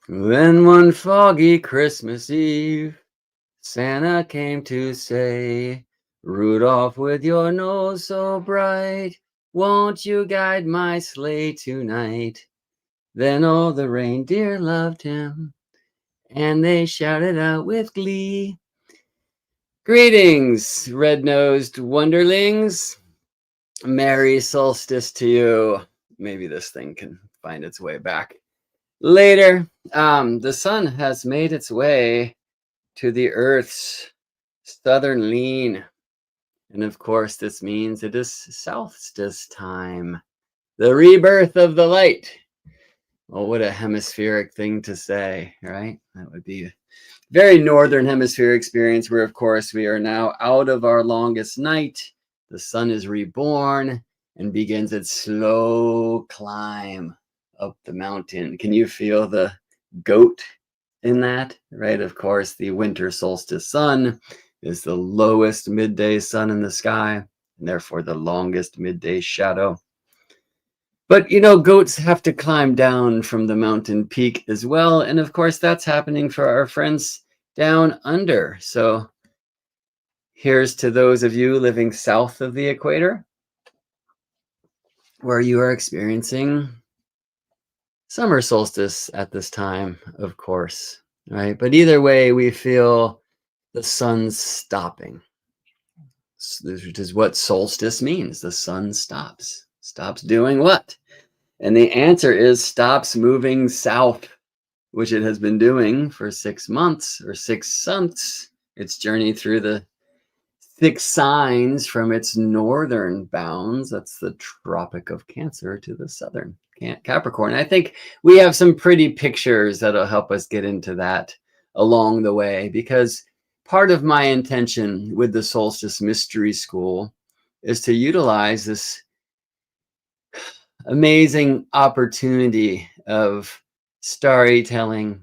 Then one foggy Christmas Eve, Santa came to say, Rudolph, with your nose so bright, won't you guide my sleigh tonight? Then all the reindeer loved him, and they shouted out with glee, Greetings, red-nosed wonderlings. Merry solstice to you. Maybe this thing can find its way back later. The sun has made its way to the Earth's southern lean. And of course, this means it is solstice time, the rebirth of the light. Well, what a hemispheric thing to say, right? That would be a very northern hemisphere experience where, of course, we are now out of our longest night. The sun is reborn and begins its slow climb up the mountain. Can you feel the goat in that? Right? Of course, the winter solstice sun is the lowest midday sun in the sky, and therefore the longest midday shadow. But, goats have to climb down from the mountain peak as well. And of course, that's happening for our friends down under. So here's to those of you living south of the equator, where you are experiencing summer solstice at this time, of course, right? But either way, we feel the sun's stopping, which is what solstice means. The sun stops. Stops doing what? And the answer is stops moving south, which it has been doing for 6 months or 6 months. Its journey through the 6 signs from its northern bounds, that's the Tropic of Cancer, to the southern Capricorn. I think we have some pretty pictures that'll help us get into that along the way, because part of my intention with the Solstice Mystery School is to utilize this amazing opportunity of storytelling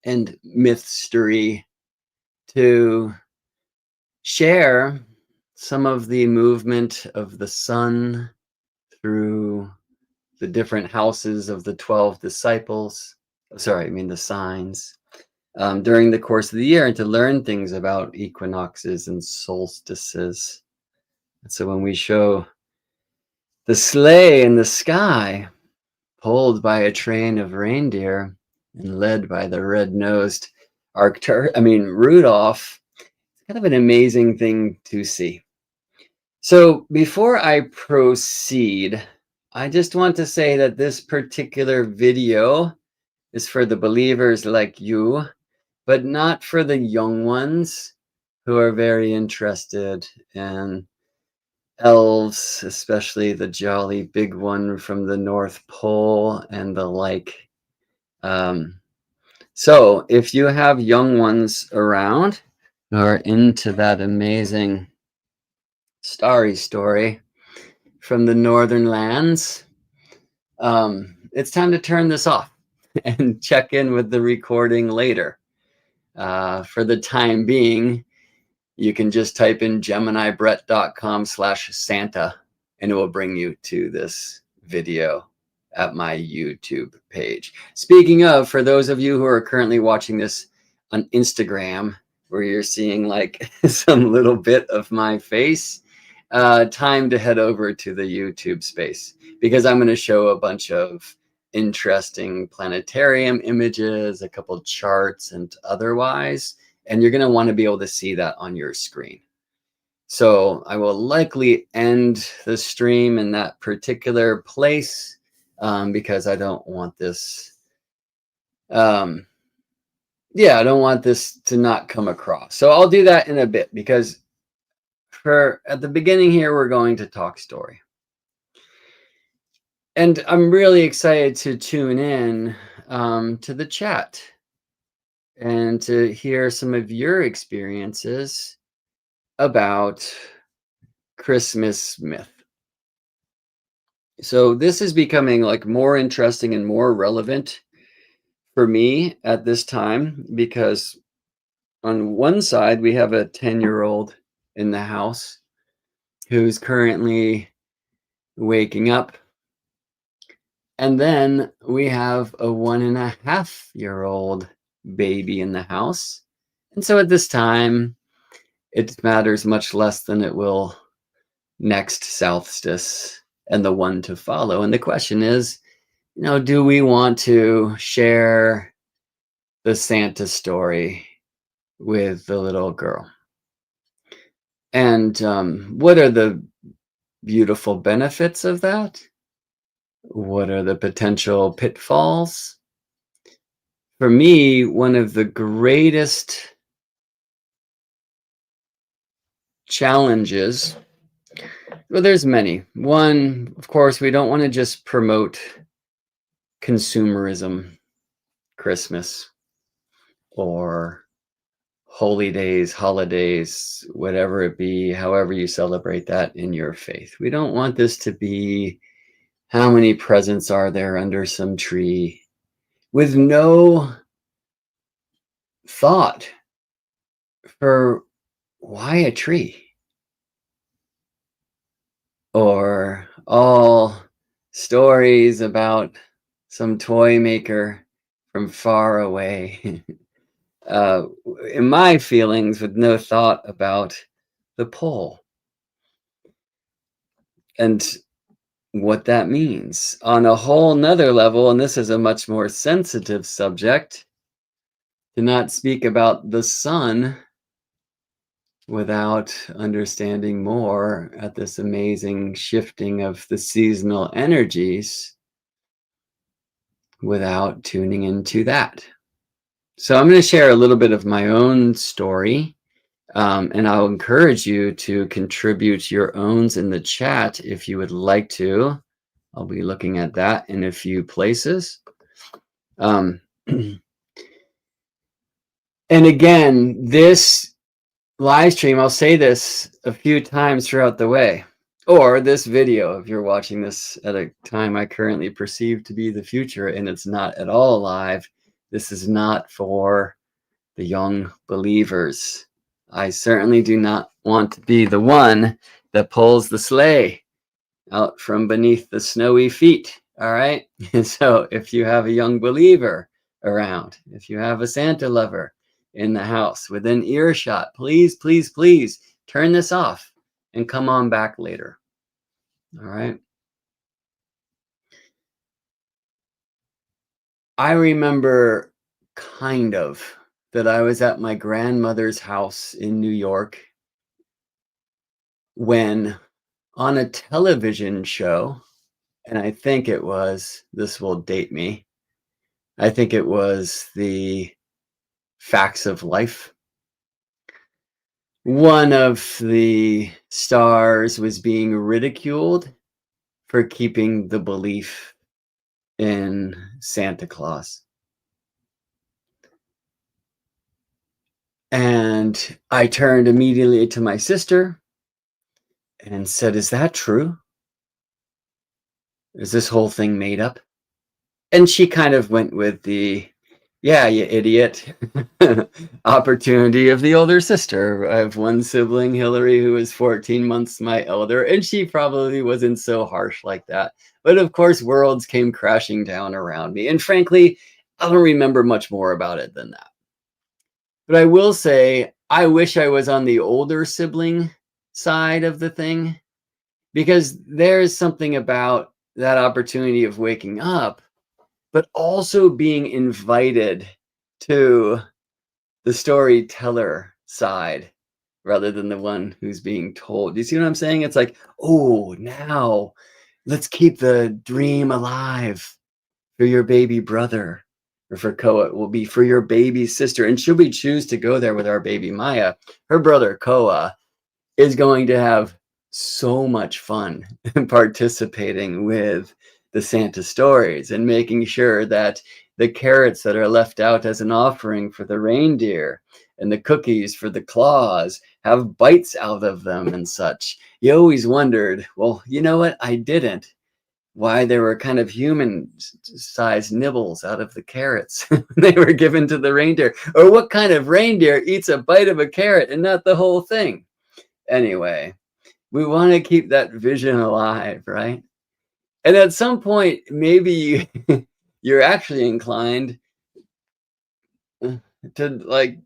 and mythstery to share some of the movement of the sun through the different houses of the 12 disciples. The signs during the course of the year, and to learn things about equinoxes and solstices. And so when we show the sleigh in the sky, pulled by a train of reindeer and led by the red-nosed Rudolph, it's kind of an amazing thing to see. So before I proceed, I just want to say that this particular video is for the believers like you, but not for the young ones who are very interested in elves, especially the jolly big one from the North Pole and the like. So if you have young ones around who are into that amazing starry story from the northern lands, it's time to turn this off and check in with the recording later. For the time being, you can just type in geminibrett.com/Santa and it will bring you to this video at my YouTube page. Speaking of, for those of you who are currently watching this on Instagram, where you're seeing like some little bit of my face, time to head over to the YouTube space, because I'm going to show a bunch of interesting planetarium images, a couple charts and otherwise, and you're going to want to be able to see that on your screen. So I will likely end the stream in that particular place, because I don't want this, I don't want this to not come across. So I'll do that in a bit, because at the beginning here, we're going to talk story. And I'm really excited to tune in to the chat and to hear some of your experiences about Christmas myth. So this is becoming like more interesting and more relevant for me at this time, because on one side, we have a 10-year-old in the house who's currently waking up And then we have a 1.5-year-old baby in the house. And so at this time, it matters much less than it will next solstice and the one to follow. And the question is, do we want to share the Santa story with the little girl? And what are the beautiful benefits of that? What are the potential pitfalls? For me, one of the greatest challenges, well, there's many. One, of course, we don't want to just promote consumerism, Christmas, or holy days, holidays, whatever it be, however you celebrate that in your faith. We don't want this to be how many presents are there under some tree with no thought for why a tree, or all stories about some toy maker from far away. In my feelings, with no thought about the pole and what that means on a whole nother level. And this is a much more sensitive subject, to not speak about the sun without understanding more at this amazing shifting of the seasonal energies, without tuning into that. So I'm going to share a little bit of my own story, and I'll encourage you to contribute your owns in the chat if you would like to. I'll be looking at that in a few places. And again, this live stream, I'll say this a few times throughout the way, or this video, if you're watching this at a time I currently perceive to be the future and it's not at all live. This is not for the young believers. I certainly do not want to be the one that pulls the sleigh out from beneath the snowy feet. All right. And so if you have a young believer around, if you have a Santa lover in the house within earshot, please, please, please turn this off and come on back later. All right. I remember kind of that I was at my grandmother's house in New York when, on a television show, and I think it was, this will date me, I think it was the Facts of Life. One of the stars was being ridiculed for keeping the belief in Santa Claus. And I turned immediately to my sister and said, "Is that true? Is this whole thing made up?" And she kind of went with the, "Yeah, you idiot," opportunity of the older sister. I have one sibling, Hillary, who is 14 months my elder, and she probably wasn't so harsh like that. But of course, worlds came crashing down around me. And frankly, I don't remember much more about it than that. But I will say, I wish I was on the older sibling side of the thing, because there's something about that opportunity of waking up, but also being invited to the storyteller side rather than the one who's being told. You see what I'm saying? It's like, oh, now let's keep the dream alive for your baby brother, or for Koa, it will be for your baby sister. And should we choose to go there with our baby Maya, her brother Koa is going to have so much fun participating with the Santa stories and making sure that the carrots that are left out as an offering for the reindeer and the cookies for the claws have bites out of them and such. You always wondered, well, you know what? I didn't. Why there were kind of human-sized nibbles out of the carrots they were given to the reindeer, or what kind of reindeer eats a bite of a carrot and not the whole thing? Anyway, we want to keep that vision alive, right? And at some point, maybe you're actually inclined to like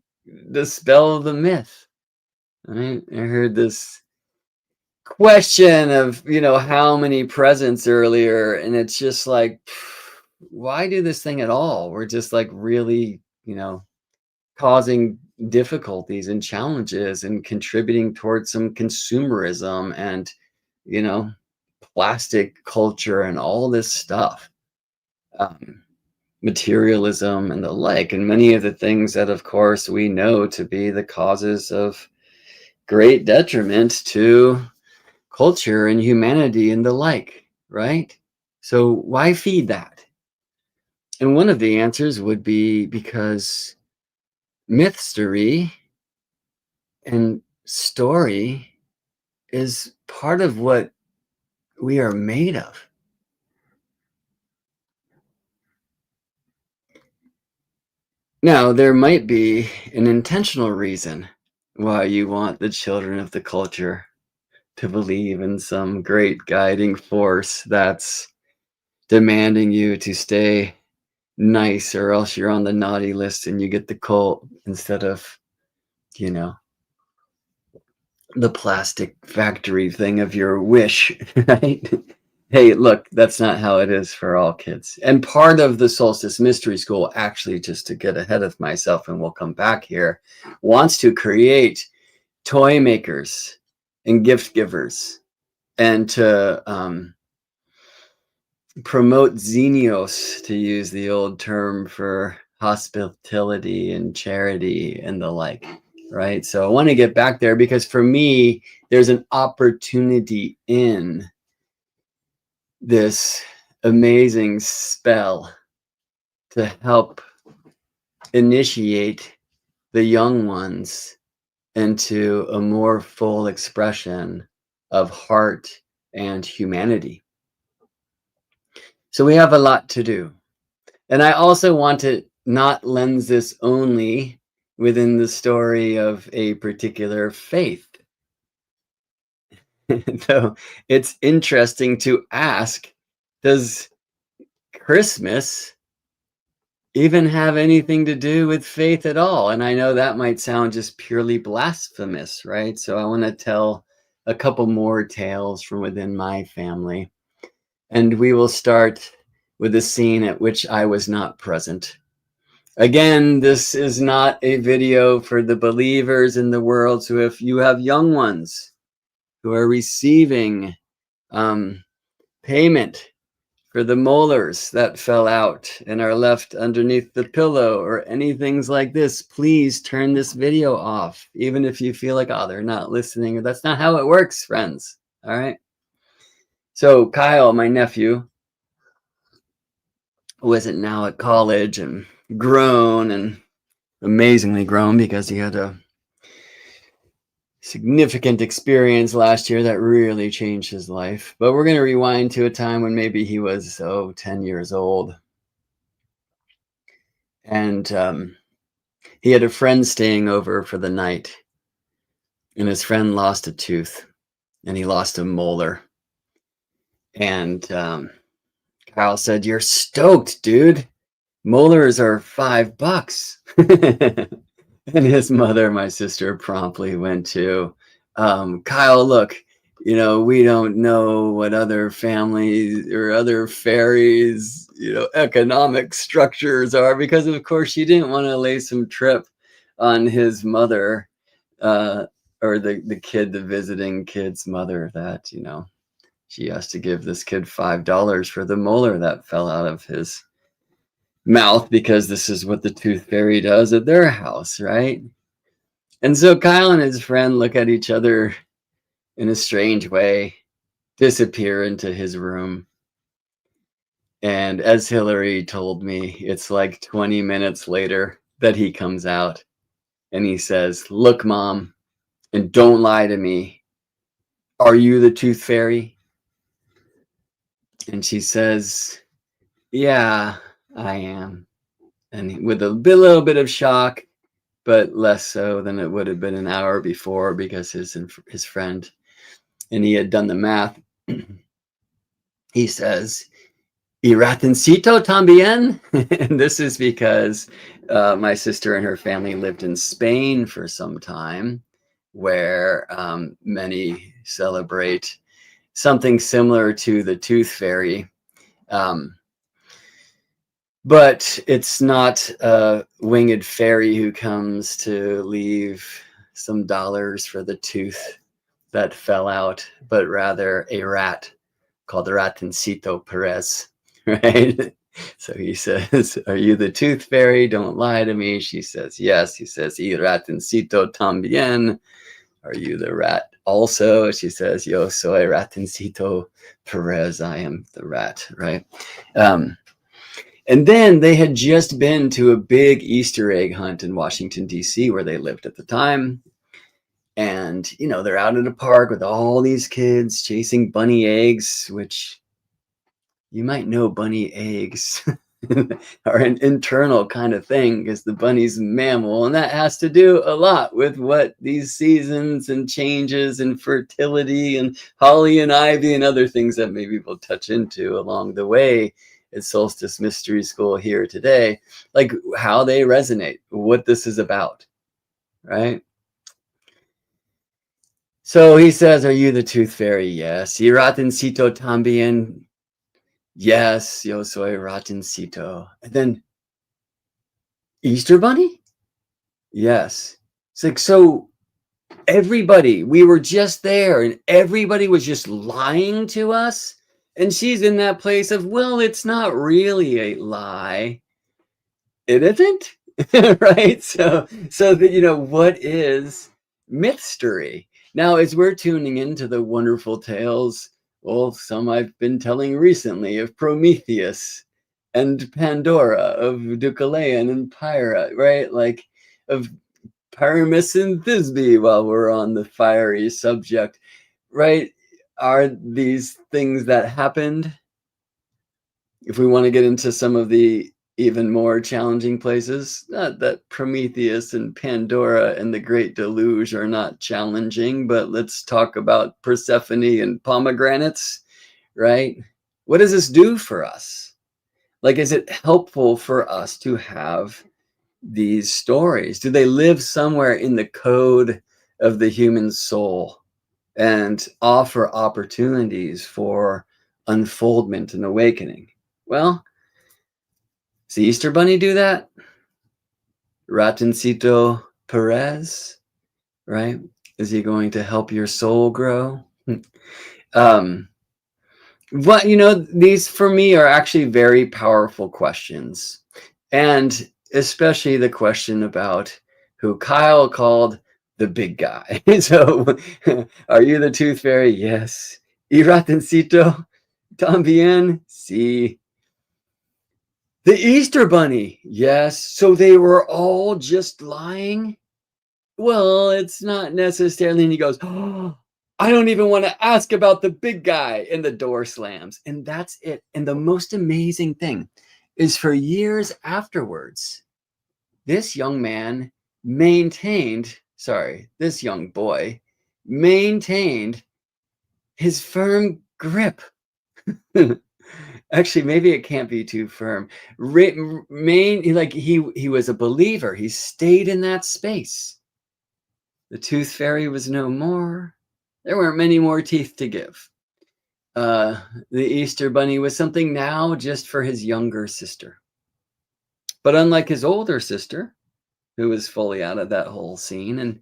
dispel the myth. Right? I heard this question of, how many presents earlier, and it's just like, why do this thing at all? We're just like really, causing difficulties and challenges and contributing towards some consumerism and, you know, plastic culture and all this stuff. Um, Materialism and the like, and many of the things that, of course, we know to be the causes of great detriment to culture and humanity and the like, right? So, why feed that? And one of the answers would be because mythstery and story is part of what we are made of. Now, there might be an intentional reason why you want the children of the culture to believe in some great guiding force that's demanding you to stay nice, or else you're on the naughty list and you get the cult instead of, you know, the plastic factory thing of your wish, right? Hey, look, that's not how it is for all kids. And part of the Solstice Mystery School, actually, just to get ahead of myself, and we'll come back here, wants to create toy makers and gift givers, and to promote xenios, to use the old term for hospitality and charity and the like, right? So I want to get back there because for me, there's an opportunity in this amazing spell to help initiate the young ones into a more full expression of heart and humanity. So we have a lot to do. And I also want to not lens this only within the story of a particular faith. So it's interesting to ask, does Christmas even have anything to do with faith at all? And I know that might sound just purely blasphemous, right? So I want to tell a couple more tales from within my family. And we will start with a scene at which I was not present. Again, this is not a video for the believers in the world. So if you have young ones who are receiving payment for the molars that fell out and are left underneath the pillow or anything like this, please turn this video off, even if you feel like, oh, they're not listening. That's not how it works, friends. All right. So Kyle, my nephew, who isn't now at college and grown, and amazingly grown because he had a significant experience last year that really changed his life. But we're going to rewind to a time when maybe he was 10 years old. And he had a friend staying over for the night, and his friend lost a tooth, and he lost a molar. And Kyle said, "You're stoked, dude. Molars are $5." And his mother, my sister, promptly went to, Kyle, look, we don't know what other families or other fairies, economic structures are, because of course she didn't want to lay some trip on his mother, or the visiting kid's mother, that, she has to give this kid $5 for the molar that fell out of his mouth, because this is what the tooth fairy does at their house, right? And so Kyle and his friend look at each other in a strange way, disappear into his room. And as Hillary told me, it's like 20 minutes later that he comes out and he says, "Look, Mom, and don't lie to me. Are you the tooth fairy?" And she says, "Yeah, I am." And with a little bit of shock, but less so than it would have been an hour before, because his friend, and he had done the math, he says, "Y ratoncito también." And this is because my sister and her family lived in Spain for some time, where many celebrate something similar to the tooth fairy. But it's not a winged fairy who comes to leave some dollars for the tooth that fell out, but rather a rat called Ratoncito Perez, right? So he says, "Are you the tooth fairy? Don't lie to me." She says, "Yes." He says, "Y ratoncito también. Are you the rat also?" She says, "Yo soy Ratoncito Perez. I am the rat," right? And then they had just been to a big Easter egg hunt in Washington, D.C., where they lived at the time. And, you know, they're out in a park with all these kids chasing bunny eggs, which you might know bunny eggs are an internal kind of thing because the bunny's a mammal. And that has to do a lot with what these seasons and changes and fertility and holly and ivy and other things that maybe we'll touch into along the way at Solstice Mystery School here today, like how they resonate, what this is about, right? So he says, "Are you the tooth fairy?" "Yes." "Y ratoncito también?" "Yes, yo soy ratoncito." And then, "Easter bunny?" "Yes." It's like, so everybody, we were just there and everybody was just lying to us. And she's in that place of, well, it's not really a lie. It isn't, right? So that, you know, what is mystery? Now, as we're tuning into the wonderful tales, well, some I've been telling recently of Prometheus and Pandora, of Deucalion and Pyra, right? Like of Pyramus and Thisbe, while we're on the fiery subject, right? Are these things that happened? If we want to get into some of the even more challenging places, not that Prometheus and Pandora and the Great Deluge are not challenging, but let's talk about Persephone and pomegranates, right? What does this do for us? Like, is it helpful for us to have these stories? Do they live somewhere in the code of the human soul and offer opportunities for unfoldment and awakening? Well, does the Easter Bunny do that? Ratoncito Perez, right? Is he going to help your soul grow? What, you know, these for me are actually very powerful questions. And especially the question about who Kyle called the big guy. So, are you the tooth fairy? Yes. Y ratoncito también? Sí. The Easter Bunny? Yes. So they were all just lying? Well, it's not necessarily. And he goes, "Oh, I don't even want to ask about the big guy." And the door slams. And that's it. And the most amazing thing is for years afterwards, this young man this young boy maintained his firm grip. Actually, maybe it can't be too firm. Like he was a believer. He stayed in that space. The tooth fairy was no more. There weren't many more teeth to give. The Easter bunny was something now just for his younger sister. But unlike his older sister, who was fully out of that whole scene, and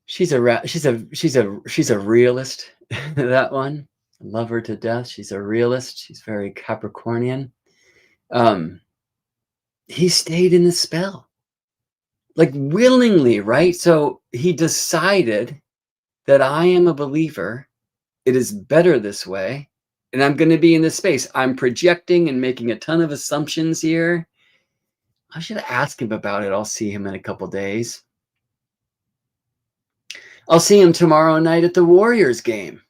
she's a realist. That one, I love her to death. She's a realist. She's very Capricornian. He stayed in the spell, like willingly, right? So he decided that I am a believer. It is better this way. And I'm going to be in this space. I'm projecting and making a ton of assumptions here. I should ask him about it. I'll see him in a couple days. I'll see him tomorrow night at the Warriors game.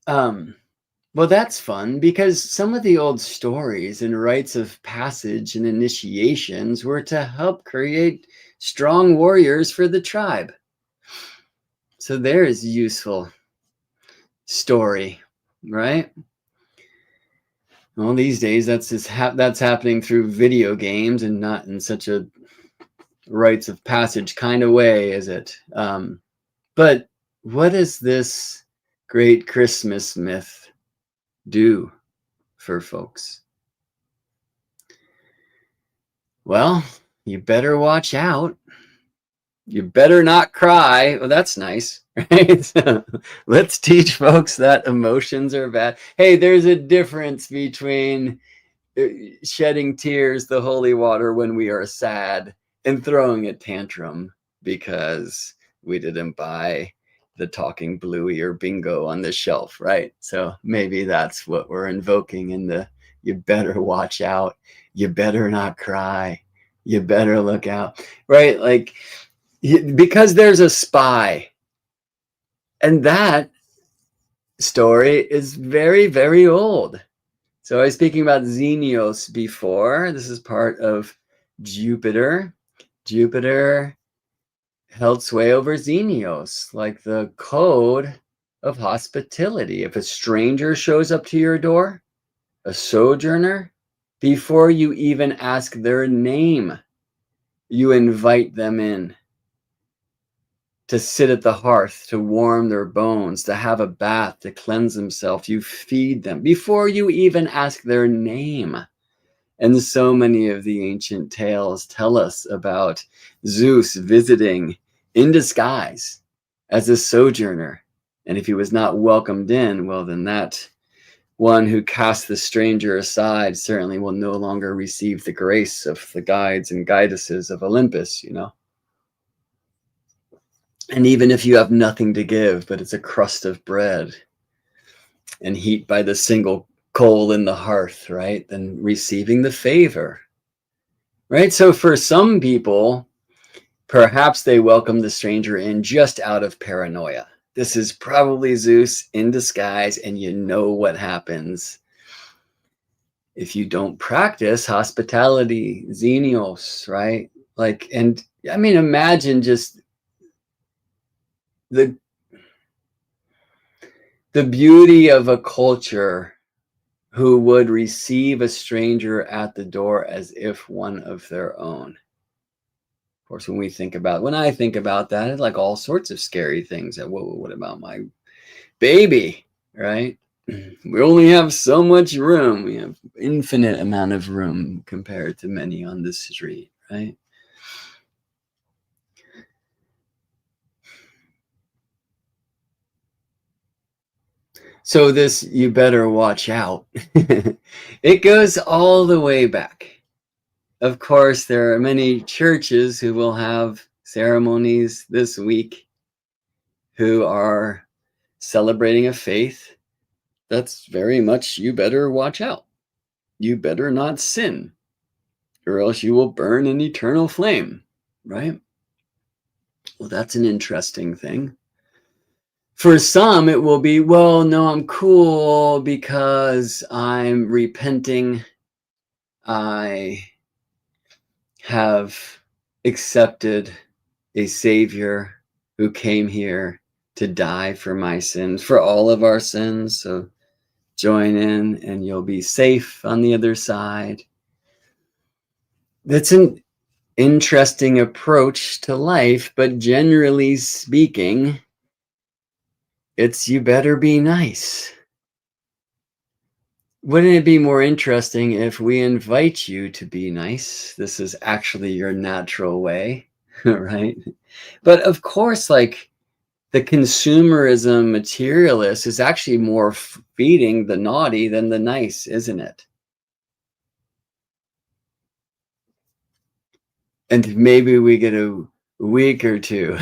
Well, that's fun because some of the old stories and rites of passage and initiations were to help create strong warriors for the tribe. So there's a useful story right? Well, these days that's happening through video games and not in such a rites of passage kind of way, is it? But what does this great Christmas myth do for folks? Well, you better watch out. You better not cry. Well, that's nice, right? So let's teach folks that emotions are bad. Hey, there's a difference between shedding tears, the holy water, when we are sad, and throwing a tantrum because we didn't buy the talking bluey or bingo on the shelf, right? So maybe that's what we're invoking in the you better watch out, you better not cry, you better look out, right? Like, because there's a spy. And that story is very, very old. So I was speaking about Xenios before. This is part of Jupiter. Jupiter held sway over Xenios, like the code of hospitality. If a stranger shows up to your door, a sojourner, before you even ask their name, you invite them in to sit at the hearth, to warm their bones, to have a bath, to cleanse themselves. You feed them before you even ask their name. And so many of the ancient tales tell us about Zeus visiting in disguise as a sojourner. And if he was not welcomed in, well, then that one who casts the stranger aside certainly will no longer receive the grace of the guides and guidesses of Olympus, you know. And even if you have nothing to give, but it's a crust of bread and heat by the single coal in the hearth, right? Then receiving the favor, right? So for some people, perhaps they welcome the stranger in just out of paranoia. This is probably Zeus in disguise, and you know what happens if you don't practice hospitality, xenios, right? Like, and I mean, imagine just the beauty of a culture who would receive a stranger at the door as if one of their own. Of course, when I think about that, it's like all sorts of scary things. What about my baby, right? We only have so much room. We have infinite amount of room compared to many on the street, right? So this, you better watch out. It goes all the way back. Of course, there are many churches who will have ceremonies this week who are celebrating a faith that's very much, you better watch out. You better not sin, or else you will burn in eternal flame, right? Well, that's an interesting thing. For some, it will be, well, no, I'm cool because I'm repenting. I have accepted a Savior who came here to die for my sins, for all of our sins. So join in and you'll be safe on the other side. That's an interesting approach to life, but generally speaking, it's you better be nice. Wouldn't it be more interesting if we invite you to be nice? This is actually your natural way, right? But of course, like the consumerism materialist is actually more feeding the naughty than the nice, isn't it? And maybe we get a week or two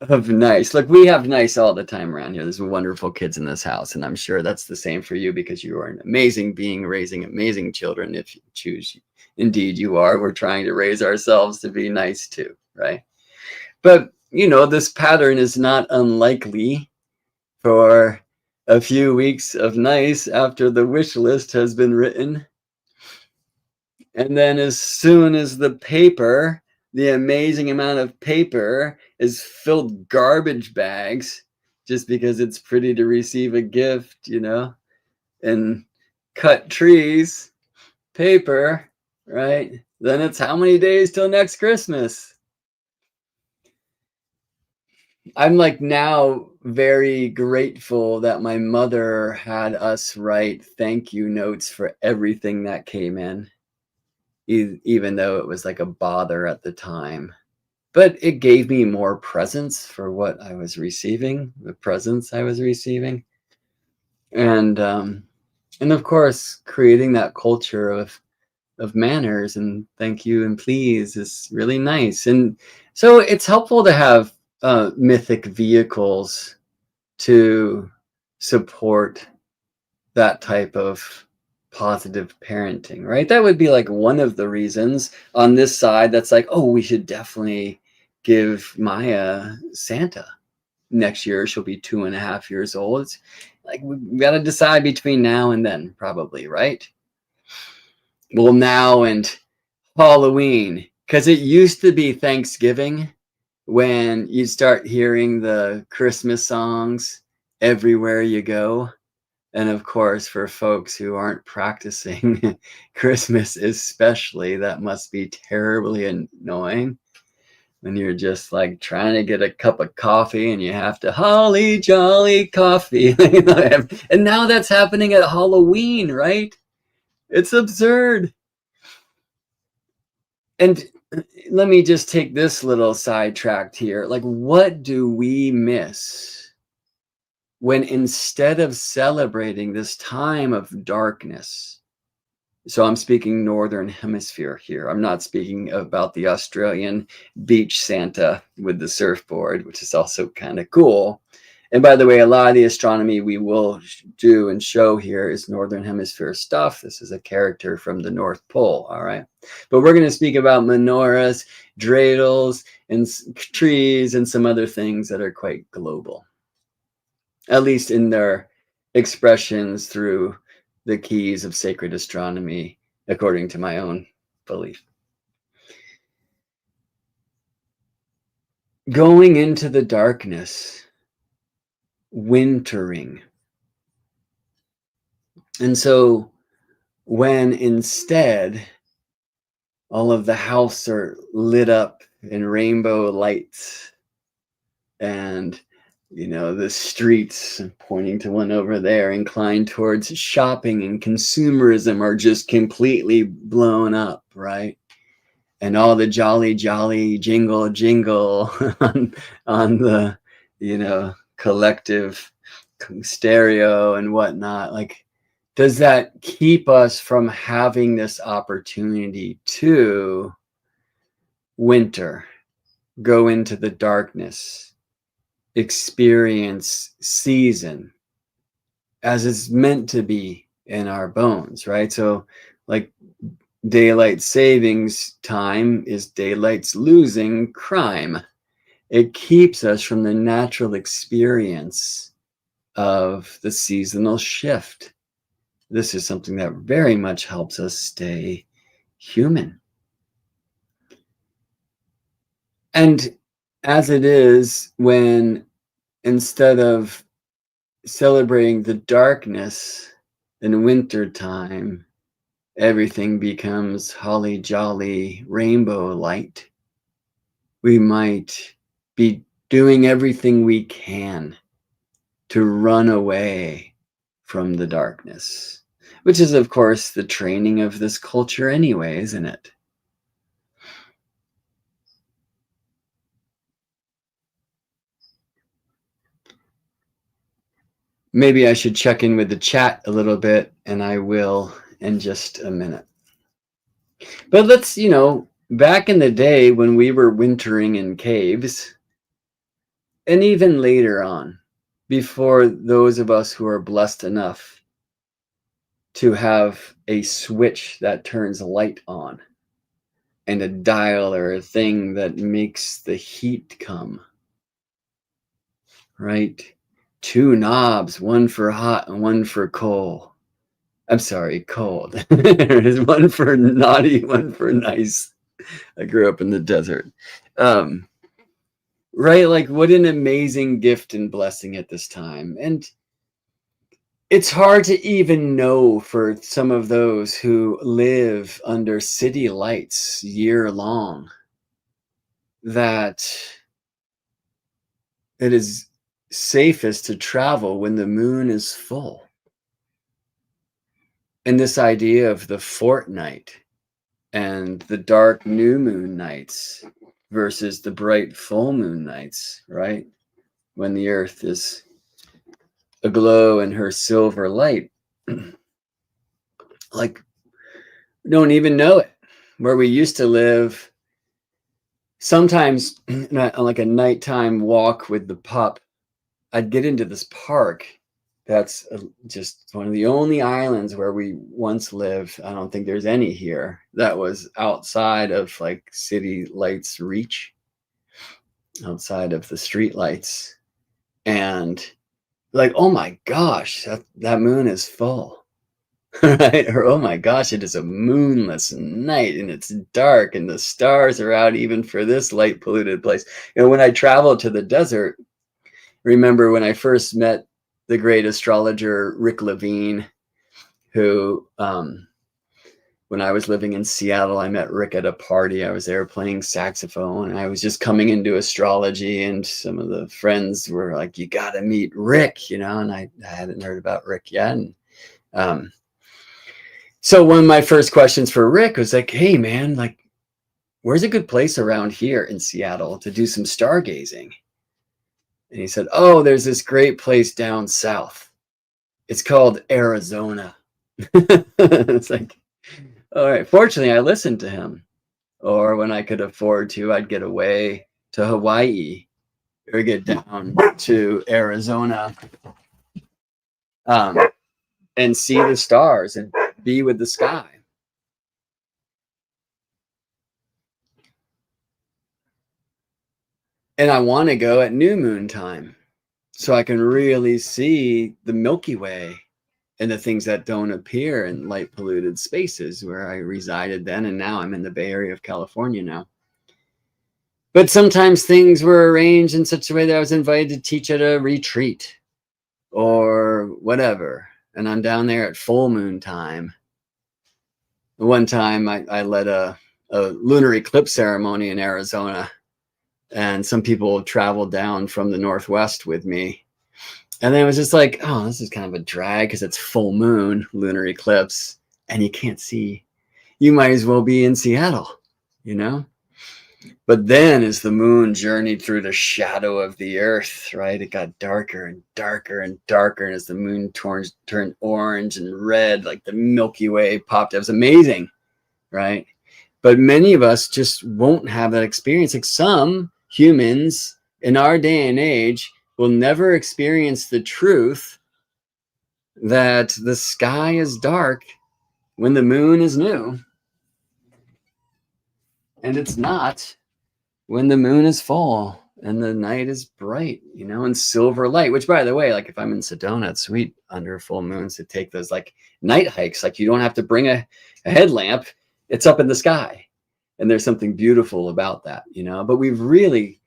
of nice. Look, we have nice all the time around here. There's wonderful kids in this house, and I'm sure that's the same for you because you are an amazing being raising amazing children if you choose. Indeed, you are. We're trying to raise ourselves to be nice too, right? But, you know, this pattern is not unlikely for a few weeks of nice after the wish list has been written. And then as soon as the amazing amount of paper is filled garbage bags just because it's pretty to receive a gift, you know, and cut trees, paper, right? Then it's how many days till next Christmas? I'm like now very grateful that my mother had us write thank you notes for everything that came in, even though it was like a bother at the time. But it gave me more presents for what I was receiving, the presents I was receiving. And of course, creating that culture of manners and thank you and please is really nice. And so it's helpful to have mythic vehicles to support that type of positive parenting, right? That would be like one of the reasons on this side that's like, oh, we should definitely give Maya Santa next year. She'll be 2.5 years old. It's like we got to decide between now and then, probably, right? Well, now and Halloween, because it used to be Thanksgiving when you start hearing the Christmas songs everywhere you go. And of course, for folks who aren't practicing Christmas, especially, that must be terribly annoying when you're just like trying to get a cup of coffee and you have to holly jolly coffee. And now that's happening at Halloween, right? It's absurd. And let me just take this little sidetracked here. Like, what do we miss when instead of celebrating this time of darkness? So I'm speaking Northern Hemisphere here. I'm not speaking about the Australian beach Santa with the surfboard, which is also kind of cool. And by the way, a lot of the astronomy we will do and show here is Northern Hemisphere stuff. This is a character from the North Pole, all right? But we're going to speak about menorahs, dreidels, and trees, and some other things that are quite global, at least in their expressions through the keys of sacred astronomy, according to my own belief. Going into the darkness, wintering. And so when instead all of the houses are lit up in rainbow lights and the streets, pointing to one over there, inclined towards shopping and consumerism, are just completely blown up, right? And all the jolly jingle on the collective stereo and whatnot, like, does that keep us from having this opportunity to winter, go into the darkness, experience season as it's meant to be in our bones, right? So like daylight savings time is daylight's losing crime. It keeps us from the natural experience of the seasonal shift. This is something that very much helps us stay human. And as it is, when instead of celebrating the darkness in winter time, everything becomes holly jolly rainbow light, we might be doing everything we can to run away from the darkness, which is, of course, the training of this culture anyway, isn't it? Maybe I should check in with the chat a little bit, and I will in just a minute. But let's, back in the day when we were wintering in caves, and even later on, before those of us who are blessed enough to have a switch that turns light on and a dial or a thing that makes the heat come, right? 2 knobs, one for hot and one for cold. I'm sorry, cold. There's one for naughty, one for nice. I grew up in the desert. right? Like, what an amazing gift and blessing at this time. And it's hard to even know for some of those who live under city lights year long that it is safest to travel when the moon is full. And this idea of the fortnight and the dark new moon nights versus the bright full moon nights, right? When the earth is aglow in her silver light. Like, we don't even know it. Where we used to live, sometimes on like a nighttime walk with the pup, I'd get into this park that's just one of the only islands where we once lived. I don't think there's any here that was outside of like city lights reach, outside of the street lights. And like, oh my gosh, that moon is full. Right? Or oh my gosh, it is a moonless night and it's dark and the stars are out even for this light polluted place. You know, when I traveled to the desert, remember when I first met the great astrologer Rick Levine, who when I was living in Seattle, I met Rick at a party. I was there playing saxophone and I was just coming into astrology, and some of the friends were like, you got to meet Rick, you know, and I hadn't heard about Rick yet. And so one of my first questions for Rick was like, hey man, like, where's a good place around here in Seattle to do some stargazing? And he said, oh, there's this great place down south. It's called Arizona. It's like, all right. Fortunately, I listened to him. Or when I could afford to, I'd get away to Hawaii or get down to Arizona and see the stars and be with the sky. And I want to go at new moon time so I can really see the Milky Way and the things that don't appear in light polluted spaces where I resided then. And now I'm in the Bay Area of California now. But sometimes things were arranged in such a way that I was invited to teach at a retreat or whatever. And I'm down there at full moon time. One time I led a lunar eclipse ceremony in Arizona, and some people traveled down from the Northwest with me. And then it was just like, oh, this is kind of a drag because it's full moon, lunar eclipse, and you can't see. You might as well be in Seattle, you know? But then as the moon journeyed through the shadow of the earth, right, it got darker and darker and darker. And as the moon turned orange and red, like the Milky Way popped, it was amazing, right? But many of us just won't have that experience. Like some humans in our day and age will never experience the truth that the sky is dark when the moon is new. And it's not when the moon is full and the night is bright, you know, and silver light, which by the way, like if I'm in Sedona, it's sweet under full moons to take those like night hikes. Like you don't have to bring a headlamp. It's up in the sky. And there's something beautiful about that, you know, but we've really,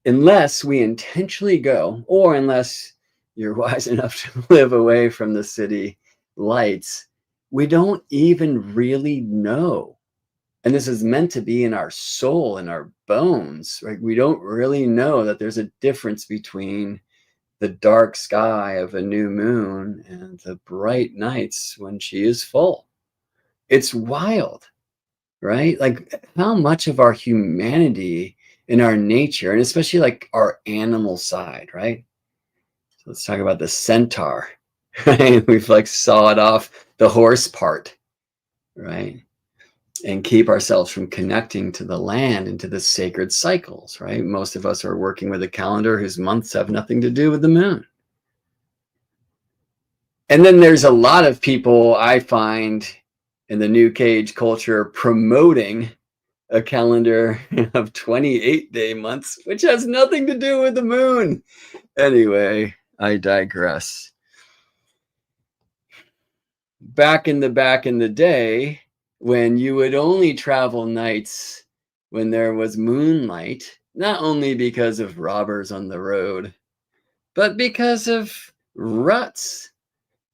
unless we intentionally go, or unless you're wise enough to live away from the city lights, we don't even really know. And this is meant to be in our soul, in our bones, right? We don't really know that there's a difference between the dark sky of a new moon and the bright nights when she is full. It's wild, right? Like how much of our humanity in our nature, and especially like our animal side, right? So let's talk about the centaur, right? We've like sawed off the horse part, right? And keep ourselves from connecting to the land and to the sacred cycles, right? Most of us are working with a calendar whose months have nothing to do with the moon. And then there's a lot of people I find in the New Age culture promoting a calendar of 28-day months, which has nothing to do with the moon. Anyway, I digress. Back in the day, when you would only travel nights when there was moonlight, not only because of robbers on the road, but because of ruts.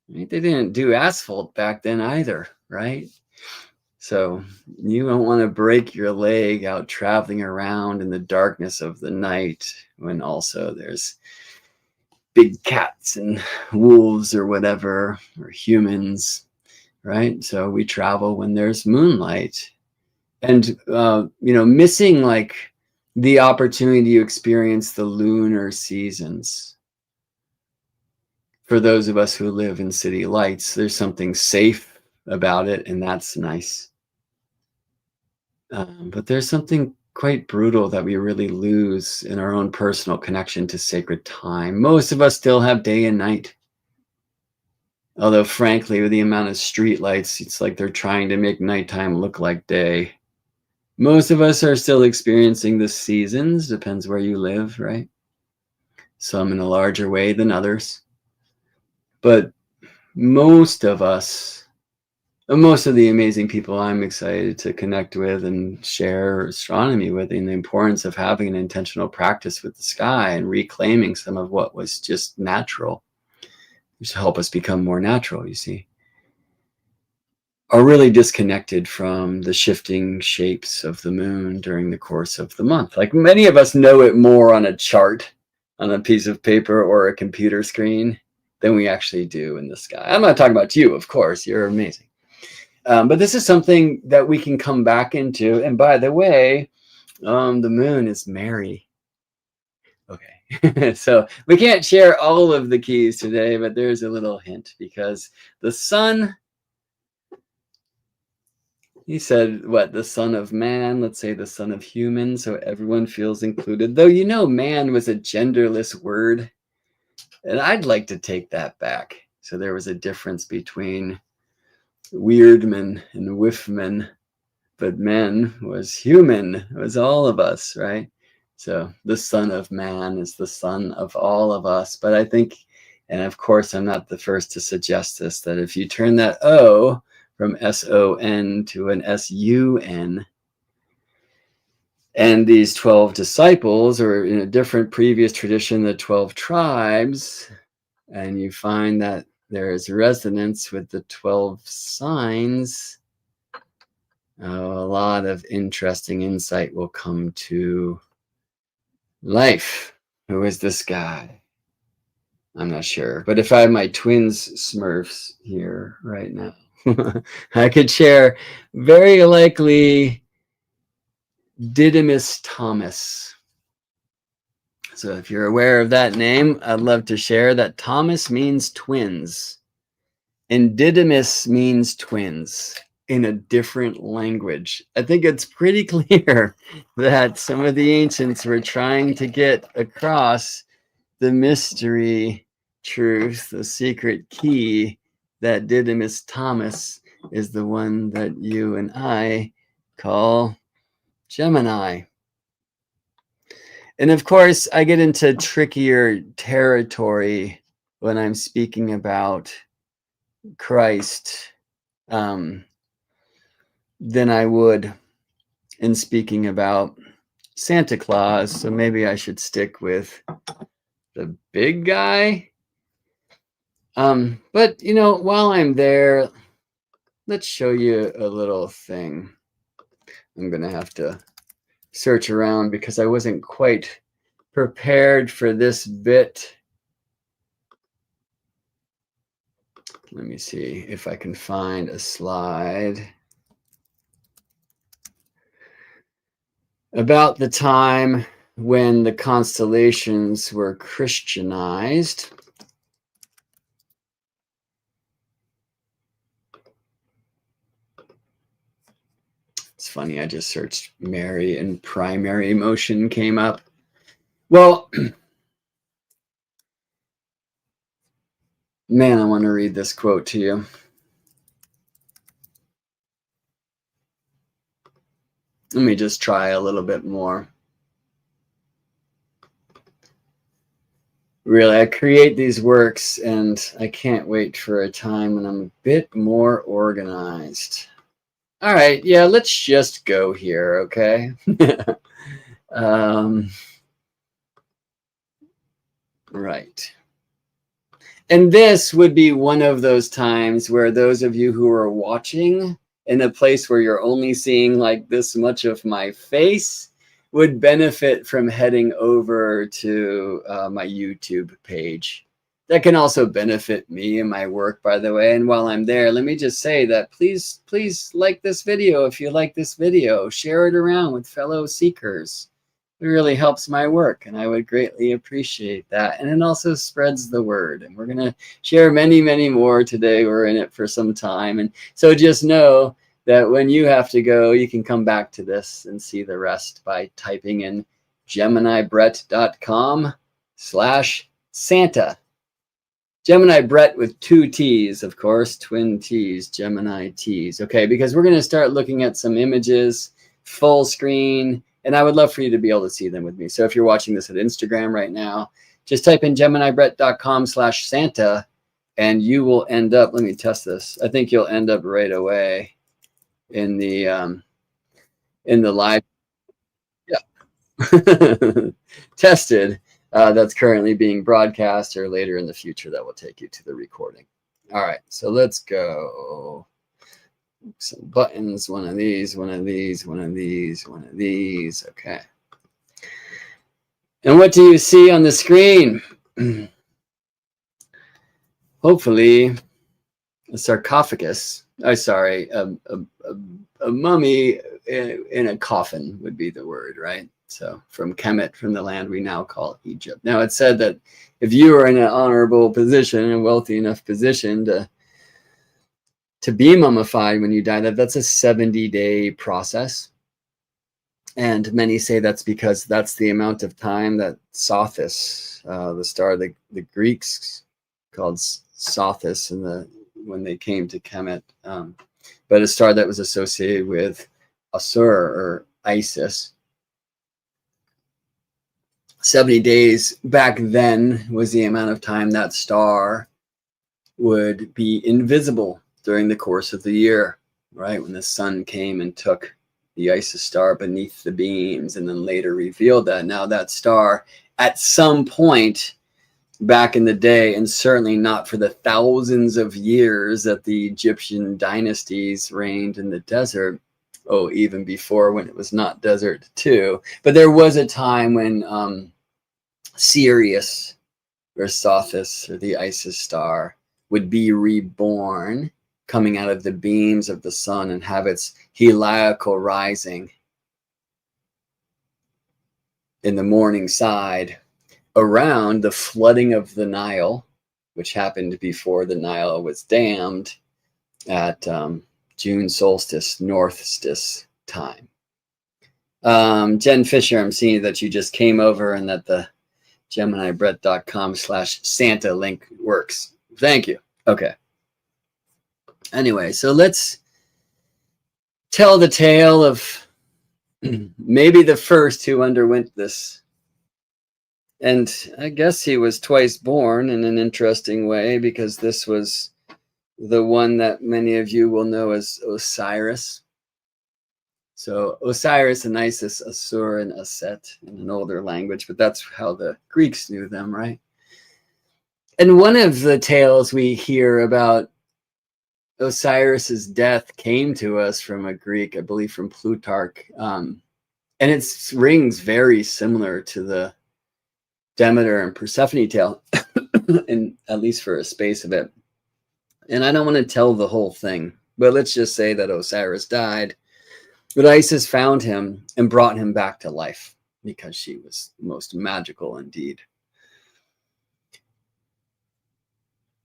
Right? They didn't do asphalt back then either, right? So you don't want to break your leg out traveling around in the darkness of the night when also there's big cats and wolves or whatever, or humans, right? So we travel when there's moonlight. And, missing like the opportunity to experience the lunar seasons. For those of us who live in city lights, there's something safe about it, and that's nice. But there's something quite brutal that we really lose in our own personal connection to sacred time. Most of us still have day and night. Although, frankly, with the amount of street lights, it's like they're trying to make nighttime look like day. Most of us are still experiencing the seasons, depends where you live, right? Some in a larger way than others. But most of us, most of the amazing people I'm excited to connect with and share astronomy with, and the importance of having an intentional practice with the sky and reclaiming some of what was just natural, which help us become more natural, you see, are really disconnected from the shifting shapes of the moon during the course of the month. Like many of us know it more on a chart, on a piece of paper or a computer screen than we actually do in the sky. I'm not talking about you, of course, you're amazing. But this is something that we can come back into. And by the way, the moon is merry. Okay, so we can't share all of the keys today, but there's a little hint because the sun, he said, what, the son of man, let's say the son of human, so everyone feels included. Though, man was a genderless word, and I'd like to take that back. So there was a difference between weirdman and whiffman, but men was human, it was all of us, right? So the son of man is the son of all of us. But I think, and of course, I'm not the first to suggest this, that if you turn that O from S-O-N to an S-U-N, and these 12 disciples, or in a different previous tradition, the 12 tribes, and you find that there is resonance with the 12 signs, a lot of interesting insight will come to life. Who is this guy? I'm not sure. But if I have my twins Smurfs here right now, I could share very likely Didymus Thomas. So if you're aware of that name, I'd love to share that. Thomas means twins, and Didymus means twins in a different language. I think it's pretty clear that some of the ancients were trying to get across the mystery truth, the secret key, that Didymus Thomas is the one that you and I call Gemini. And of course, I get into trickier territory when I'm speaking about Christ than I would in speaking about Santa Claus. So maybe I should stick with the big guy. But while I'm there, let's show you a little thing. I'm gonna have to search around because I wasn't quite prepared for this bit. Let me see if I can find a slide about the time when the constellations were Christianized. It's funny, I just searched Mary and primary motion came up. Well, man, I want to read this quote to you. Let me just try a little bit more. Really, I create these works and I can't wait for a time when I'm a bit more organized. All right, yeah, let's just go here, okay? Right. And this would be one of those times where those of you who are watching in a place where you're only seeing like this much of my face would benefit from heading over to my YouTube page. That can also benefit me and my work, by the way. And while I'm there, let me just say that please like this video if you like this video. Share it around with fellow seekers. It really helps my work, and I would greatly appreciate that. And it also spreads the word. And we're going to share many, many more today. We're in it for some time. And so just know that when you have to go, you can come back to this and see the rest by typing in GeminiBrett.com/Santa. Gemini Brett with 2 T's, of course, twin T's, Gemini T's. Okay, because we're going to start looking at some images, full screen, and I would love for you to be able to see them with me. So if you're watching this at Instagram right now, just type in GeminiBrett.com/Santa, and you will end up, let me test this. I think you'll end up right away in the live. Yeah. Tested. That's currently being broadcast, or later in the future that will take you to the recording. All right, so let's go. Some buttons, one of these, one of these, one of these, one of these. Okay. And what do you see on the screen? Hopefully a sarcophagus. Oh, sorry, a mummy in a coffin would be the word, right? So from Kemet, from the land we now call Egypt. Now, it's said that if you are in an honorable position, a wealthy enough position to be mummified when you die, that's a 70-day process. And many say that's because that's the amount of time that Sothis, the star of the Greeks called Sothis, when they came to Kemet, but a star that was associated with Asur or Isis. 70 days back then was the amount of time that star would be invisible during the course of the year, right? When the sun came and took the Isis star beneath the beams and then later revealed that. Now that star, at some point back in the day, and certainly not for the thousands of years that the Egyptian dynasties reigned in the desert, oh, even before when it was not desert too, but there was a time when Sirius or Sothis or the Isis star would be reborn, coming out of the beams of the sun and have its heliacal rising in the morning side around the flooding of the Nile, which happened before the Nile was dammed at June solstice, northstice time. Jen Fisher, I'm seeing that you just came over and that the GeminiBrett.com/Santa link works. Thank you. Okay. Anyway, so let's tell the tale of maybe the first who underwent this. And I guess he was twice born in an interesting way, because this was the one that many of you will know as Osiris. So Osiris and Isis, Asur and Aset in an older language, but that's how the Greeks knew them, right? And one of the tales we hear about Osiris's death came to us from a Greek, I believe from Plutarch, and it rings very similar to the Demeter and Persephone tale, and at least for a space of it. And I don't want to tell the whole thing, but let's just say that Osiris died, but Isis found him and brought him back to life because she was most magical indeed.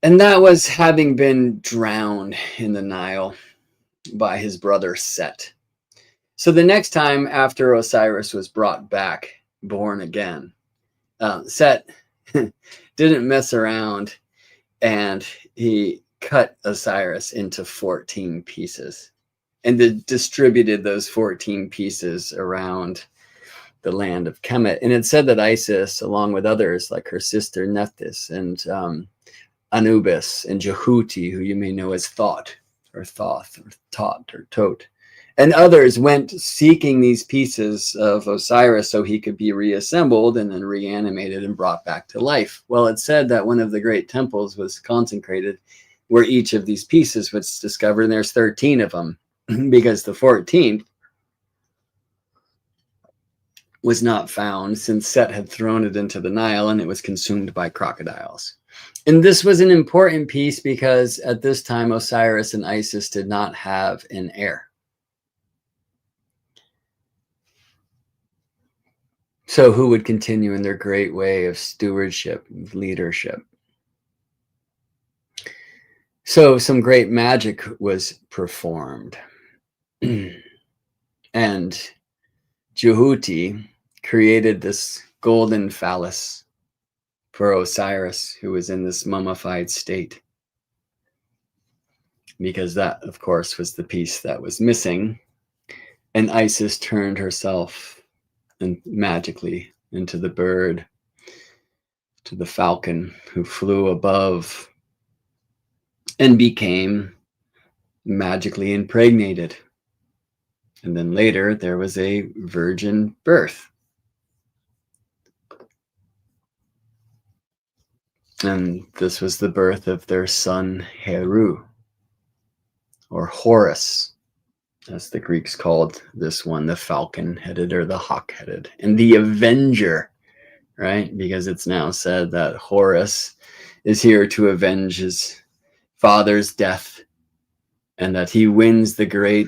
And that was having been drowned in the Nile by his brother Set. So the next time after Osiris was brought back, born again, Set didn't mess around, and he cut Osiris into 14 pieces and distributed those 14 pieces around the land of Kemet. And it said that Isis, along with others like her sister Nephthys and Anubis and Jehuti, who you may know as Thoth or Thoth or Tot or Tot, And others went seeking these pieces of Osiris so he could be reassembled and then reanimated and brought back to life. Well, it said that one of the great temples was consecrated where each of these pieces was discovered, and there's 13 of them because the 14th was not found since Set had thrown it into the Nile and it was consumed by crocodiles. And this was an important piece because at this time Osiris and Isis did not have an heir. So who would continue in their great way of stewardship, of leadership? So some great magic was performed. And Jehuti created this golden phallus for Osiris, who was in this mummified state. Because that, of course, was the piece that was missing. And Isis turned herself and magically into the bird, to the falcon who flew above and became magically impregnated. And then later there was a virgin birth. And this was the birth of their son Heru, or Horus, as the Greeks called this one, the falcon-headed or the hawk-headed, and the avenger, right? Because it's now said that Horus is here to avenge his father's death, and that he wins the great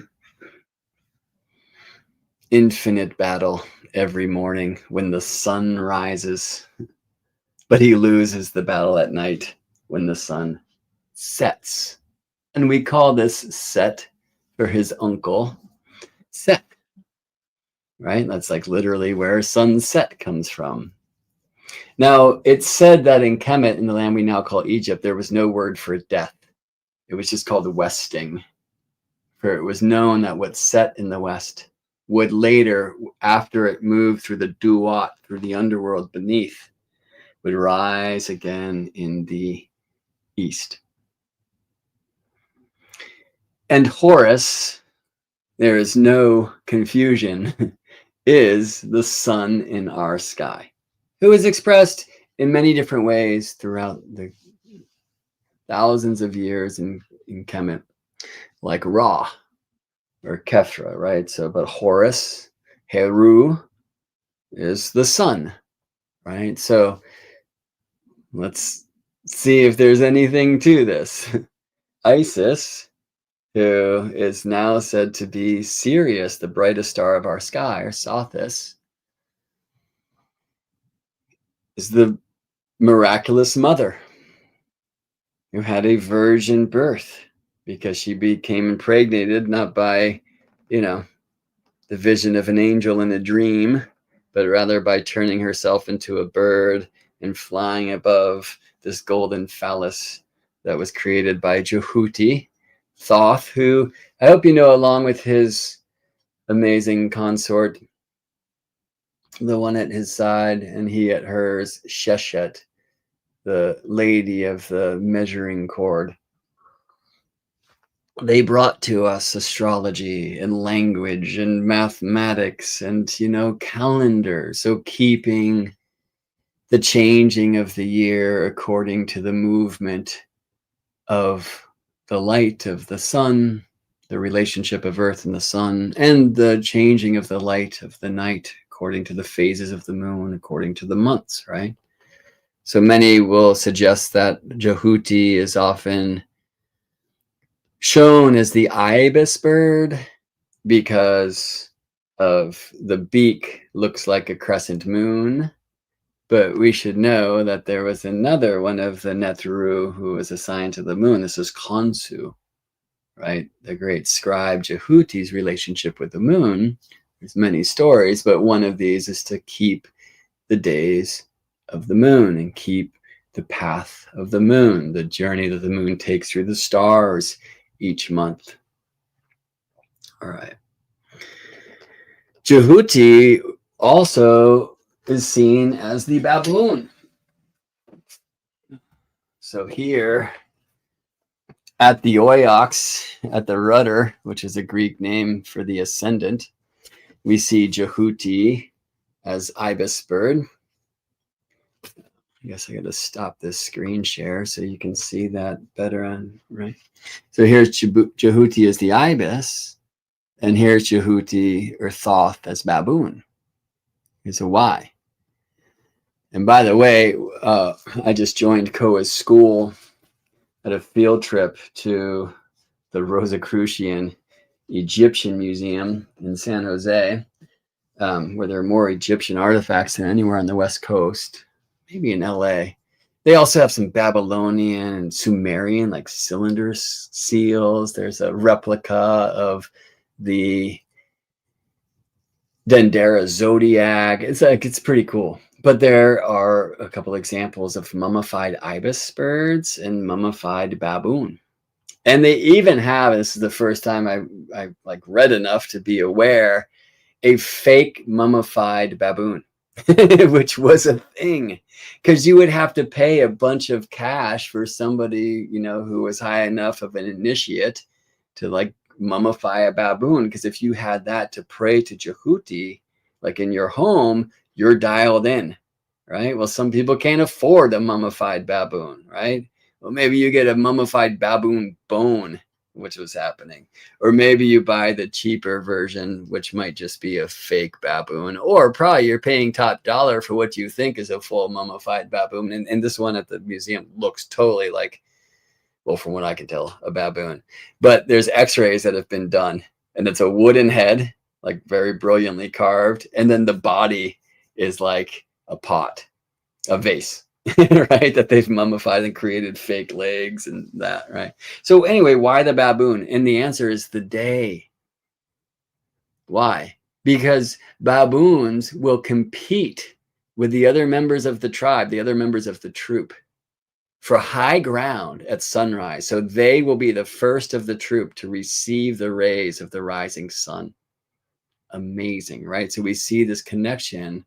infinite battle every morning when the sun rises, but he loses the battle at night when the sun sets. And we call this Set for his uncle Set, right? That's like literally where sunset comes from. Now, it's said that in Kemet, in the land we now call Egypt, there was no word for death. It was just called westing. For it was known that what set in the west would later, after it moved through the Duat, through the underworld beneath, would rise again in the east. And Horus, there is no confusion, is the sun in our sky, who is expressed in many different ways throughout the thousands of years in Kemet, like Ra or Kefra, right? So, but Horus, Heru, is the sun, right? So let's see if there's anything to this. Isis, who is now said to be Sirius, the brightest star of our sky, or Sothis, is the miraculous mother who had a virgin birth because she became impregnated not by, the vision of an angel in a dream, but rather by turning herself into a bird and flying above this golden phallus that was created by Jehuti, Thoth, who I hope you know, along with his amazing consort, the one at his side and he at hers, Sheshet, the lady of the measuring cord. They brought to us astrology and language and mathematics and, calendar. So keeping the changing of the year according to the movement of the light of the sun, the relationship of Earth and the sun, and the changing of the light of the night according to the phases of the moon, according to the months, right? So many will suggest that Jehuti is often shown as the ibis bird because of the beak looks like a crescent moon. But we should know that there was another one of the Neteru who was assigned to the moon. This is Khonsu, right? The great scribe Jehuti's relationship with the moon. There's many stories, but one of these is to keep the days of the moon and keep the path of the moon, the journey that the moon takes through the stars each month. All right. Jehuti also is seen as the baboon. So here At the oiox, at the rudder, which is a Greek name for the ascendant, we see Jehuti as ibis bird. I guess I got to stop this screen share so you can see that better on, right? So here's Jehuti as the ibis, and here's Jehuti or Thoth as baboon. Here's a Y. And by the way, I just joined Koa's school at a field trip to the Rosicrucian Egyptian Museum in San Jose, where there are more Egyptian artifacts than anywhere on the West Coast, maybe in LA. They also have some Babylonian and Sumerian, like cylinder seals. There's a replica of the Dendera zodiac. It's pretty cool. But there are a couple examples of mummified ibis birds and mummified baboon. And they even have, this is the first time I like read enough to be aware, a fake mummified baboon, which was a thing, because you would have to pay a bunch of cash for somebody, you know, who was high enough of an initiate to like mummify a baboon. Because if you had that to pray to Jehuti, like in your home, you're dialed in, right? Well, some people can't afford a mummified baboon, right? Well, maybe you get a mummified baboon bone, which was happening. Or maybe you buy the cheaper version, which might just be a fake baboon. Or probably you're paying top dollar for what you think is a full mummified baboon. And this one at the museum looks totally like, well, from what I can tell, a baboon. But there's x-rays that have been done. And it's a wooden head, like very brilliantly carved. And then the body is like a pot, a vase. Right, that they've mummified and created fake legs and that, right? So anyway, why the baboon? And the answer is the day. Why? Because baboons will compete with the other members of the tribe, the other members of the troop, for high ground at sunrise. So they will be the first of the troop to receive the rays of the rising sun. Amazing, right? So we see this connection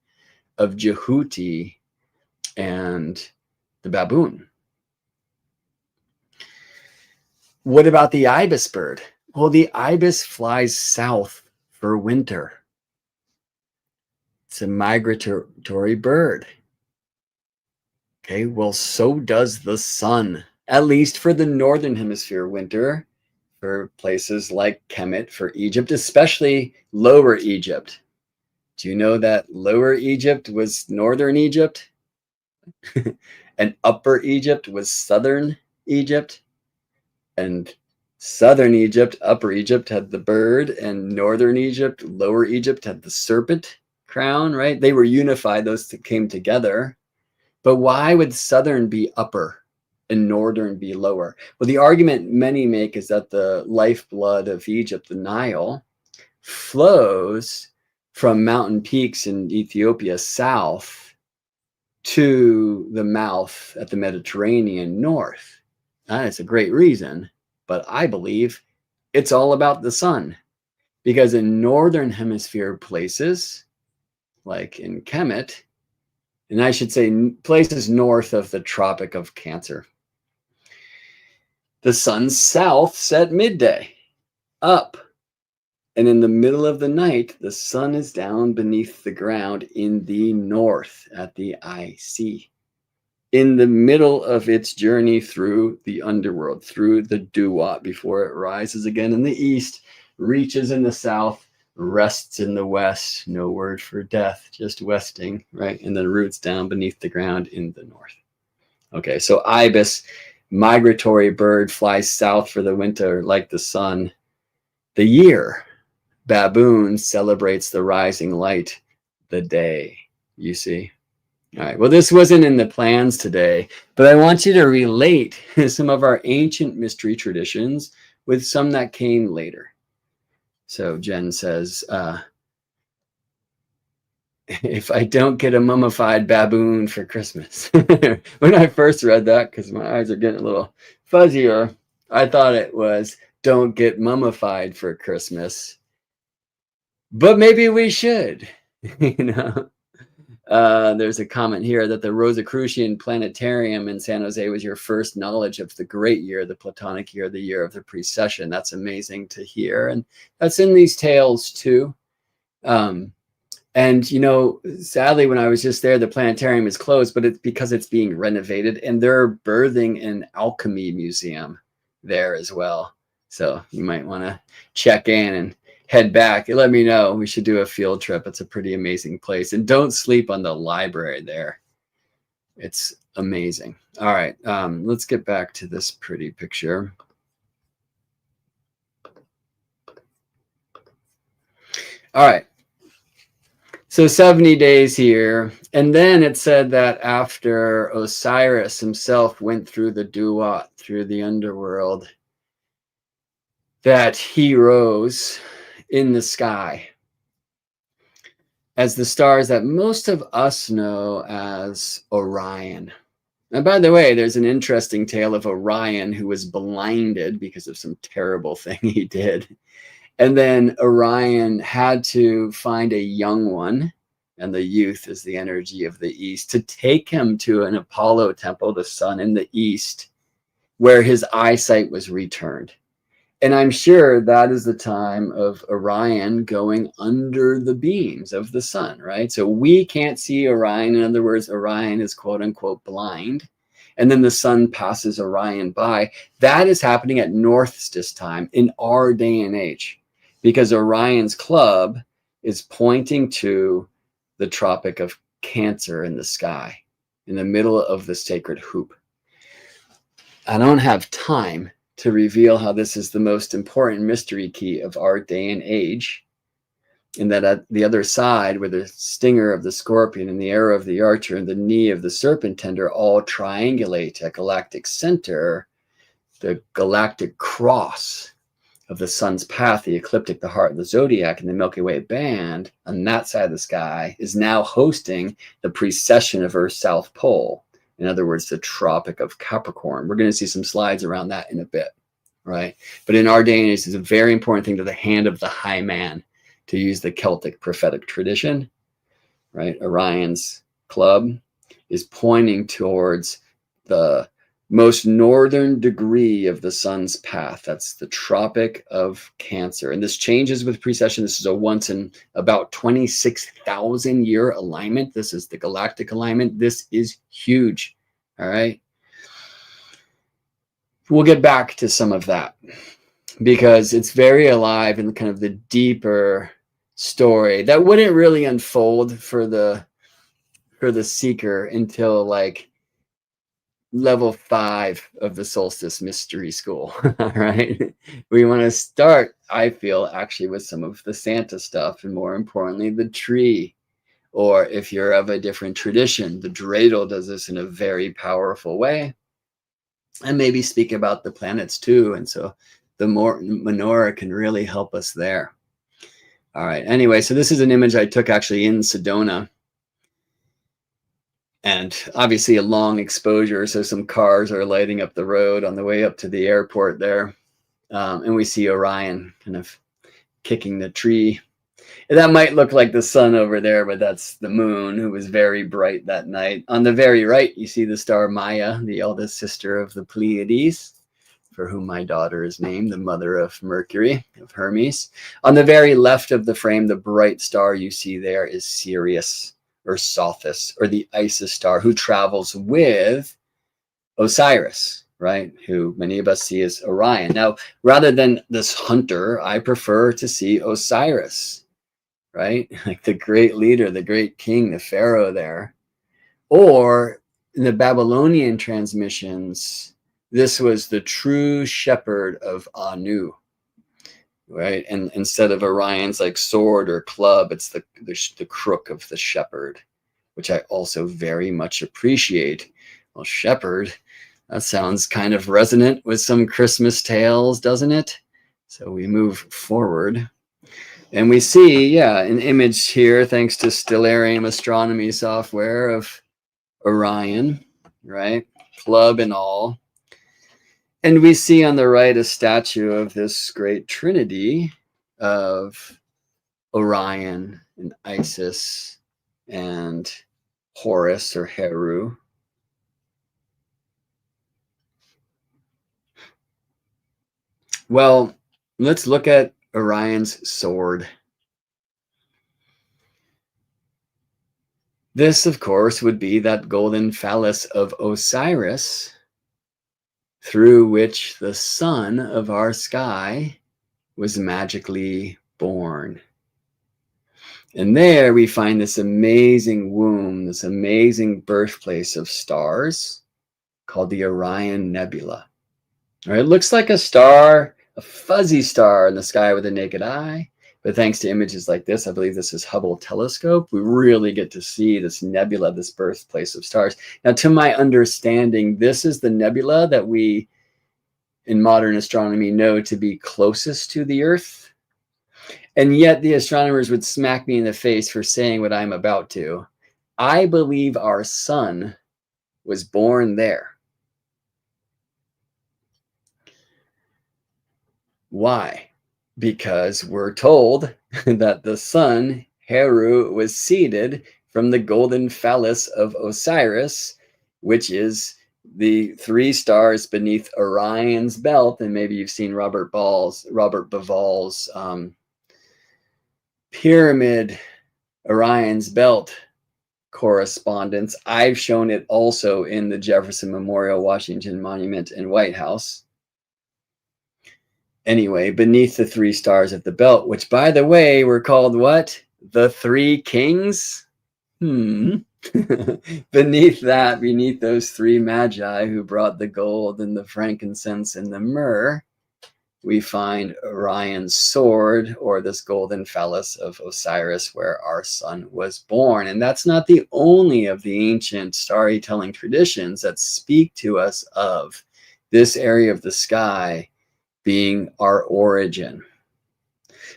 of Jehuti and the baboon. What about the ibis bird? Well, the ibis flies south for winter. It's a migratory bird. Okay, well, so does the sun, at least for the northern hemisphere winter, for places like Kemet, for Egypt, especially Lower Egypt. Do you know that Lower Egypt was northern Egypt? And Upper Egypt was southern Egypt, and southern Egypt, Upper Egypt had the bird, and northern Egypt, Lower Egypt had the serpent crown, right? They were unified, those came together. But why would southern be upper and northern be lower? Well, the argument many make is that the lifeblood of Egypt, the Nile, flows from mountain peaks in Ethiopia south to the mouth at the Mediterranean north. That's a great reason, but I believe it's all about the sun, because in northern hemisphere places like in Kemet, and I should say places north of the Tropic of Cancer, the sun's south at midday, up. And in the middle of the night, the sun is down beneath the ground in the north at the IC. In the middle of its journey through the underworld, through the dewat, before it rises again in the east, reaches in the south, rests in the west. No word for death, just westing, right? And then roots down beneath the ground in the north. Okay, so ibis, migratory bird, flies south for the winter like the sun. The year. Baboon celebrates the rising light, the day, you see. All right, well, this wasn't in the plans today, but I want you to relate some of our ancient mystery traditions with some that came later. So Jen says, if I don't get a mummified baboon for Christmas. When I first read that, because my eyes are getting a little fuzzier, I thought it was, don't get mummified for Christmas. But maybe we should, you know. There's a comment here that the Rosicrucian Planetarium in San Jose was your first knowledge of the great year, the Platonic year, the year of the precession. That's amazing to hear. And that's in these tales too. And, you know, sadly, when I was just there, the planetarium is closed, but it's because it's being renovated, and they're birthing an alchemy museum there as well. So you might want to check in and head back. Let me know. We should do a field trip. It's a pretty amazing place. And don't sleep on the library there. It's amazing. All right. Let's get back to this pretty picture. All right. So 70 days here. And then it said that after Osiris himself went through the Duat, through the underworld, that he rose in the sky as the stars that most of us know as Orion. And by the way, there's an interesting tale of Orion who was blinded because of some terrible thing he did. And then Orion had to find a young one, and the youth is the energy of the east, to take him to an Apollo temple, the sun in the east, where his eyesight was returned. And I'm sure that is the time of Orion going under the beams of the sun, right? So we can't see Orion. In other words, Orion is quote unquote blind. And then the sun passes Orion by. That is happening at Solstice time in our day and age, because Orion's club is pointing to the Tropic of Cancer in the sky, in the middle of the sacred hoop. I don't have time to reveal how this is the most important mystery key of our day and age, and that at the other side, where the stinger of the scorpion and the arrow of the archer and the knee of the serpent tender all triangulate at galactic center, the galactic cross of the sun's path, the ecliptic, the heart of the zodiac, and the Milky Way band on that side of the sky is now hosting the precession of Earth's south pole. In other words, the Tropic of Capricorn. We're going to see some slides around that in a bit, right? But in our day and age, it's a very important thing to the hand of the high man, to use the Celtic prophetic tradition, right? Orion's club is pointing towards the most northern degree of the sun's path. That's the Tropic of Cancer. And this changes with precession. This is a once in about 26,000 year alignment. This is the galactic alignment. This is huge. All right. We'll get back to some of that because it's very alive in kind of the deeper story that wouldn't really unfold for the seeker until like level 5 of the Solstice Mystery School. All right. We want to start, I feel, actually with some of the Santa stuff, and more importantly, the tree. Or if you're of a different tradition, the Dreidel does this in a very powerful way. And maybe speak about the planets too. And so the more Menorah can really help us there. All right. Anyway, so this is an image I took actually in Sedona. And obviously a long exposure. So some cars are lighting up the road on the way up to the airport there. And we see Orion kind of kicking the tree. And that might look like the sun over there, but that's the moon, who was very bright that night. On the very right, you see the star Maya, the eldest sister of the Pleiades, for whom my daughter is named, the mother of Mercury, of Hermes. On the very left of the frame, the bright star you see there is Sirius, or Sothis, or the Isis star, who travels with Osiris, right? Who many of us see as Orion. Now, rather than this hunter, I prefer to see Osiris, right? Like the great leader, the great king, the pharaoh there. Or in the Babylonian transmissions, this was the true shepherd of Anu, right? And instead of Orion's like sword or club, it's the crook of the shepherd, which I also very much appreciate. Well, shepherd, that sounds kind of resonant with some Christmas tales, doesn't it? So we move forward. And we see, yeah, an image here, thanks to Stellarium astronomy software, of Orion, right? Club and all. And we see on the right a statue of this great trinity of Orion and Isis and Horus or Heru. Well, let's look at Orion's sword. This, of course, would be that golden phallus of Osiris, through which the sun of our sky was magically born. And there we find this amazing womb, this amazing birthplace of stars called the Orion Nebula. All right, it looks like a star, a fuzzy star in the sky with a naked eye. But thanks to images like this, I believe this is Hubble telescope, we really get to see this nebula, this birthplace of stars. Now, to my understanding, this is the nebula that we in modern astronomy know to be closest to the Earth. And yet the astronomers would smack me in the face for saying what I'm about to. I believe our sun was born there. Why? Because we're told that the sun, Heru, was seeded from the golden phallus of Osiris, which is the 3 stars beneath Orion's belt. And maybe you've seen Robert Bauval's pyramid Orion's belt correspondence. I've shown it also in the Jefferson Memorial Washington Monument and White House. Anyway, beneath the 3 stars of the belt, which, by the way, were called what? The 3 kings? Beneath that, beneath those 3 magi who brought the gold and the frankincense and the myrrh, we find Orion's sword, or this golden phallus of Osiris, where our sun was born. And that's not the only of the ancient storytelling traditions that speak to us of this area of the sky being our origin.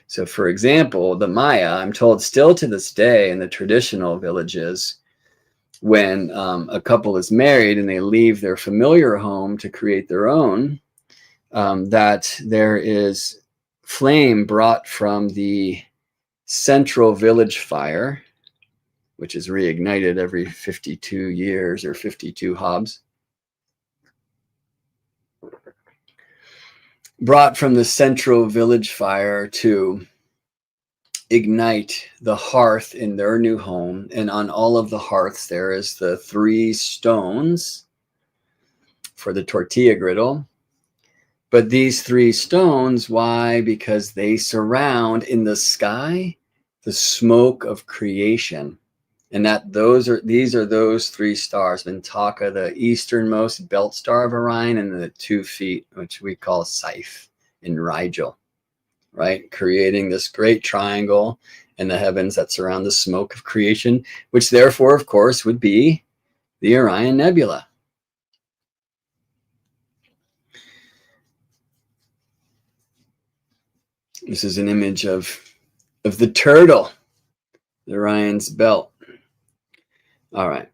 So, for example, the Maya, I'm told still to this day in the traditional villages, when a couple is married and they leave their familiar home to create their own, that there is flame brought from the central village fire, which is reignited every 52 years or 52 hobs. Brought from the central village fire to ignite the hearth in their new home. And on all of the hearths, there is the 3 stones for the tortilla griddle. But these 3 stones, why? Because they surround in the sky the smoke of creation. And these are those 3 stars, Mintaka, the easternmost belt star of Orion, and the 2 feet, which we call Scythe in Dreidel, right? Creating this great triangle in the heavens that surround the smoke of creation, which therefore, of course, would be the Orion Nebula. This is an image of the turtle, the Orion's belt. All right.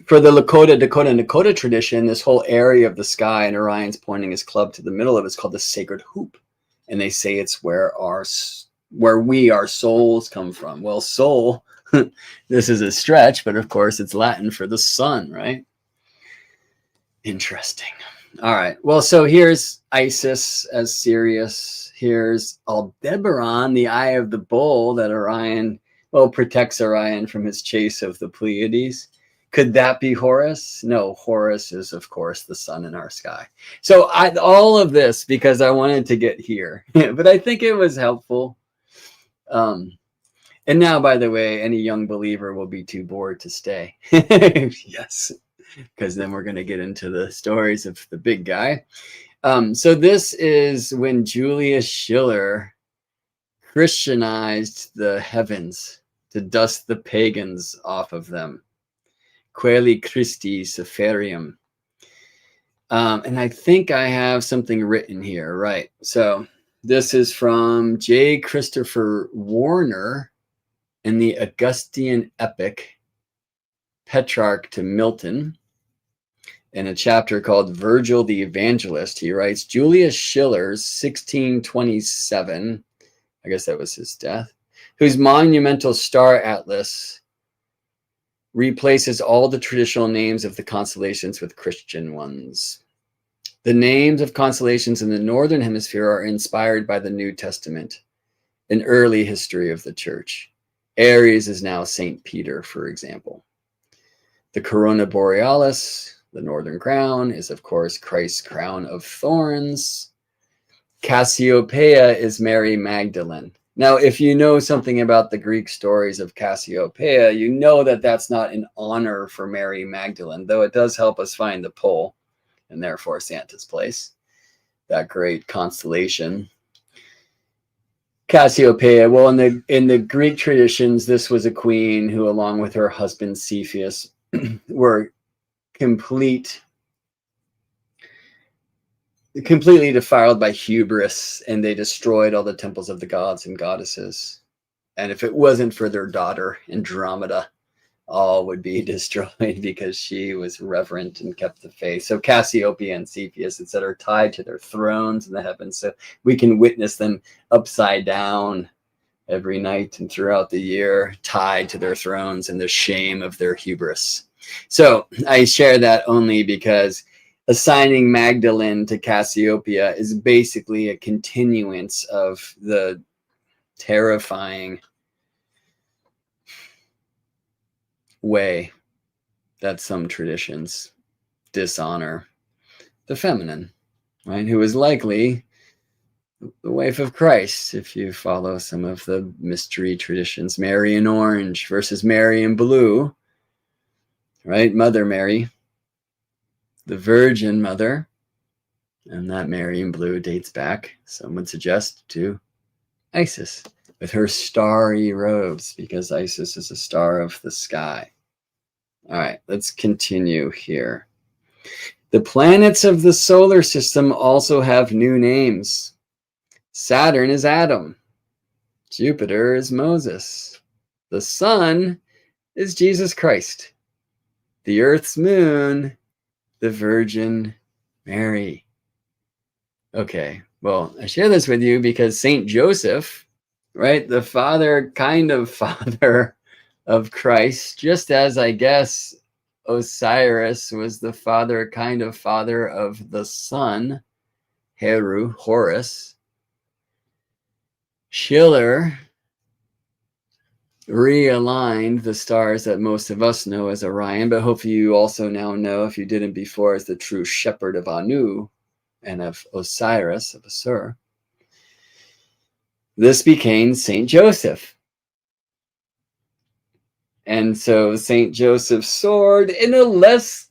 For the Dakota tradition, this whole area of the sky and Orion's pointing his club to the middle of it is called the sacred hoop. And they say it's where our souls come from. Well, soul, this is a stretch, but of course it's Latin for the sun, right? Interesting. All right. Well, so here's Isis as Sirius. Here's Aldebaran, the eye of the bull that Orion, protects Orion from his chase of the Pleiades. Could that be Horus? No, Horus is, of course, the sun in our sky. So all of this because I wanted to get here, but I think it was helpful. And now, by the way, any young believer will be too bored to stay. Yes, because then we're going to get into the stories of the big guy. So this is when Julius Schiller Christianized the heavens to dust the pagans off of them. Coeli Christi Seferium. And I think I have something written here, right? So this is from J. Christopher Warner in the Augustan epic, Petrarch to Milton, in a chapter called Virgil the Evangelist. He writes, Julius Schiller's 1627, I guess that was his death, whose monumental star atlas replaces all the traditional names of the constellations with Christian ones. The names of constellations in the Northern Hemisphere are inspired by the New Testament, an early history of the church. Aries is now St. Peter, for example. The Corona Borealis, the Northern Crown, is of course Christ's crown of thorns. Cassiopeia is Mary Magdalene. Now, if you know something about the Greek stories of Cassiopeia, you know that that's not an honor for Mary Magdalene, though it does help us find the pole, and therefore Santa's place, that great constellation. Cassiopeia, well, in the Greek traditions, this was a queen who, along with her husband Cepheus, were completely defiled by hubris, and they destroyed all the temples of the gods and goddesses. And if it wasn't for their daughter Andromeda, all would be destroyed because she was reverent and kept the faith. So Cassiopeia and Cepheus, etc., are tied to their thrones in the heavens. So we can witness them upside down every night and throughout the year, tied to their thrones and the shame of their hubris. So I share that only because assigning Magdalene to Cassiopeia is basically a continuance of the terrifying way that some traditions dishonor the feminine, right? Who is likely the wife of Christ, if you follow some of the mystery traditions. Mary in orange versus Mary in blue, right? Mother Mary, the Virgin Mother, and that Mary in blue dates back, some would suggest, to Isis with her starry robes, because Isis is a star of the sky. All right, let's continue here. The planets of the solar system also have new names. Saturn is Adam. Jupiter is Moses. The sun is Jesus Christ. The Earth's moon, the Virgin Mary. Okay, well, I share this with you because Saint Joseph, right, the father of Christ, just as I guess Osiris was the father of the sun, Horus. Schiller realigned the stars that most of us know as Orion, but hopefully you also now know, if you didn't before, as the true shepherd of Anu and of Osiris, of Asur. This became Saint Joseph. And so St. Joseph soared in a less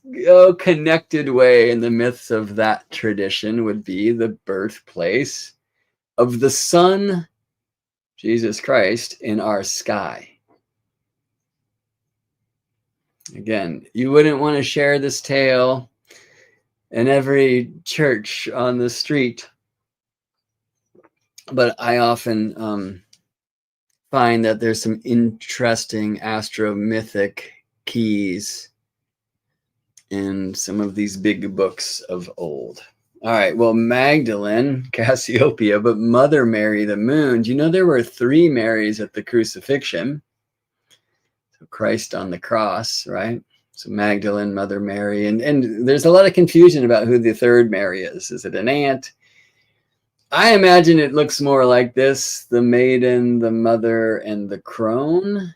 connected way in the myths of that tradition would be the birthplace of the sun, Jesus Christ, in our sky. Again, you wouldn't want to share this tale in every church on the street, but I often find that there's some interesting astromythic keys in some of these big books of old. All right, well, Magdalene, Cassiopeia, but Mother Mary, the moon. Do you know there were 3 Marys at the crucifixion? So Christ on the cross, right? So Magdalene, Mother Mary, and there's a lot of confusion about who the 3rd Mary is. Is it an aunt? I imagine it looks more like this: the maiden, the mother, and the crone,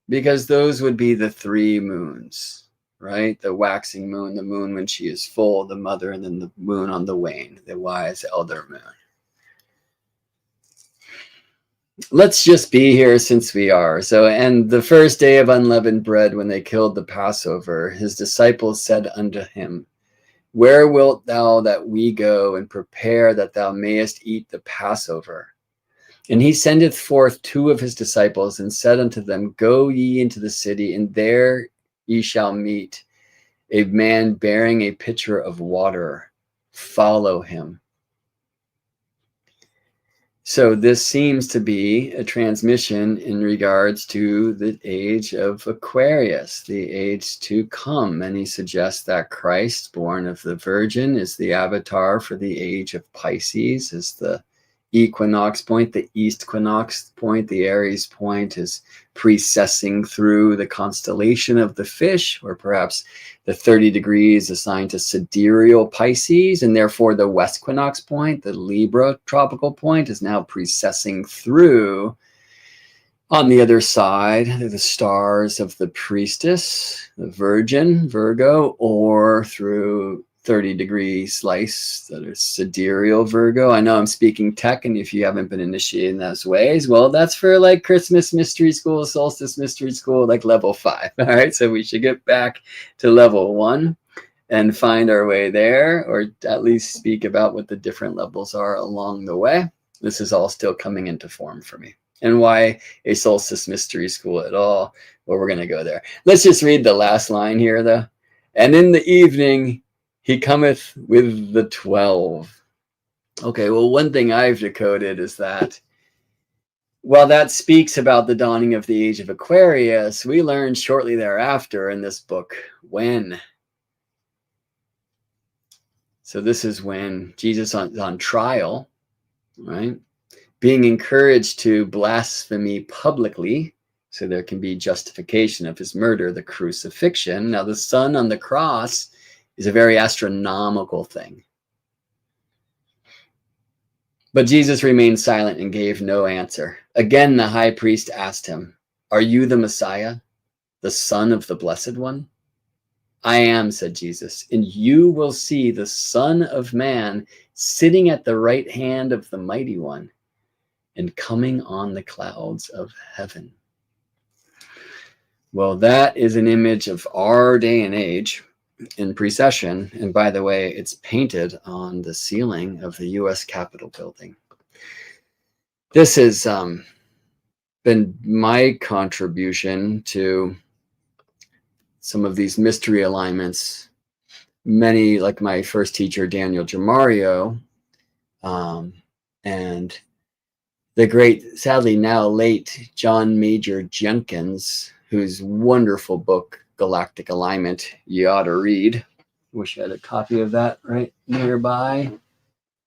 because those would be the 3 moons, right? The waxing moon, the moon when she is full, the mother, and then the moon on the wane, the wise elder moon. Let's just be here since we are. So, and the first day of unleavened bread, when they killed the Passover, his disciples said unto him, Where wilt thou that we go and prepare that thou mayest eat the Passover? And he sendeth forth 2 of his disciples and said unto them, Go ye into the city, and there ye shall meet a man bearing a pitcher of water. Follow him. So this seems to be a transmission in regards to the age of Aquarius, the age to come. And he suggests that Christ, born of the Virgin, is the avatar for the age of Pisces, is the equinox point, the east equinox point, the Aries point is precessing through the constellation of the fish, or perhaps the 30 degrees assigned to sidereal Pisces, and therefore the west equinox point, the Libra tropical point, is now precessing through on the other side, the stars of the priestess, the Virgin, Virgo, or through 30 degree slice that is sidereal Virgo. I know I'm speaking tech, and if you haven't been initiated in those ways, well, that's for like Christmas mystery school, solstice mystery school, like level 5. All right, so we should get back to level 1 and find our way there, or at least speak about what the different levels are along the way. This is all still coming into form for me. And why a solstice mystery school at all? Well, we're going to go there. Let's just read the last line here, though. And in the evening, he cometh with the 12. Okay, well, one thing I've decoded is that while that speaks about the dawning of the age of Aquarius, we learn shortly thereafter in this book when. So this is when Jesus is on trial, right? Being encouraged to blaspheme publicly, so there can be justification of his murder, the crucifixion. Now, the sun on the cross is a very astronomical thing. But Jesus remained silent and gave no answer. Again, the high priest asked him, "Are you the Messiah, the Son of the Blessed One?" "I am," said Jesus, "and you will see the Son of Man sitting at the right hand of the Mighty One, and coming on the clouds of heaven." Well, that is an image of our day and age in precession. And by the way, it's painted on the ceiling of the U.S. Capitol building. This has been my contribution to some of these mystery alignments. Many, like my first teacher, Daniel Gemario, and the great, sadly now late, John Major Jenkins, whose wonderful book, Galactic Alignment, you ought to read. Wish I had a copy of that right nearby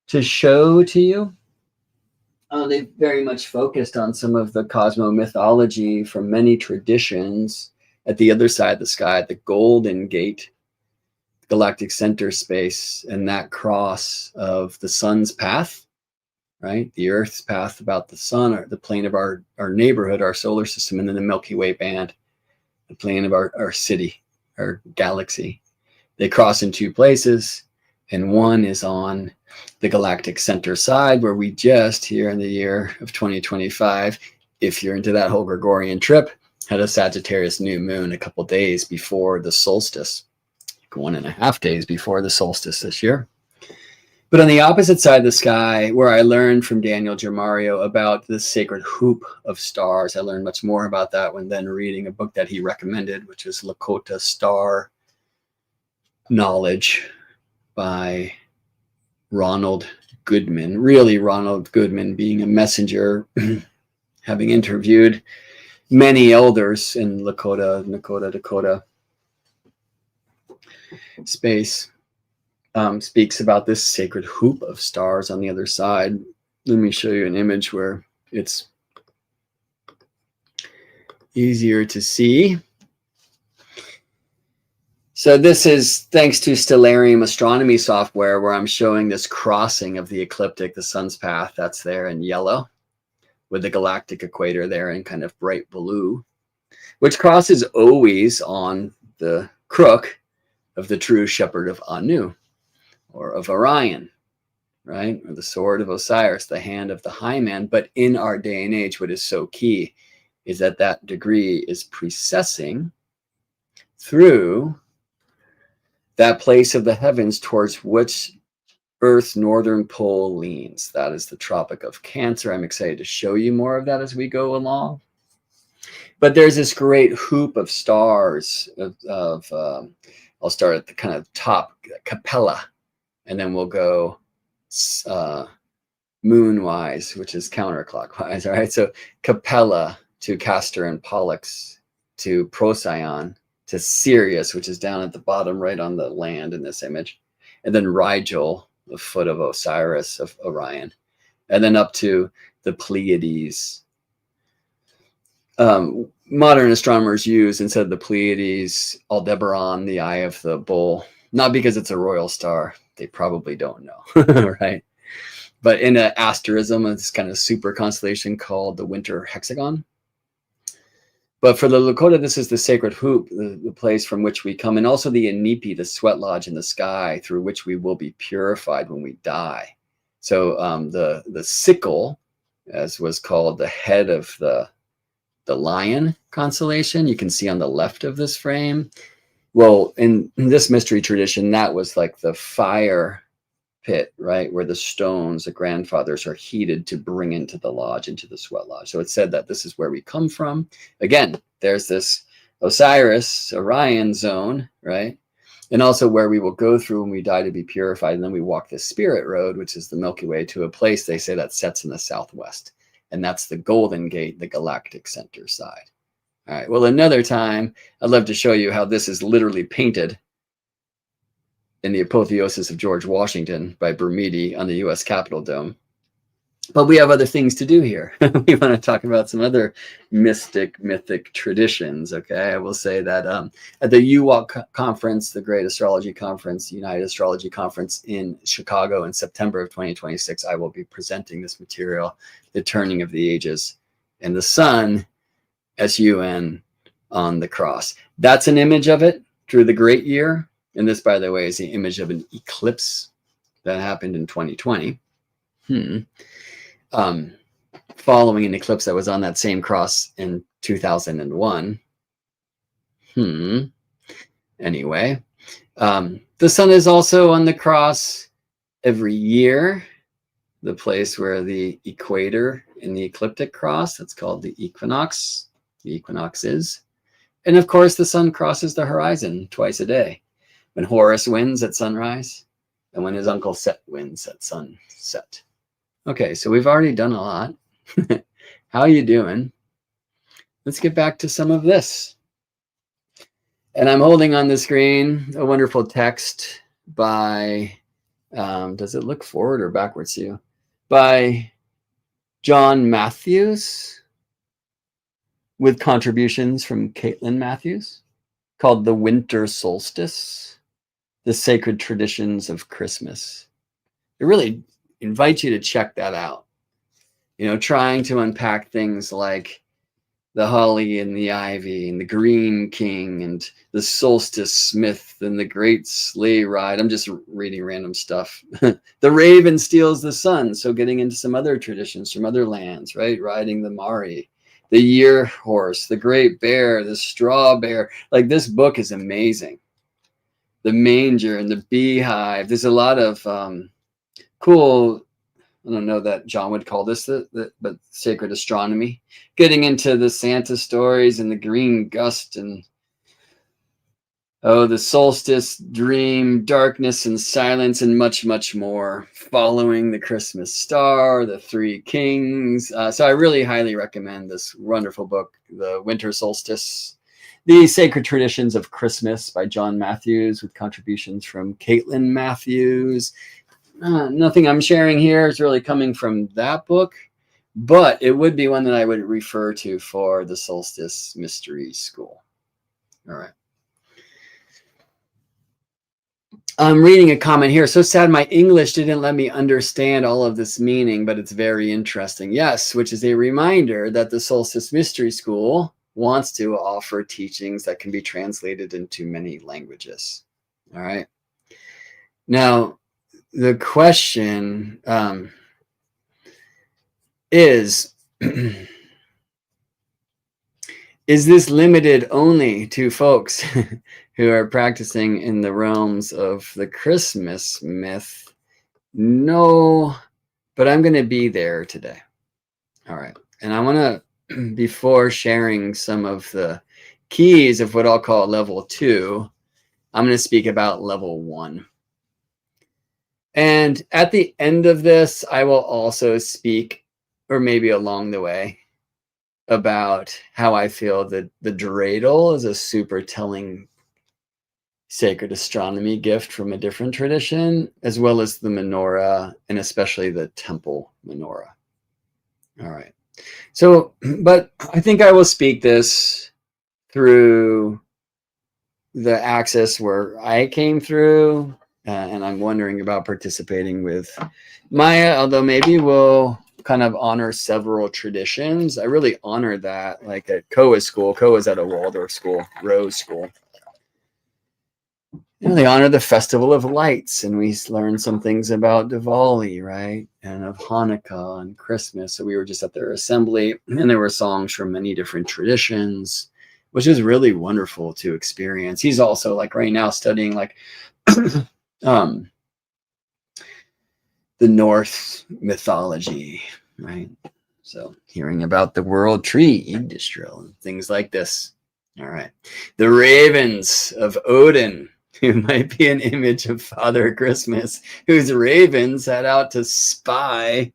to show to you. They very much focused on some of the cosmomythology from many traditions at the other side of the sky, the Golden Gate, galactic center space, and that cross of the sun's path, right? The Earth's path about the sun, or the plane of our neighborhood, our solar system, and then the Milky Way band, the plane of our city, our galaxy. They cross in two places, and one is on the galactic center side, where we just, here in the year of 2025, if you're into that whole Gregorian trip, had a Sagittarius new moon a couple days before the solstice, 1.5 days before the solstice this year. But on the opposite side of the sky, where I learned from Daniel Gemario about the sacred hoop of stars, I learned much more about that when then reading a book that he recommended, which is Lakota Star Knowledge by Ronald Goodman. Really, Ronald Goodman being a messenger, having interviewed many elders in Dakota space. Speaks about this sacred hoop of stars on the other side. Let me show you an image where it's easier to see. So this is thanks to Stellarium astronomy software, where I'm showing this crossing of the ecliptic, the sun's path, that's there in yellow, with the galactic equator there in kind of bright blue, which crosses always on the crook of the true shepherd of Anu, or of Orion, right? Or the sword of Osiris, the hand of the high man. But in our day and age, what is so key is that that degree is precessing through that place of the heavens towards which Earth's northern pole leans. That is the Tropic of Cancer. I'm excited to show you more of that as we go along. But there's this great hoop of stars I'll start at the kind of top, Capella, and then we'll go moon-wise, which is counterclockwise, all right? So Capella to Castor and Pollux, to Procyon, to Sirius, which is down at the bottom right on the land in this image, and then Rigel, the foot of Osiris, of Orion, and then up to the Pleiades. Modern astronomers use, instead of the Pleiades, Aldebaran, the eye of the bull, not because it's a royal star. They probably don't know, right? But in an asterism, this kind of super constellation called the Winter Hexagon. But for the Lakota, this is the sacred hoop, the place from which we come, and also the Inipi, the sweat lodge in the sky, through which we will be purified when we die. So the sickle, as was called the head of the lion constellation, you can see on the left of this frame. Well, in this mystery tradition, that was like the fire pit, right, where the stones, the grandfathers, are heated to bring into the lodge, into the sweat lodge. So it said that this is where we come from. Again, there's this Osiris, Orion zone, right? And also where we will go through when we die to be purified. And then we walk the spirit road, which is the Milky Way, to a place they say that sets in the southwest. And that's the Golden Gate, the galactic center side. All right, well, another time, I'd love to show you how this is literally painted in the Apotheosis of George Washington by Bermidi on the US Capitol Dome. But we have other things to do here. We want to talk about some other mythic traditions, okay? I will say that at the UWAC conference, the Great Astrology Conference, United Astrology Conference in Chicago in September of 2026, I will be presenting this material, The Turning of the Ages, and the sun, S-U-N, on the cross. That's an image of it through the great year. And this, by the way, is the image of an eclipse that happened in 2020. Following an eclipse that was on that same cross in 2001. Anyway, the sun is also on the cross every year, the place where the equator in the ecliptic cross, that's called the equinox. The equinox is. And of course, the sun crosses the horizon twice a day. When Horus wins at sunrise, and when his uncle Set wins at sunset. Okay, so we've already done a lot. How are you doing? Let's get back to some of this. And I'm holding on the screen a wonderful text by, does it look forward or backwards to you? By John Matthews, with contributions from Caitlin Matthews, called The Winter Solstice. The Sacred Traditions of Christmas. I really invite you to check that out. You know, trying to unpack things like the holly and the ivy and the green king and the solstice smith and the great sleigh ride. I'm just reading random stuff. The raven steals the sun. So getting into some other traditions from other lands, right? Riding the Mari, the year horse, the great bear, the straw bear. Like, this book is amazing. The manger and the beehive. There's a lot of cool, I don't know that John would call this, but sacred astronomy. Getting into the Santa stories and the green gust and, the solstice, dream, darkness and silence, and much, much more. Following the Christmas star, the three kings. So I really highly recommend this wonderful book, The Winter Solstice. The Sacred Traditions of Christmas by John Matthews, with contributions from Caitlin Matthews. Nothing I'm sharing here is really coming from that book, but it would be one that I would refer to for the Solstice Mystery School. All right. I'm reading a comment here. So sad my English didn't let me understand all of this meaning, but it's very interesting. Yes, which is a reminder that the Solstice Mystery School wants to offer teachings that can be translated into many languages. All right. Now, the question is this limited only to folks who are practicing in the realms of the Christmas myth? No, but I'm going to be there today. All right. And I want to, before sharing some of the keys of what I'll call level 2, I'm going to speak about level 1. And at the end of this, I will also speak, or maybe along the way, about how I feel that the Dreidel is a super telling Sacred Astronomy gift from a different tradition, as well as the Menorah, and especially the temple Menorah. All right. So, but I think I will speak this through the axis where I came through, and I'm wondering about participating with Maya, although maybe we'll kind of honor several traditions. I really honor that, like at Koa school. Koa is at a Waldorf school, Rose School. They honor the Festival of Lights, and we learned some things about Diwali, right? And of Hanukkah and Christmas. So we were just at their assembly, and there were songs from many different traditions, which is really wonderful to experience. He's also like right now studying like the Norse mythology, right? So hearing about the world tree, Yggdrasil, and things like this. All right. The ravens of Odin, who might be an image of Father Christmas, whose ravens set out to spy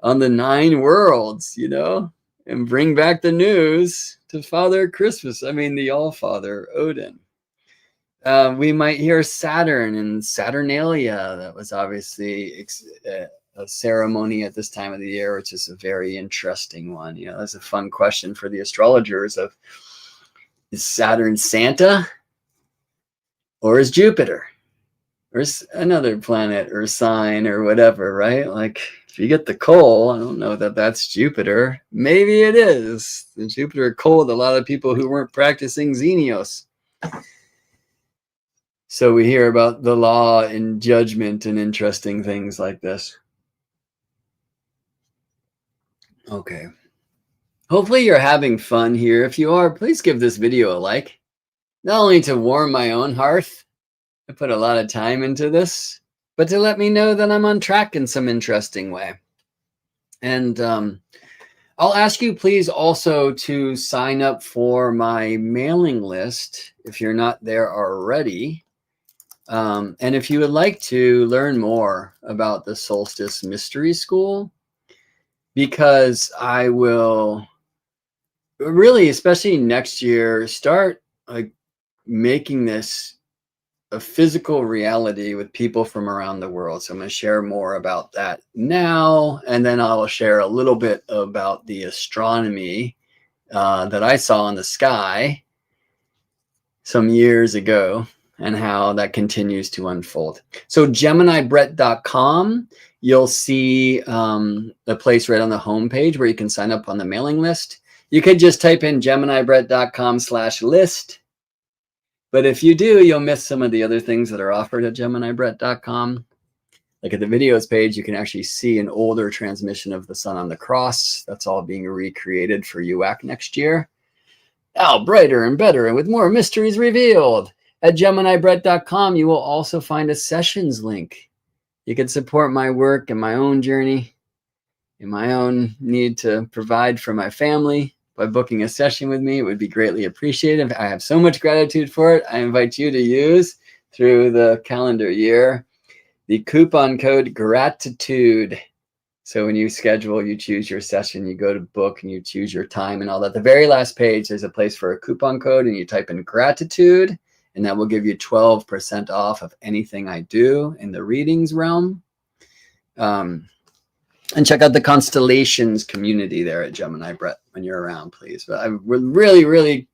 on the 9 worlds, you know, and bring back the news to Father Christmas. I mean, the All-Father, Odin. We might hear Saturn and Saturnalia. That was obviously a ceremony at this time of the year, which is a very interesting one. You know, that's a fun question for the astrologers of, is Saturn Santa? Or is Jupiter, or is another planet or sign or whatever, right? Like if you get the coal, I don't know that that's Jupiter. Maybe it is. The Jupiter cold a lot of people who weren't practicing Xenios. So we hear about the law and judgment and interesting things like this. Okay. Hopefully you're having fun here. If you are, please give this video a like. Not only to warm my own hearth, I put a lot of time into this, but to let me know that I'm on track in some interesting way. And I'll ask you please also to sign up for my mailing list if you're not there already. And if you would like to learn more about the Solstice Mystery School, because I will really, especially next year, start like making this a physical reality with people from around the world. So I'm going to share more about that now, and then I'll share a little bit about the astronomy that I saw in the sky some years ago and how that continues to unfold. So GeminiBrett.com, you'll see the place right on the homepage where you can sign up on the mailing list. You could just type in GeminiBrett.com/list. But if you do, you'll miss some of the other things that are offered at GeminiBrett.com. Like at the videos page, you can actually see an older transmission of the sun on the cross. That's all being recreated for UAC next year. Now brighter and better and with more mysteries revealed. At GeminiBrett.com, you will also find a sessions link. You can support my work and my own journey and my own need to provide for my family. By booking a session with me, it would be greatly appreciated. I have so much gratitude for it. I invite you to use through the calendar year the coupon code GRATITUDE. So when you schedule, you choose your session, you go to book and you choose your time and all that. The very last page, there's a place for a coupon code and you type in GRATITUDE, and that will give you 12% off of anything I do in the readings realm. And check out the constellations community there at Gemini Brett when you're around, please. But I would really, really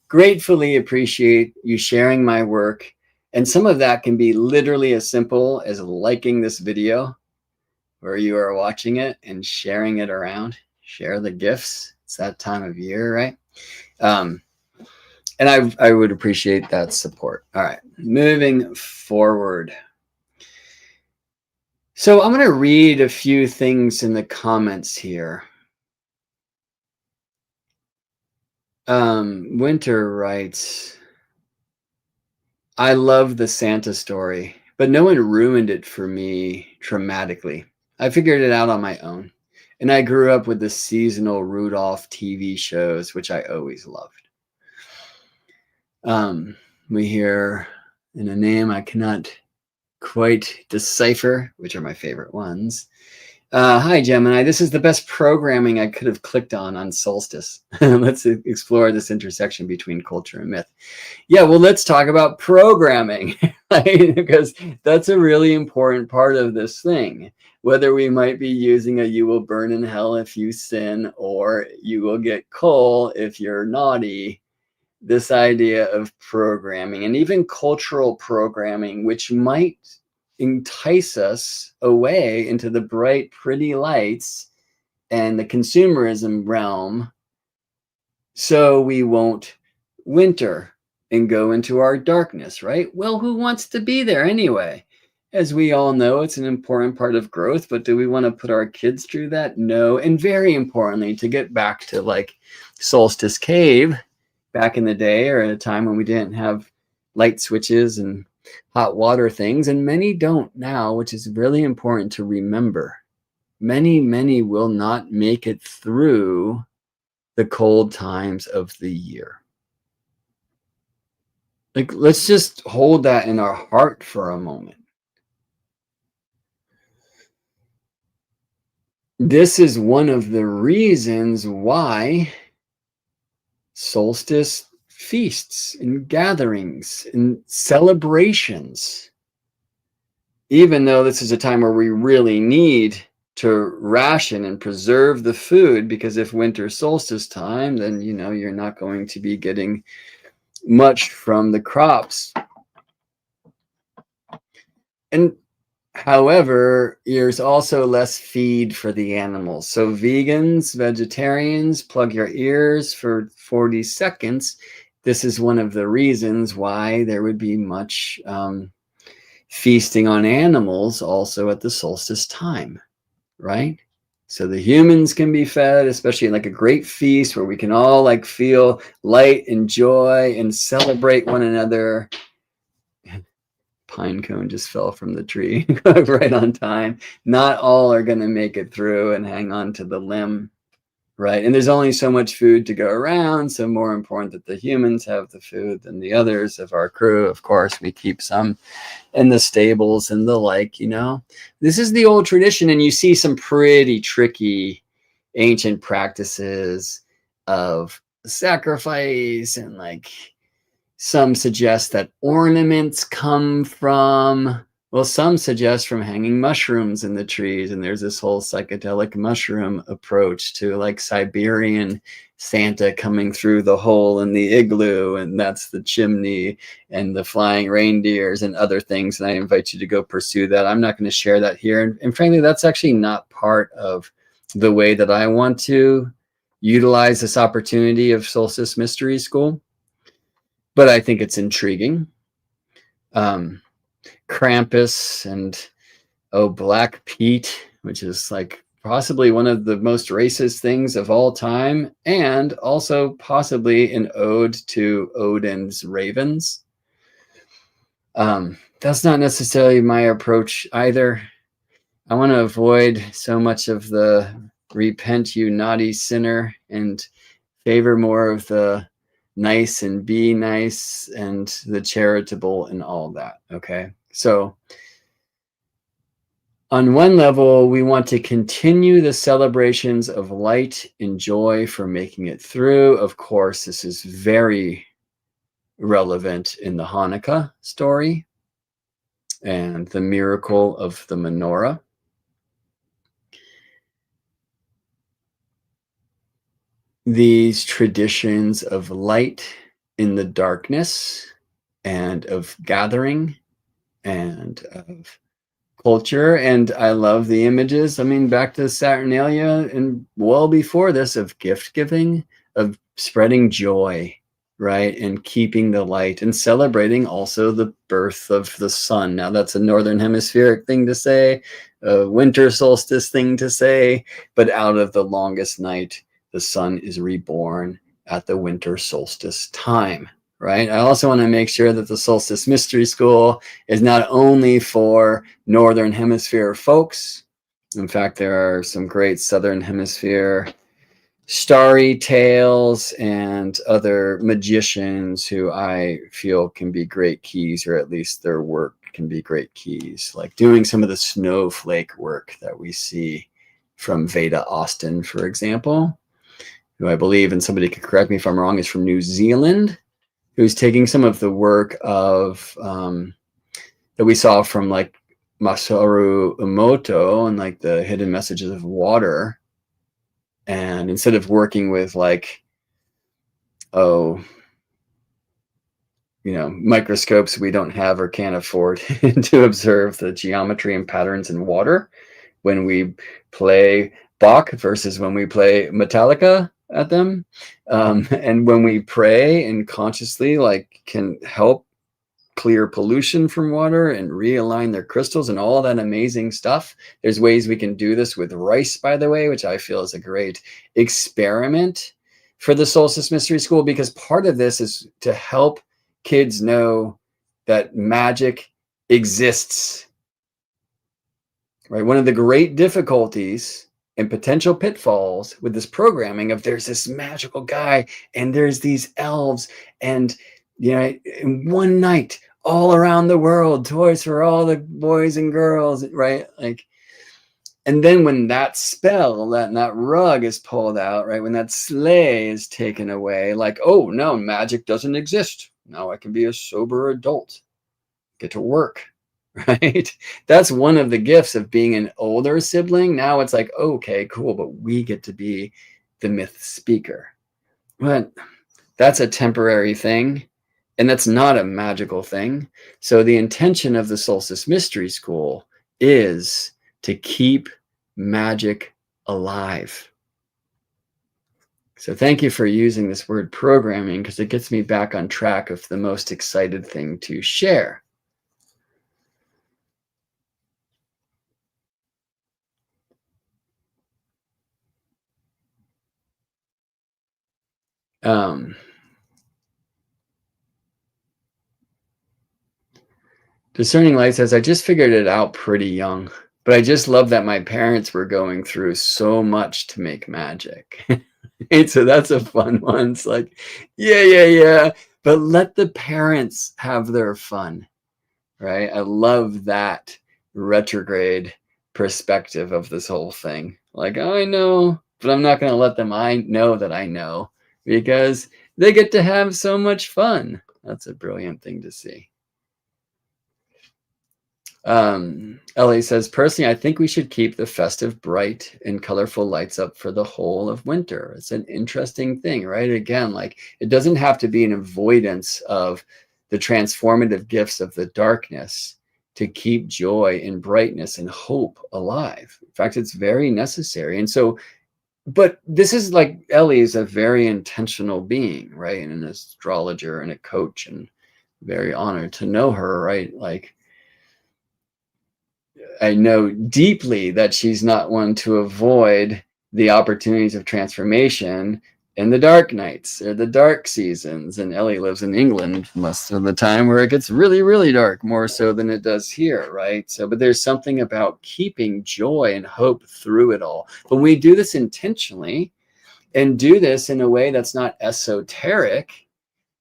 gratefully appreciate you sharing my work. And some of that can be literally as simple as liking this video where you are watching it and sharing it around. Share the gifts. It's that time of year, right? And I would appreciate that support. All right, moving forward. So I'm going to read a few things in the comments here. Winter writes, I love the Santa story, but no one ruined it for me traumatically. I figured it out on my own. And I grew up with the seasonal Rudolph TV shows, which I always loved. We hear in a name I cannot quite decipher, which are my favorite ones. Hi, Gemini. This is the best programming I could have clicked on Solstice. Let's explore this intersection between culture and myth. Yeah, well, let's talk about programming, right? Because that's a really important part of this thing. Whether we might be using a "you will burn in hell if you sin" or "you will get coal if you're naughty," this idea of programming and even cultural programming, which might entice us away into the bright, pretty lights and the consumerism realm, so we won't winter and go into our darkness, right? Well, who wants to be there anyway? As we all know, it's an important part of growth, but do we want to put our kids through that? No. And very importantly, to get back to like Solstice Cave back in the day, or at a time when we didn't have light switches and hot water things, and many don't now, which is really important to remember. Many will not make it through the cold times of the year. Like, let's just hold that in our heart for a moment. This is one of the reasons why solstice feasts and gatherings and celebrations, even though this is a time where we really need to ration and preserve the food, because if winter solstice time, then you're not going to be getting much from the crops. And however, there's also less feed for the animals. So vegans, vegetarians, plug your ears for 40 seconds. This is one of the reasons why there would be much feasting on animals also at the solstice time, right? So the humans can be fed, especially in like a great feast where we can all like feel light and joy and celebrate one another. Pine cone just fell from the tree right on time. Not all are going to make it through and hang on to the limb, right? And there's only so much food to go around, so more important that the humans have the food than the others of our crew. Of course, we keep some in the stables and the like. This is the old tradition, and you see some pretty tricky ancient practices of sacrifice, and like some suggest that ornaments come from, well, some suggest from hanging mushrooms in the trees. And there's this whole psychedelic mushroom approach to like Siberian Santa coming through the hole in the igloo, and that's the chimney, and the flying reindeers and other things. And I invite you to go pursue that. I'm not going to share that here. And frankly, that's actually not part of the way that I want to utilize this opportunity of Solstice Mystery School. But I think it's intriguing. Krampus and Black Pete, which is like possibly one of the most racist things of all time, and also possibly an ode to Odin's ravens. That's not necessarily my approach either. I want to avoid so much of the repent you naughty sinner and favor more of the nice and be nice and the charitable and all that. Okay. So on one level, we want to continue the celebrations of light and joy for making it through. Of course, this is very relevant in the Hanukkah story and the miracle of the Menorah. These traditions of light in the darkness and of gathering and of culture. And I love the images. I mean, back to Saturnalia and well before this, of gift giving, of spreading joy, right? And keeping the light and celebrating also the birth of the sun. Now that's a Northern Hemispheric thing to say, a winter solstice thing to say, but out of the longest night, the sun is reborn at the winter solstice time, right? I also want to make sure that the Solstice Mystery School is not only for Northern Hemisphere folks. In fact, there are some great Southern Hemisphere starry tales and other magicians who I feel can be great keys, or at least their work can be great keys, like doing some of the snowflake work that we see from Veda Austin, for example, who I believe, and somebody could correct me if I'm wrong, is from New Zealand, who's taking some of the work of that we saw from like Masaru Emoto and like the hidden messages of water. And instead of working with like, microscopes we don't have or can't afford to observe the geometry and patterns in water when we play Bach versus when we play Metallica at them. And when we pray and consciously like can help clear pollution from water and realign their crystals and all that amazing stuff. There's ways we can do this with rice, by the way, which I feel is a great experiment for the Solstice Mystery School, because part of this is to help kids know that magic exists, right? One of the great difficulties and potential pitfalls with this programming of there's this magical guy and there's these elves and in one night all around the world, toys for all the boys and girls, right? Like, and then when that spell, that rug is pulled out, right? When that sleigh is taken away, like, oh no, magic doesn't exist. Now I can be a sober adult, get to work, right? That's one of the gifts of being an older sibling. Now it's like, okay, cool, but we get to be the myth speaker. But that's a temporary thing. And that's not a magical thing. So the intention of the Solstice Mystery School is to keep magic alive. So thank you for using this word programming, because it gets me back on track of the most excited thing to share. Discerning Light says, I just figured it out pretty young, but I just love that my parents were going through so much to make magic. And so that's a fun one. It's like, yeah. But let the parents have their fun, right? I love that retrograde perspective of this whole thing. Like, oh, I know, but I'm not going to let them know that I know, because they get to have so much fun. That's a brilliant thing to see. Ellie says, personally, I think we should keep the festive, bright, and colorful lights up for the whole of winter. It's an interesting thing, right? Again, like, it doesn't have to be an avoidance of the transformative gifts of the darkness to keep joy and brightness and hope alive. In fact, it's very necessary. And so, but this is like, Ellie is a very intentional being, right? And an astrologer and a coach, and very honored to know her, right? Like, I know deeply that she's not one to avoid the opportunities of transformation in the dark nights or the dark seasons. And Ellie lives in England most of the time, where it gets really, really dark, more so than it does here, right? So, but there's something about keeping joy and hope through it all. But we do this intentionally and do this in a way that's not esoteric,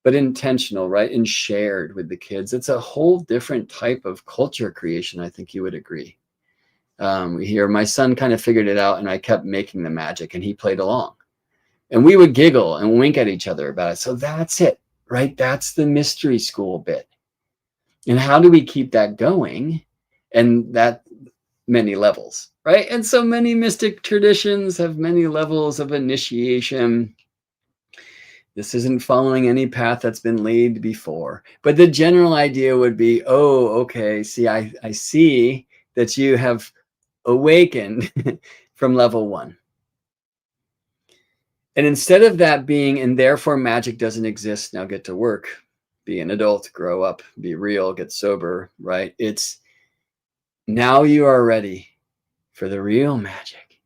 but intentional, right? And shared with the kids. It's a whole different type of culture creation. I think you would agree. Here, my son kind of figured it out, and I kept making the magic, and he played along. And we would giggle and wink at each other about it. So that's it, right? That's the mystery school bit. And how do we keep that going? And that many levels, right? And so many mystic traditions have many levels of initiation. This isn't following any path that's been laid before. But the general idea would be, oh, okay, see, I see that you have awakened from level 1. And instead of that being, and therefore magic doesn't exist, now get to work, be an adult, grow up, be real, get sober, right? It's now you are ready for the real magic.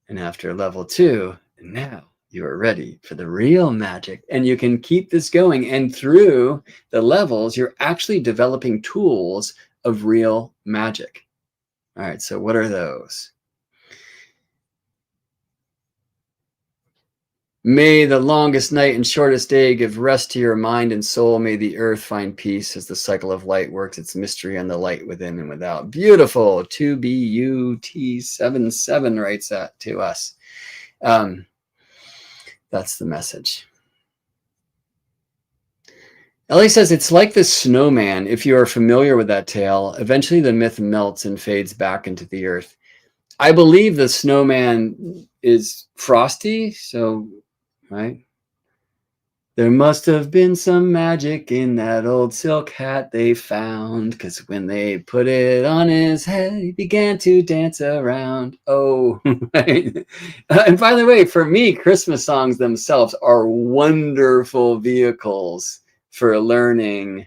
And after level 2, now you are ready for the real magic. And you can keep this going. And through the levels, you're actually developing tools of real magic. All right, so what are those? May the longest night and shortest day give rest to your mind and soul. May the earth find peace as the cycle of light works its mystery on the light within and without. Beautiful. 2BUT77 writes that to us. That's the message. Ellie says, it's like the snowman. If you are familiar with that tale, eventually the myth melts and fades back into the earth. I believe the snowman is frosty, so, right? There must have been some magic in that old silk hat they found, because when they put it on his head, he began to dance around. Oh, right. And by the way, for me, Christmas songs themselves are wonderful vehicles for learning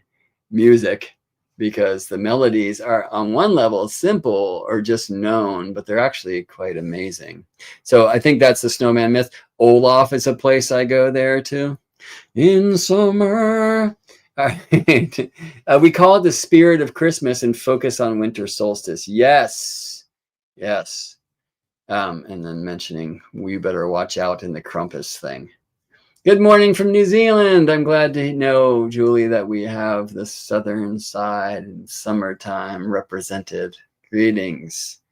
music, because the melodies are on one level simple or just known, but they're actually quite amazing. So I think that's the snowman myth. Olaf is a place I go there too. In summer. All right. We call it the spirit of Christmas and focus on winter solstice. Yes. Yes. And then mentioning we better watch out in the Krampus thing. Good morning from New Zealand. I'm glad to know, Julie, that we have the southern side and summertime represented. Greetings.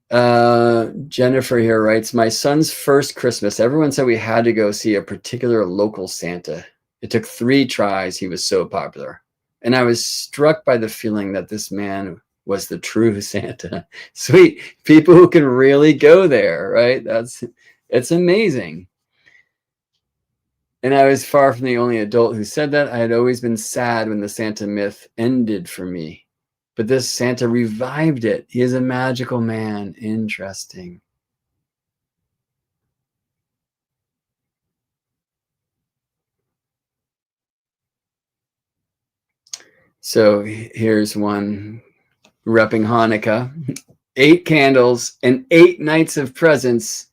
Jennifer here writes, my son's first Christmas, everyone said we had to go see a particular local Santa. It took 3 tries. He was so popular. And I was struck by the feeling that this man was the true Santa. Sweet. People who can really go there, right? It's amazing. And I was far from the only adult who said that. I had always been sad when the Santa myth ended for me. But this Santa revived it. He is a magical man. Interesting. So here's one repping Hanukkah. 8 candles and 8 nights of presents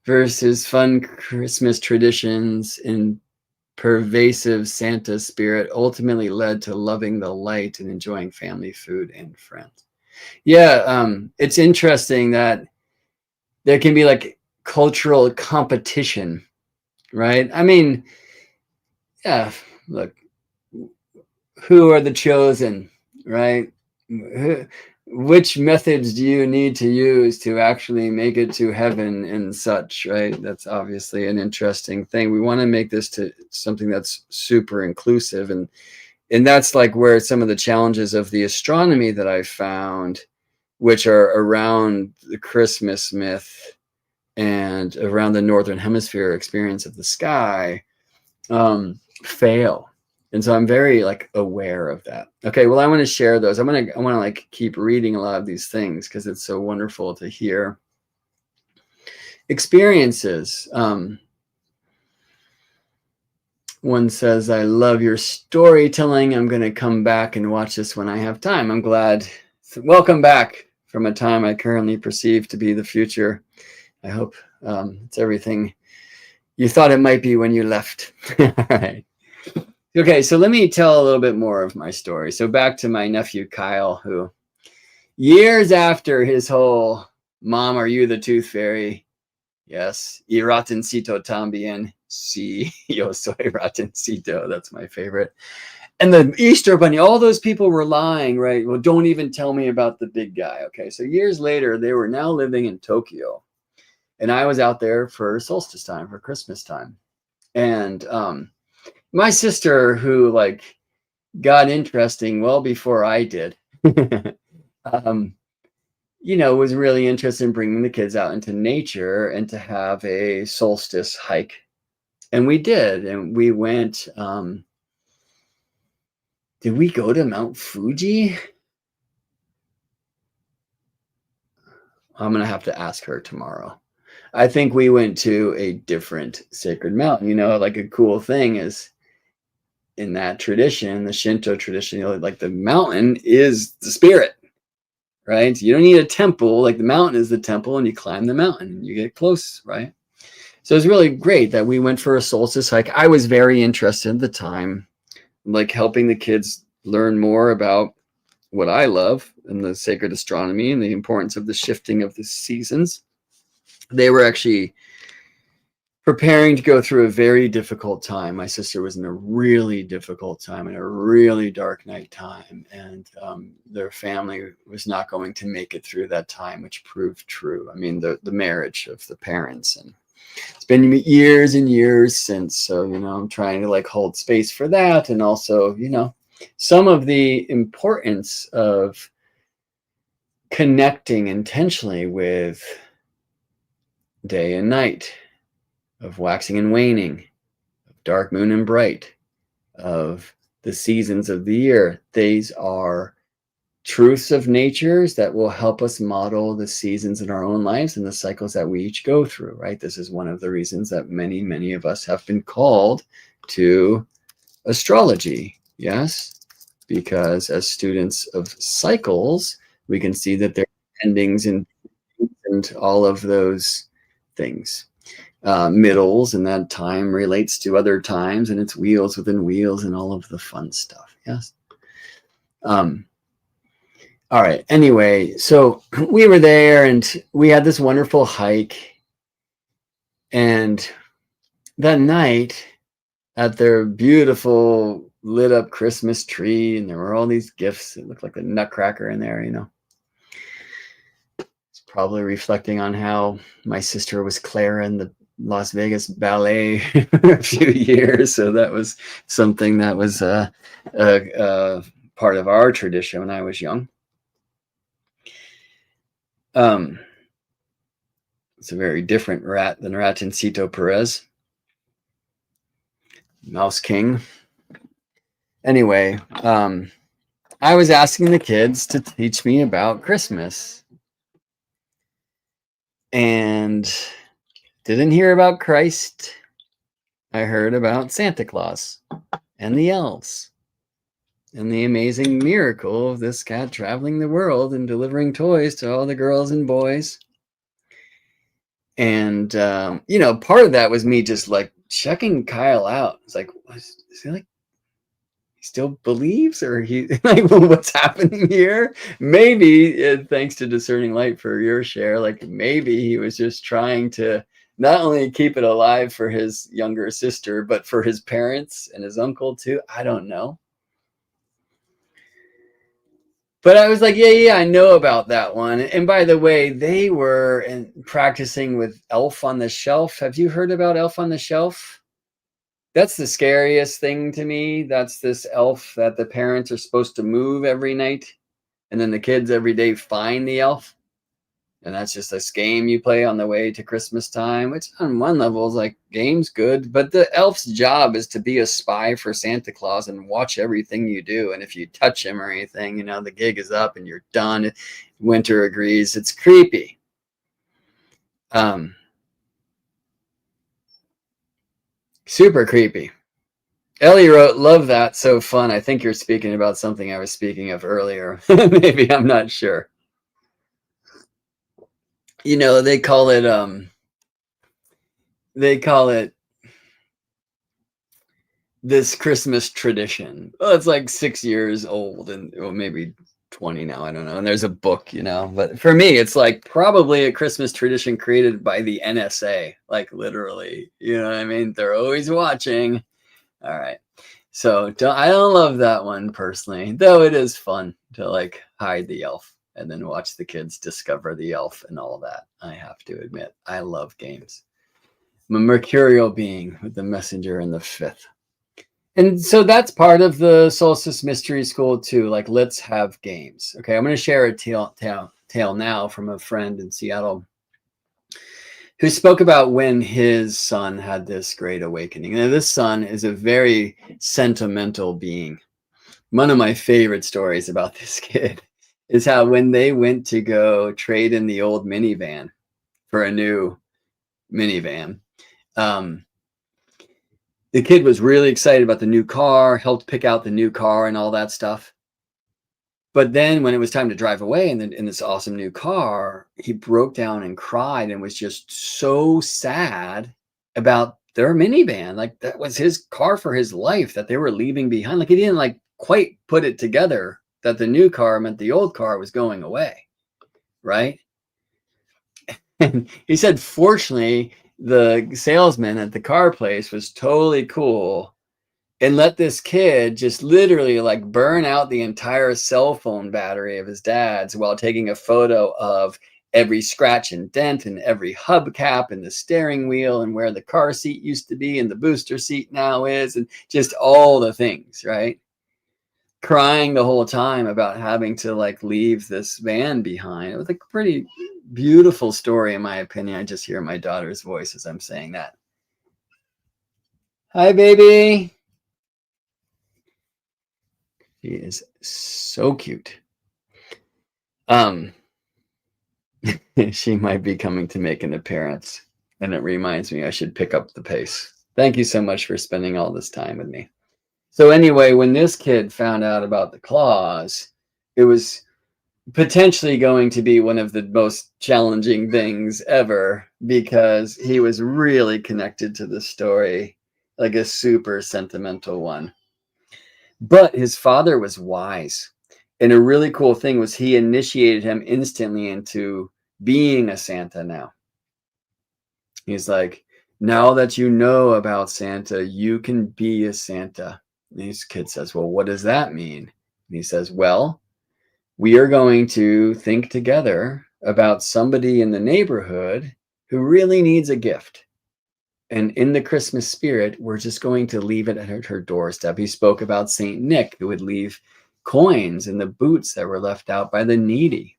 versus fun Christmas traditions and pervasive Santa spirit ultimately led to loving the light and enjoying family food and friends. Yeah, it's interesting that there can be like cultural competition, right? I mean, yeah, look, who are the chosen, right? Which methods do you need to use to actually make it to heaven and such, right? That's obviously an interesting thing. We want to make this to something that's super inclusive, and that's like where some of the challenges of the astronomy that I found, which are around the Christmas myth and around the Northern Hemisphere experience of the sky, fail. And so I'm very like aware of that. Okay, well, I want to share those. I want to like keep reading a lot of these things because it's so wonderful to hear experiences. One says, I love your storytelling. I'm going to come back and watch this when I have time. I'm glad. Welcome back from a time I currently perceive to be the future. I hope it's everything you thought it might be when you left. All right. Okay, so let me tell a little bit more of my story. So back to my nephew, Kyle, who years after his whole, Mom, are you the tooth fairy? Yes. Y ratoncito también. Sí, yo soy ratoncito. That's my favorite. And the Easter Bunny, all those people were lying, right? Well, don't even tell me about the big guy. Okay, so years later, they were now living in Tokyo. And I was out there for solstice time, for Christmas time. And my sister, who like got interesting well before I did, you know, was really interested in bringing the kids out into nature and to have a solstice hike. And we did. And we went, did we go to Mount Fuji? I'm going to have to ask her tomorrow. I think we went to a different sacred mountain. You know, like a cool thing is in that tradition, the Shinto tradition, you know, like the mountain is the spirit, right? You don't need a temple. Like the mountain is the temple, and you climb the mountain and you get close, right? So it's really great that we went for a solstice hike. I was very interested at the time, like helping the kids learn more about what I love and the sacred astronomy and the importance of the shifting of the seasons. They were actually preparing to go through a very difficult time. My sister was in a really difficult time, in a really dark night time, and their family was not going to make it through that time, which proved true. I mean, the marriage of the parents, and it's been years and years since, so I'm trying to like hold space for that, and also some of the importance of connecting intentionally with day and night, of waxing and waning, of dark moon and bright, of the seasons of the year. These are truths of natures that will help us model the seasons in our own lives and the cycles that we each go through, right? This is one of the reasons that many of us have been called to astrology, yes? Because as students of cycles, we can see that there are endings and all of those things. Middles, and that time relates to other times, and it's wheels within wheels and all of the fun stuff. Yes. All right. Anyway, so we were there and we had this wonderful hike. And that night at their beautiful lit up Christmas tree, and there were all these gifts. It looked like a nutcracker in there, It's probably reflecting on how my sister was Clara in the Las Vegas ballet for a few years. So that was something that was part of our tradition when I was young. It's a very different rat than Ratoncito Perez. Mouse King. Anyway, I was asking the kids to teach me about Christmas. And didn't hear about Christ. I heard about Santa Claus and the elves and the amazing miracle of this cat traveling the world and delivering toys to all the girls and boys. And, part of that was me just like checking Kyle out. It's like, is he like, he still believes, or he like, what's happening here? Maybe thanks to discerning light for your share, like maybe he was just trying to not only keep it alive for his younger sister, but for his parents and his uncle too. I don't know. But I was like, yeah, I know about that one. And by the way, they were practicing with Elf on the Shelf. Have you heard about Elf on the Shelf? That's the scariest thing to me. That's this elf that the parents are supposed to move every night. And then the kids every day find the elf. And that's just this game you play on the way to Christmas time, which on one level is like, game's good. But the elf's job is to be a spy for Santa Claus and watch everything you do. And if you touch him or anything, the gig is up and you're done. Winter agrees. It's creepy. Super creepy. Ellie wrote, love that. So fun. I think you're speaking about something I was speaking of earlier. Maybe, I'm not sure. They call it this Christmas tradition. Well, it's like 6 years old, and maybe 20 now, I don't know. And there's a book, but for me, it's like probably a Christmas tradition created by the NSA, like literally, what I mean? They're always watching. All right. So I don't love that one personally, though it is fun to like hide the elf and then watch the kids discover the elf and all that. I have to admit, I love games. I'm a mercurial being with the messenger and the fifth. And so that's part of the Solstice Mystery School too. Like, let's have games. Okay, I'm going to share a tale now from a friend in Seattle who spoke about when his son had this great awakening. Now, this son is a very sentimental being. One of my favorite stories about this kid is how when they went to go trade in the old minivan for a new minivan, the kid was really excited about the new car, helped pick out the new car and all that stuff. But then when it was time to drive away in this awesome new car, he broke down and cried and was just so sad about their minivan. Like, that was his car for his life that they were leaving behind. Like, he didn't like quite put it together that the new car meant the old car was going away, right? And he said, fortunately, the salesman at the car place was totally cool and let this kid just literally like burn out the entire cell phone battery of his dad's while taking a photo of every scratch and dent and every hubcap and the steering wheel and where the car seat used to be and the booster seat now is, and just all the things, right? Crying the whole time about having to like leave this van behind. It was like a pretty beautiful story, in my opinion. I just hear my daughter's voice as I'm saying that. Hi, baby. She is so cute. She might be coming to make an appearance, and it reminds me I should pick up the pace. Thank you so much for spending all this time with me. So anyway, when this kid found out about the claws, it was potentially going to be one of the most challenging things ever, because he was really connected to the story, like a super sentimental one. But his father was wise. And a really cool thing was he initiated him instantly into being a Santa now. He's like, now that you know about Santa, you can be a Santa. And this kid says, well, what does that mean? And he says, well, we are going to think together about somebody in the neighborhood who really needs a gift. And in the Christmas spirit, we're just going to leave it at her doorstep. He spoke about Saint Nick, who would leave coins in the boots that were left out by the needy,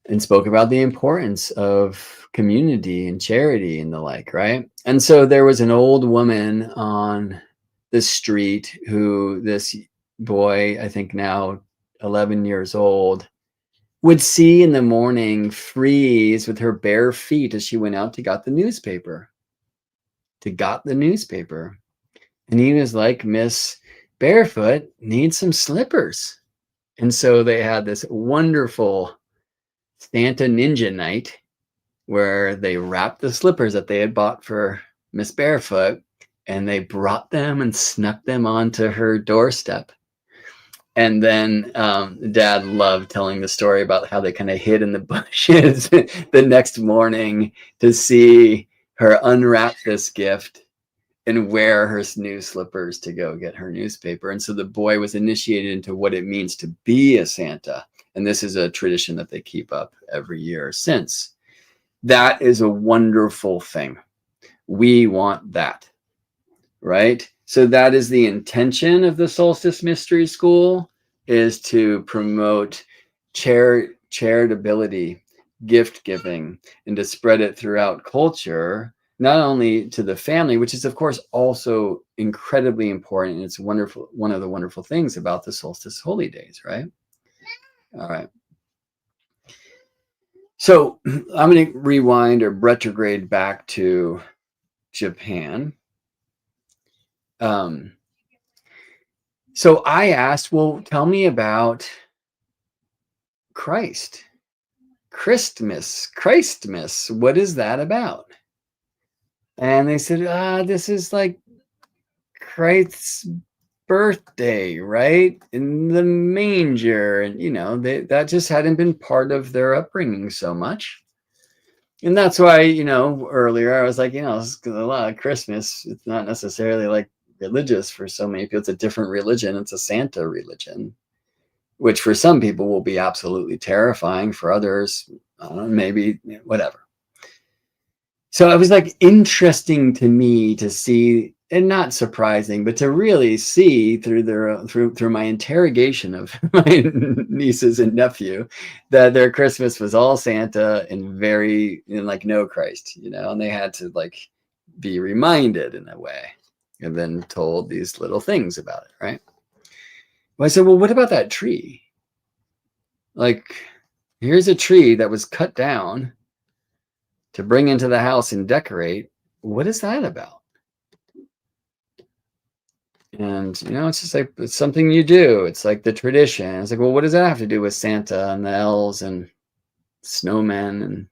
and spoke about the importance of community and charity and the like, right? And so there was an old woman on the street who this boy, I think now 11 years old, would see in the morning freeze with her bare feet as she went out to got the newspaper. And he was like, Miss Barefoot needs some slippers. And so they had this wonderful Santa Ninja night where they wrapped the slippers that they had bought for Miss Barefoot, and they brought them and snuck them onto her doorstep. And then Dad loved telling the story about how they kind of hid in the bushes the next morning to see her unwrap this gift and wear her new slippers to go get her newspaper. And so the boy was initiated into what it means to be a Santa. And this is a tradition that they keep up every year since. That is a wonderful thing. We want that, right? So that is the intention of the Solstice Mystery School, is to promote charitability, gift giving, and to spread it throughout culture, not only to the family, which is of course also incredibly important. And it's wonderful, one of the wonderful things about the Solstice holy days, right? All right. So I'm going to rewind or retrograde back to Japan. So I asked, well, tell me about Christmas. What is that about? And they said, this is like Christ's birthday, right? In the manger. And, that just hadn't been part of their upbringing so much. And that's why, earlier I was like, a lot of Christmas, it's not necessarily like religious for so many people. It's a different religion. It's a Santa religion, which for some people will be absolutely terrifying. For others, maybe whatever. So it was like interesting to me to see, and not surprising, but to really see through my interrogation of my nieces and nephew, that their Christmas was all Santa and like no Christ, and they had to like be reminded in a way and then told these little things about it, right? Well, I said, well, what about that tree? Like, here's a tree that was cut down to bring into the house and decorate. What is that about? And, it's just like, it's something you do. It's like the tradition. It's like, well, what does that have to do with Santa and the elves and snowmen? And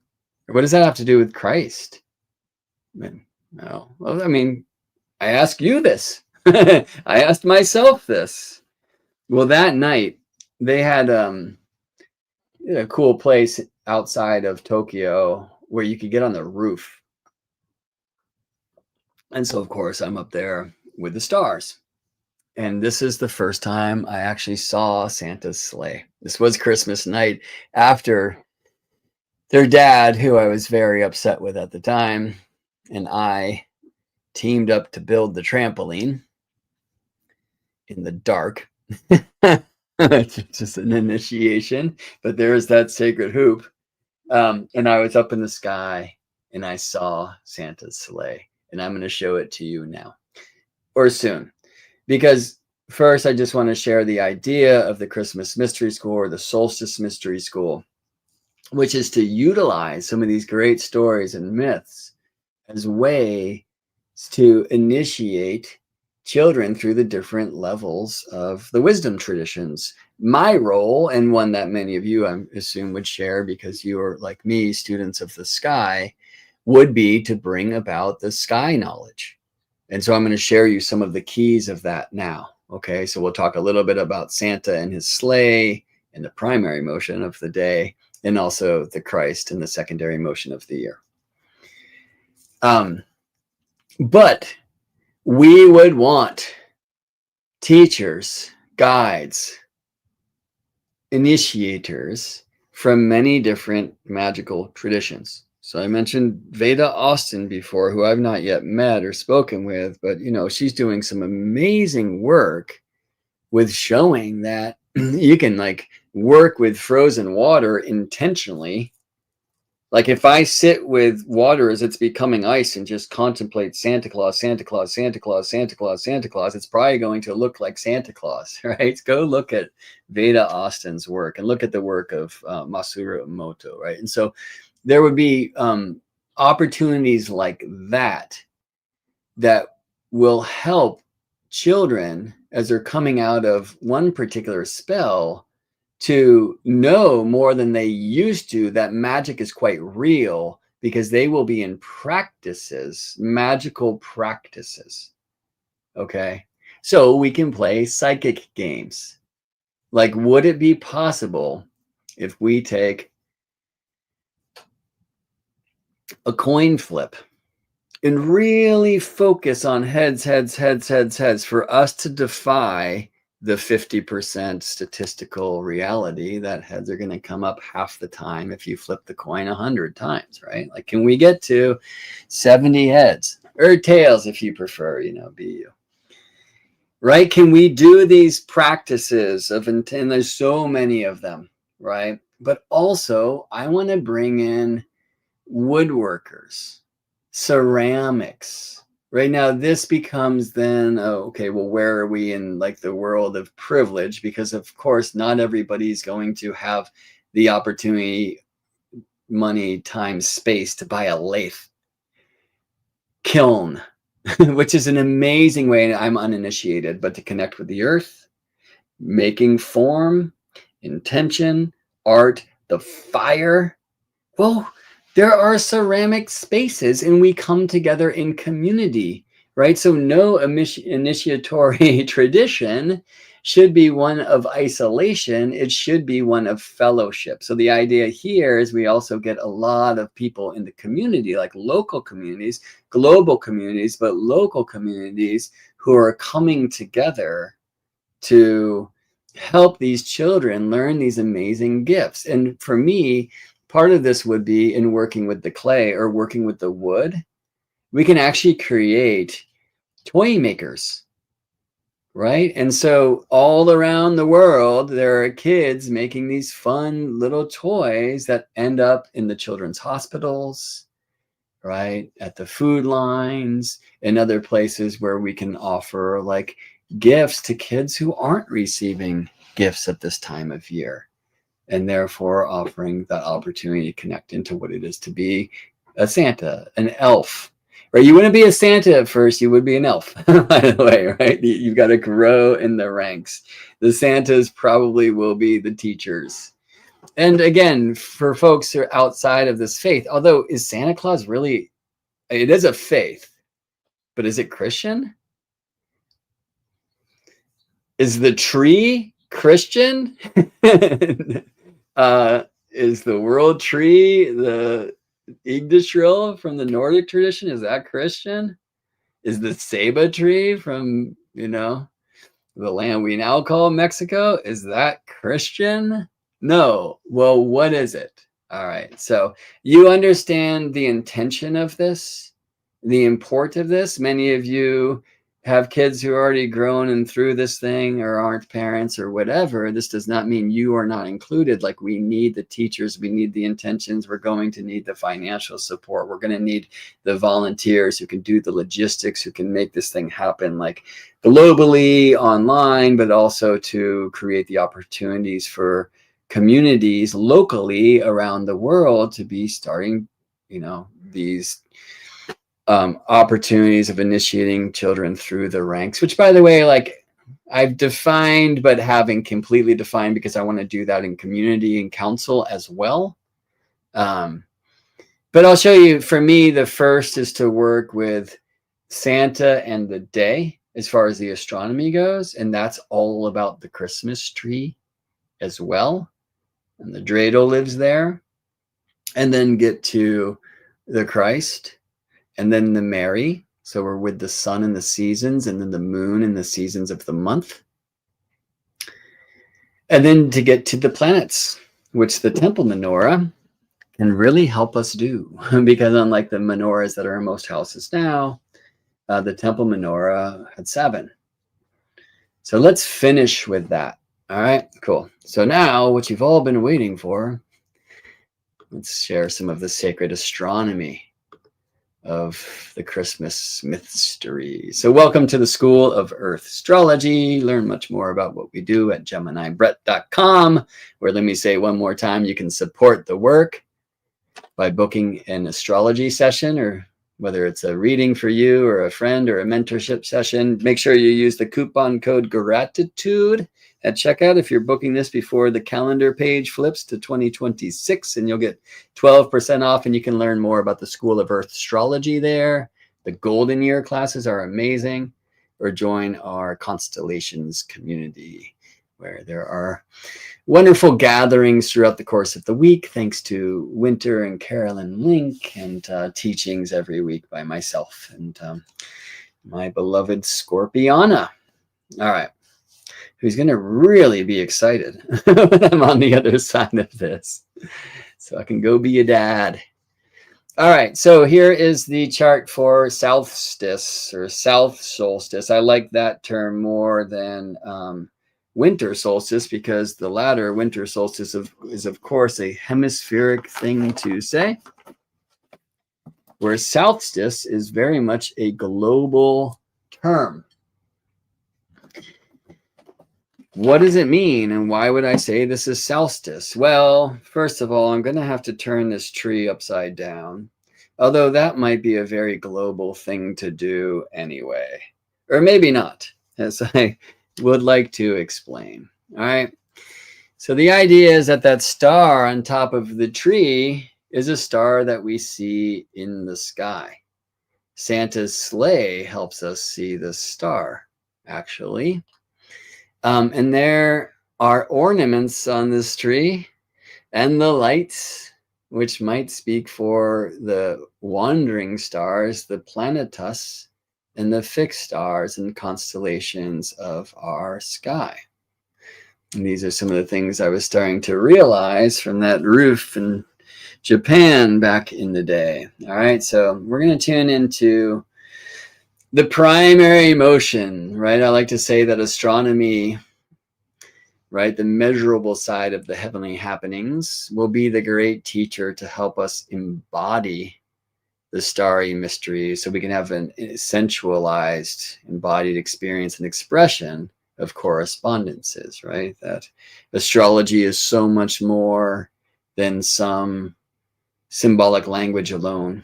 what does that have to do with Christ? No. Well, I ask you this. I asked myself this. Well, that night they had a cool place outside of Tokyo where you could get on the roof. And so, of course, I'm up there with the stars. And this is the first time I actually saw Santa's sleigh. This was Christmas night after their dad, who I was very upset with at the time, and I teamed up to build the trampoline in the dark. It's just an initiation, but there's that sacred hoop. And I was up in the sky and I saw Santa's sleigh, and I'm going to show it to you now or soon. Because first, I just want to share the idea of the Christmas Mystery School or the Solstice Mystery School, which is to utilize some of these great stories and myths as ways to initiate children through the different levels of the wisdom traditions. My role, and one that many of you, I assume, would share because you are, like me, students of the sky, would be to bring about the sky knowledge. And so I'm going to share you some of the keys of that now. Okay, so we'll talk a little bit about Santa and his sleigh and the primary motion of the day, and also the Christ and the secondary motion of the year. But we would want teachers, guides, initiators from many different magical traditions. So I mentioned Veda Austin before, who I've not yet met or spoken with, but she's doing some amazing work with showing that you can like work with frozen water intentionally. Like if I sit with water as it's becoming ice and just contemplate Santa Claus, Santa Claus, Santa Claus, Santa Claus, Santa Claus, it's probably going to look like Santa Claus, right? Go look at Veda Austin's work and look at the work of Masaru Emoto, right? And so there would be opportunities like that will help children as they're coming out of one particular spell to know more than they used to that magic is quite real, because they will be in practices, magical practices. Okay, so we can play psychic games. Like, would it be possible if we take a coin flip and really focus on heads for us to defy the 50% statistical reality that heads are going to come up half the time if you flip the coin 100 times, right? Like, can we get to 70 heads or tails if you prefer, be you, right? Can we do these practices and there's so many of them, right? But also I want to bring in woodworkers, ceramics. Right now, this becomes then, okay, well, where are we in like the world of privilege? Because of course, not everybody's going to have the opportunity, money, time, space to buy a lathe kiln, which is an amazing way, and I'm uninitiated, but to connect with the earth, making form, intention, art, the fire. Well, there are ceramic spaces and we come together in community, right? So no initiatory tradition should be one of isolation. It should be one of fellowship. So the idea here is we also get a lot of people in the community, like local communities, global communities, but local communities who are coming together to help these children learn these amazing gifts. And for me, part of this would be in working with the clay or working with the wood. We can actually create toy makers, right? And so all around the world, there are kids making these fun little toys that end up in the children's hospitals, right? At the food lines and other places where we can offer like gifts to kids who aren't receiving gifts at this time of year, and therefore offering that opportunity to connect into what it is to be a Santa, an elf, right? You wouldn't be a Santa at first, you would be an elf, by the way, right? You've got to grow in the ranks. The Santas probably will be the teachers. And again, for folks who are outside of this faith, although is Santa Claus really, it is a faith, but is it Christian? Is the tree Christian? Is the world tree the Yggdrasil from the Nordic tradition, is that Christian? Is the ceiba tree from, the land we now call Mexico, is that Christian? No. Well, what is it? All right. So you understand the intention of this, the import of this. Many of you have kids who are already grown and through this thing or aren't parents or whatever. This does not mean you are not included. Like, we need the teachers, we need the intentions, we're going to need the financial support, we're going to need the volunteers who can do the logistics, who can make this thing happen, like globally, online, but also to create the opportunities for communities locally around the world to be starting, these opportunities of initiating children through the ranks, which, by the way, like, I've defined, but haven't completely defined, because I want to do that in community and council as well. But I'll show you, for me, the first is to work with Santa and the day as far as the astronomy goes. And that's all about the Christmas tree as well. And the Dreidel lives there. And then get to the Christ. And then the Mary. So we're with the sun and the seasons, and then the moon and the seasons of the month. And then to get to the planets, which the temple menorah can really help us do. Because unlike the menorahs that are in most houses now, the temple menorah had 7. So let's finish with that. All right, cool. So now what you've all been waiting for, let's share some of the sacred astronomy of the Christmas mystery. So welcome to the School of Earth Astrology. Learn much more about what we do at GeminiBrett.com, where, let me say one more time, you can support the work by booking an astrology session, or whether it's a reading for you or a friend or a mentorship session. Make sure you use the coupon code GRATITUDE at checkout if you're booking this before the calendar page flips to 2026, and you'll get 12% off, and you can learn more about the School of Earth Astrology there. The Golden Year classes are amazing. Or join our Constellations community, where there are wonderful gatherings throughout the course of the week, thanks to Winter and Carolyn Link, and teachings every week by myself and my beloved Scorpiana. All right. Who's going to really be excited when I'm on the other side of this, so I can go be a dad. All right, so here is the chart for Solstice, or South Solstice. I like that term more than winter solstice, because the latter, winter solstice, is of course a hemispheric thing to say, whereas solstice is very much a global term. What does it mean, and why would I say this is solstice? Well, first of all, I'm going to have to turn this tree upside down, although that might be a very global thing to do anyway, or maybe not, as I would like to explain. All right. So the idea is that that star on top of the tree is a star that we see in the sky. Santa's sleigh helps us see the star, actually. And there are ornaments on this tree, and the lights, which might speak for the wandering stars, the planetus, and the fixed stars and constellations of our sky. And these are some of the things I was starting to realize from that roof in Japan back in the day. All right, so we're going to tune into the primary motion, right? I like to say that astronomy, right, the measurable side of the heavenly happenings, will be the great teacher to help us embody the starry mystery, so we can have an sensualized, embodied experience and expression of correspondences, right? That astrology is so much more than some symbolic language alone.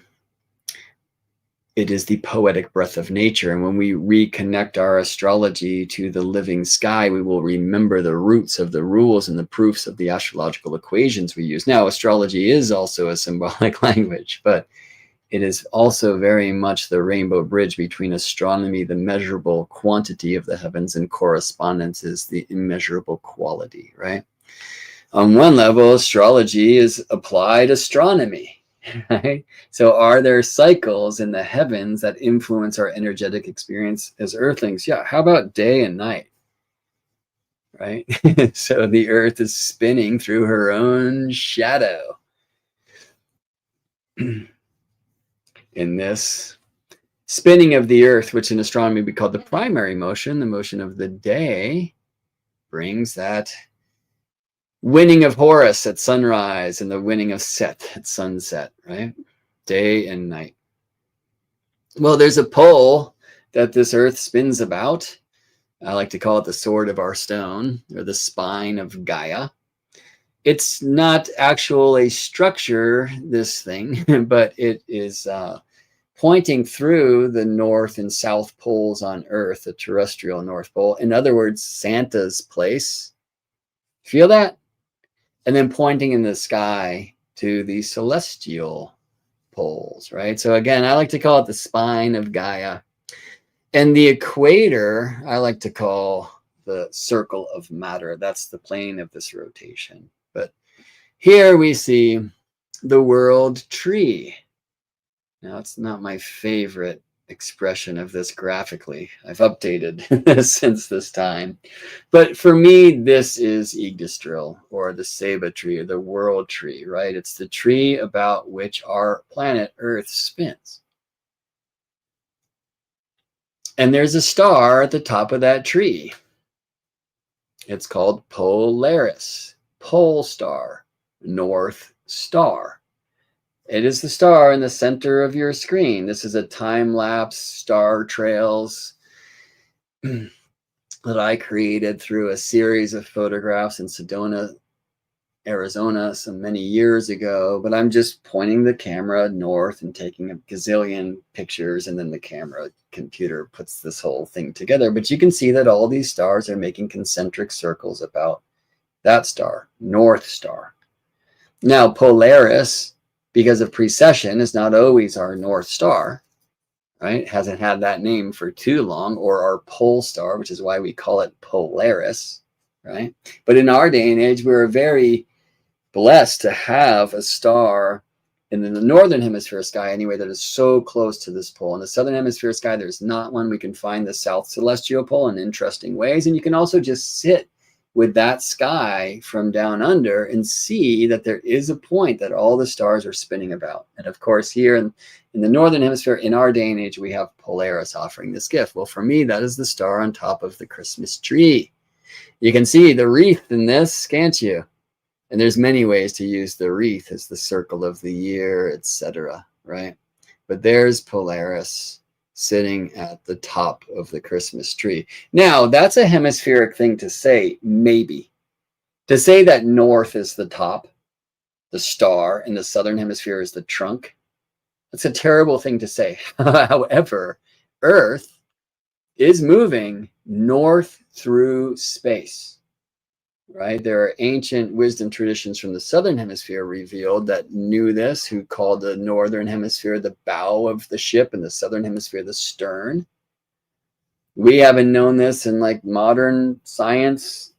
It is the poetic breath of nature. And when we reconnect our astrology to the living sky, we will remember the roots of the rules and the proofs of the astrological equations we use. Now, astrology is also a symbolic language, but it is also very much the rainbow bridge between astronomy, the measurable quantity of the heavens, and correspondence is the immeasurable quality, right? On one level, astrology is applied astronomy. right? So are there cycles in the heavens that influence our energetic experience as earthlings? Yeah, how about day and night? Right? So the earth is spinning through her own shadow. In this spinning of the earth, which in astronomy we call the primary motion, the motion of the day, brings that winning of Horus at sunrise and the winning of Set at sunset, right? Day and night. Well, there's a pole that this earth spins about. I like to call it the sword of our stone, or the spine of Gaia. It's not actual a structure, this thing, but it is pointing through the north and south poles on Earth, the terrestrial North Pole. In other words, Santa's place. Feel that? And then pointing in the sky to the celestial poles, right? So again, I like to call it the spine of Gaia. And the equator, I like to call the circle of matter. That's the plane of this rotation. But here we see the world tree. Now, it's not my favorite expression of this graphically. I've updated this since this time. But for me, this is Yggdrasil, or the Seba tree, or the world tree, right? It's the tree about which our planet Earth spins. And there's a star at the top of that tree. It's called Polaris, pole star, North Star. It is the star in the center of your screen. This is a time-lapse star trails that I created through a series of photographs in Sedona, Arizona, many years ago. But I'm just pointing the camera north and taking a gazillion pictures, and then the camera computer puts this whole thing together. But you can see that all these stars are making concentric circles about that star, North Star. Now, Polaris, because of precession, is not always our North Star, right? It hasn't had that name for too long, or our pole star, which is why we call it Polaris, right? But in our day and age, we're very blessed to have a star in the northern hemisphere sky anyway that is so close to this pole. In the southern hemisphere sky, there's not one. We can find the south celestial pole in interesting ways, and you can also just sit with that sky from down under and see that there is a point that all the stars are spinning about. And of course, here in the northern hemisphere, in our day and age, we have Polaris offering this gift. Well, for me, that is the star on top of the Christmas tree. You can see the wreath in this, can't you? And there's many ways to use the wreath as the circle of the year, etc., right? But there's Polaris sitting at the top of the Christmas tree. Now, that's a hemispheric thing to say, maybe. To say that north is the top, the star, and the southern hemisphere is the trunk, that's a terrible thing to say. However, Earth is moving north through space. Right? There are ancient wisdom traditions from the southern hemisphere revealed that knew this, who called the northern hemisphere the bow of the ship and the southern hemisphere the stern. We haven't known this in like modern science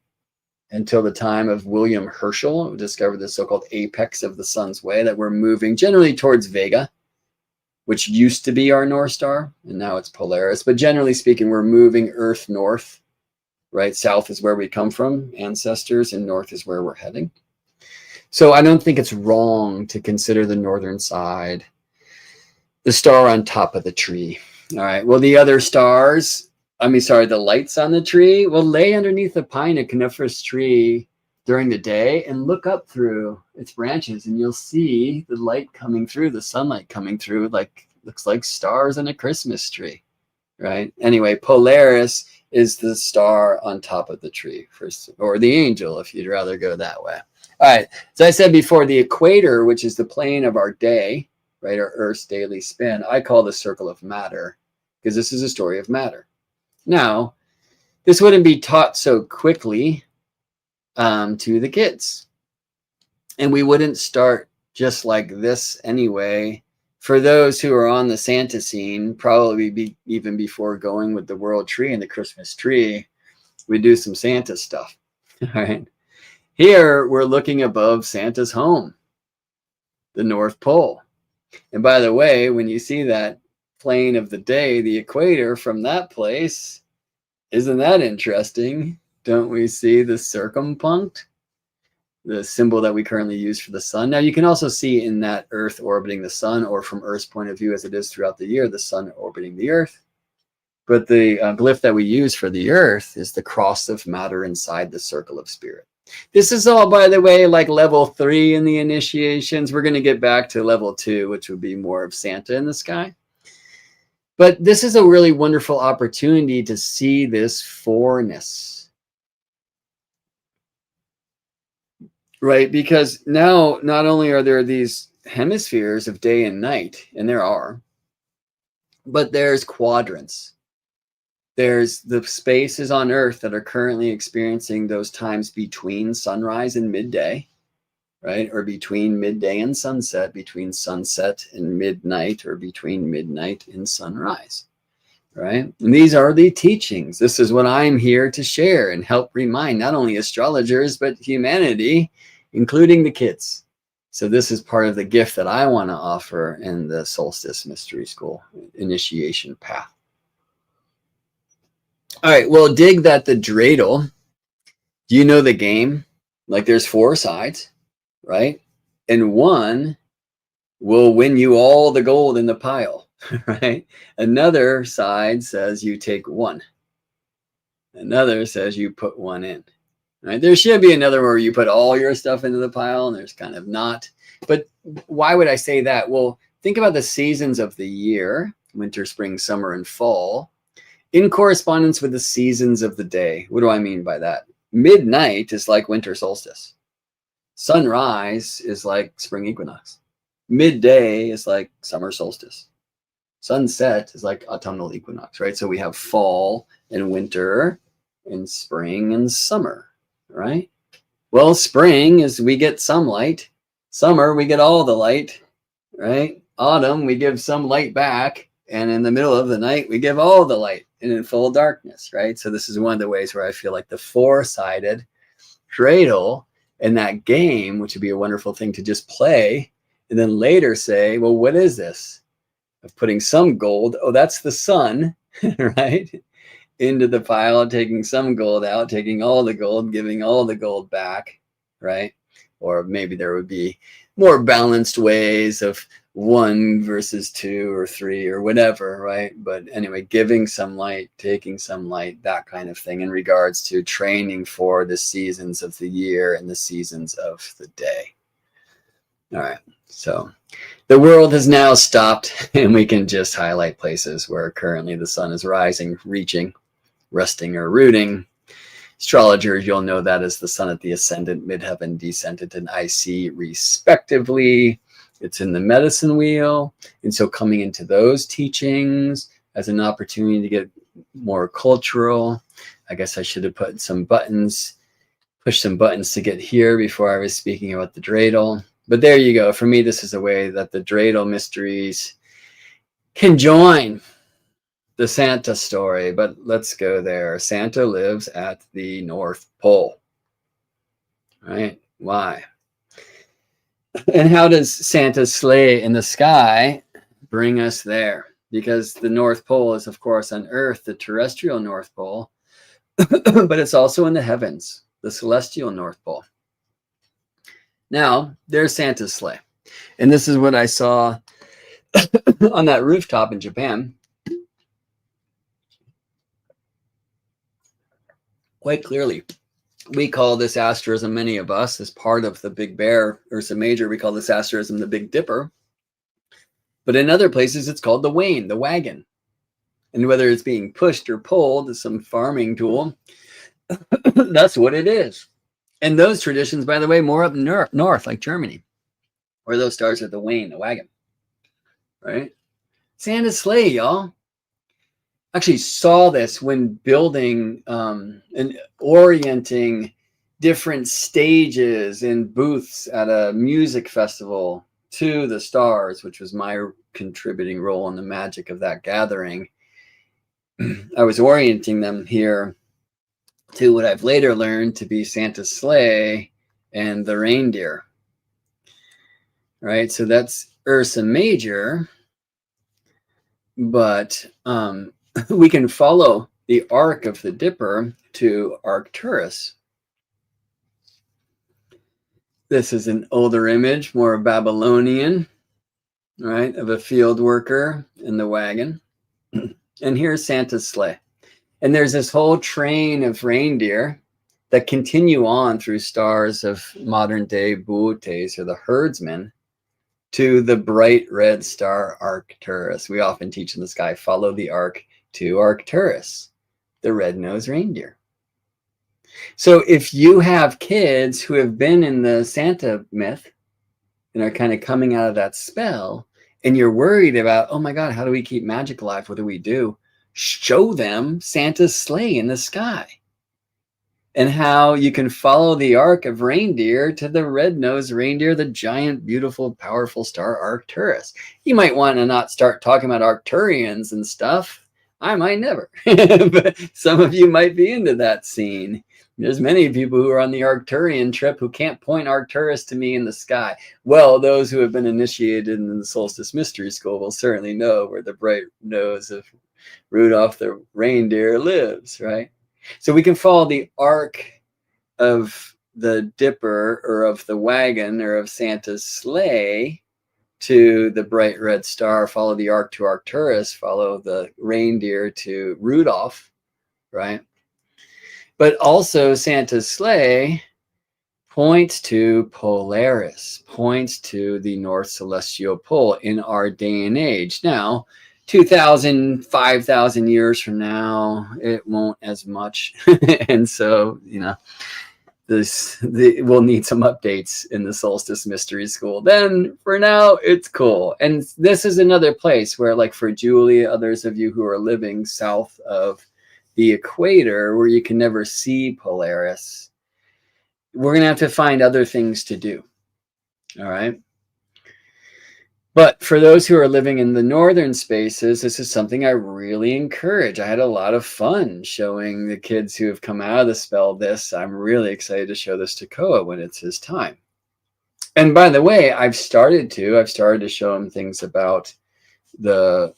until the time of William Herschel, who discovered the so-called apex of the sun's way, that we're moving generally towards Vega, which used to be our North Star, and now it's Polaris. But generally speaking, we're moving Earth north. Right? South is where we come from, ancestors, and north is where we're heading. So I don't think it's wrong to consider the northern side the star on top of the tree. All right. Well, the other stars, the lights on the tree, will lay underneath the pine and coniferous tree during the day and look up through its branches, and you'll see the light coming through, the sunlight coming through, looks like stars on a Christmas tree. Right? Anyway, Polaris is the star on top of the tree, or the angel, if you'd rather go that way. All right. As I said before, the equator, which is the plane of our day, right, our Earth's daily spin, I call the circle of matter, because this is a story of matter. Now, this wouldn't be taught so quickly to the kids. And we wouldn't start just like this anyway. For those who are on the Santa scene, probably even before going with the world tree and the Christmas tree, we do some Santa stuff. All right. Here, we're looking above Santa's home, the North Pole. And by the way, when you see that plane of the day, the equator from that place, isn't that interesting? Don't we see the circumpunct, the symbol that we currently use for the sun? Now, you can also see in that Earth orbiting the sun, or from Earth's point of view as it is throughout the year, the sun orbiting the Earth. But the glyph that we use for the Earth is the cross of matter inside the circle of spirit. This is all, by the way, like level 3 in the initiations. We're going to get back to level 2, which would be more of Santa in the sky. But this is a really wonderful opportunity to see this fourness. Right? Because now, not only are there these hemispheres of day and night, and there are, but there's quadrants. There's the spaces on Earth that are currently experiencing those times between sunrise and midday, right? Or between midday and sunset, between sunset and midnight, or between midnight and sunrise, right? And these are the teachings. This is what I'm here to share and help remind not only astrologers, but humanity, including the kids. So this is part of the gift that I want to offer in the Solstice Mystery School initiation path. All right, well, dig that the dreidel. Do you know the game? Like there's 4 sides, right? And one will win you all the gold in the pile, right? Another side says you take 1. Another says you put 1 in, right? There should be another where you put all your stuff into the pile, and there's kind of not. But why would I say that? Well, think about the seasons of the year, winter, spring, summer, and fall, in correspondence with the seasons of the day. What do I mean by that? Midnight is like winter solstice. Sunrise is like spring equinox. Midday is like summer solstice. Sunset is like autumnal equinox, right? So we have fall and winter and spring and summer, right? Well, spring is we get some light. Summer, we get all the light, right? Autumn, we give some light back. And in the middle of the night, we give all the light and in full darkness, right? So this is one of the ways where I feel like the 4-sided dreidel in that game, which would be a wonderful thing to just play, and then later say, well, what is this? Of putting some gold, oh, that's the sun, right? Into the pile, taking some gold out, taking all the gold, giving all the gold back, right? Or maybe there would be more balanced ways of 1 versus 2 or 3 or whatever, right? But anyway, giving some light, taking some light, that kind of thing in regards to training for the seasons of the year and the seasons of the day. All right, so the world has now stopped, and we can just highlight places where currently the sun is rising, reaching, resting, or rooting. Astrologers, you'll know that as the sun at the ascendant, midheaven, descendant, and IC respectively. It's in the medicine wheel. And so coming into those teachings as an opportunity to get more cultural. I guess I should have put some buttons, pushed some buttons to get here before I was speaking about the dreidel. But there you go. For me, this is a way that the dreidel mysteries can join the Santa story. But let's go there. Santa lives at the North Pole. Right? Why? And how does Santa's sleigh in the sky bring us there? Because the North Pole is, of course, on Earth, the terrestrial North Pole, but it's also in the heavens, the celestial North Pole. Now, there's Santa's sleigh. And this is what I saw on that rooftop in Japan. Quite clearly. We call this asterism, many of us, as part of the Big Bear, Ursa Major, we call this asterism the Big Dipper. But in other places, it's called the wain, the wagon. And whether it's being pushed or pulled as some farming tool, that's what it is. And those traditions, by the way, more up north, like Germany, where those stars are the wain, the wagon, right? Santa's sleigh, y'all. Actually saw this when building and orienting different stages and booths at a music festival to the stars, which was my contributing role in the magic of that gathering. I was orienting them here to what I've later learned to be Santa's sleigh and the reindeer. Right? So that's Ursa Major, but we can follow the arc of the Dipper to Arcturus. This is an older image, more Babylonian, right, of a field worker in the wagon. And here's Santa's sleigh. And there's this whole train of reindeer that continue on through stars of modern day buotes, or the herdsmen, to the bright red star Arcturus. We often teach in the sky, follow the arc to Arcturus, the red-nosed reindeer. So if you have kids who have been in the Santa myth and are kind of coming out of that spell, and you're worried about, oh my God, how do we keep magic alive? What do we do? Show them Santa's sleigh in the sky and how you can follow the arc of reindeer to the red-nosed reindeer, the giant, beautiful, powerful star Arcturus. You might want to not start talking about Arcturians and stuff. I might never, but some of you might be into that scene. There's many people who are on the Arcturian trip who can't point Arcturus to me in the sky. Well, those who have been initiated in the Solstice Mystery School will certainly know where the bright nose of Rudolph the reindeer lives, right? So we can follow the arc of the Dipper, or of the wagon, or of Santa's sleigh to the bright red star, follow the arc to Arcturus, follow the reindeer to Rudolph, right? But also Santa's sleigh points to Polaris, points to the North Celestial Pole in our day and age. Now, 2,000, 5,000 years from now, it won't as much. And so, you know, we'll need some updates in the Solstice Mystery School. Then for now, it's cool. And this is another place where, like for Julie, others of you who are living south of the equator, where you can never see Polaris, we're going to have to find other things to do. All right. But for those who are living in the northern spaces, this is something I really encourage. I had a lot of fun showing the kids who have come out of the spell this. I'm really excited to show this to Koa when it's his time. And by the way, I've started to show him things about the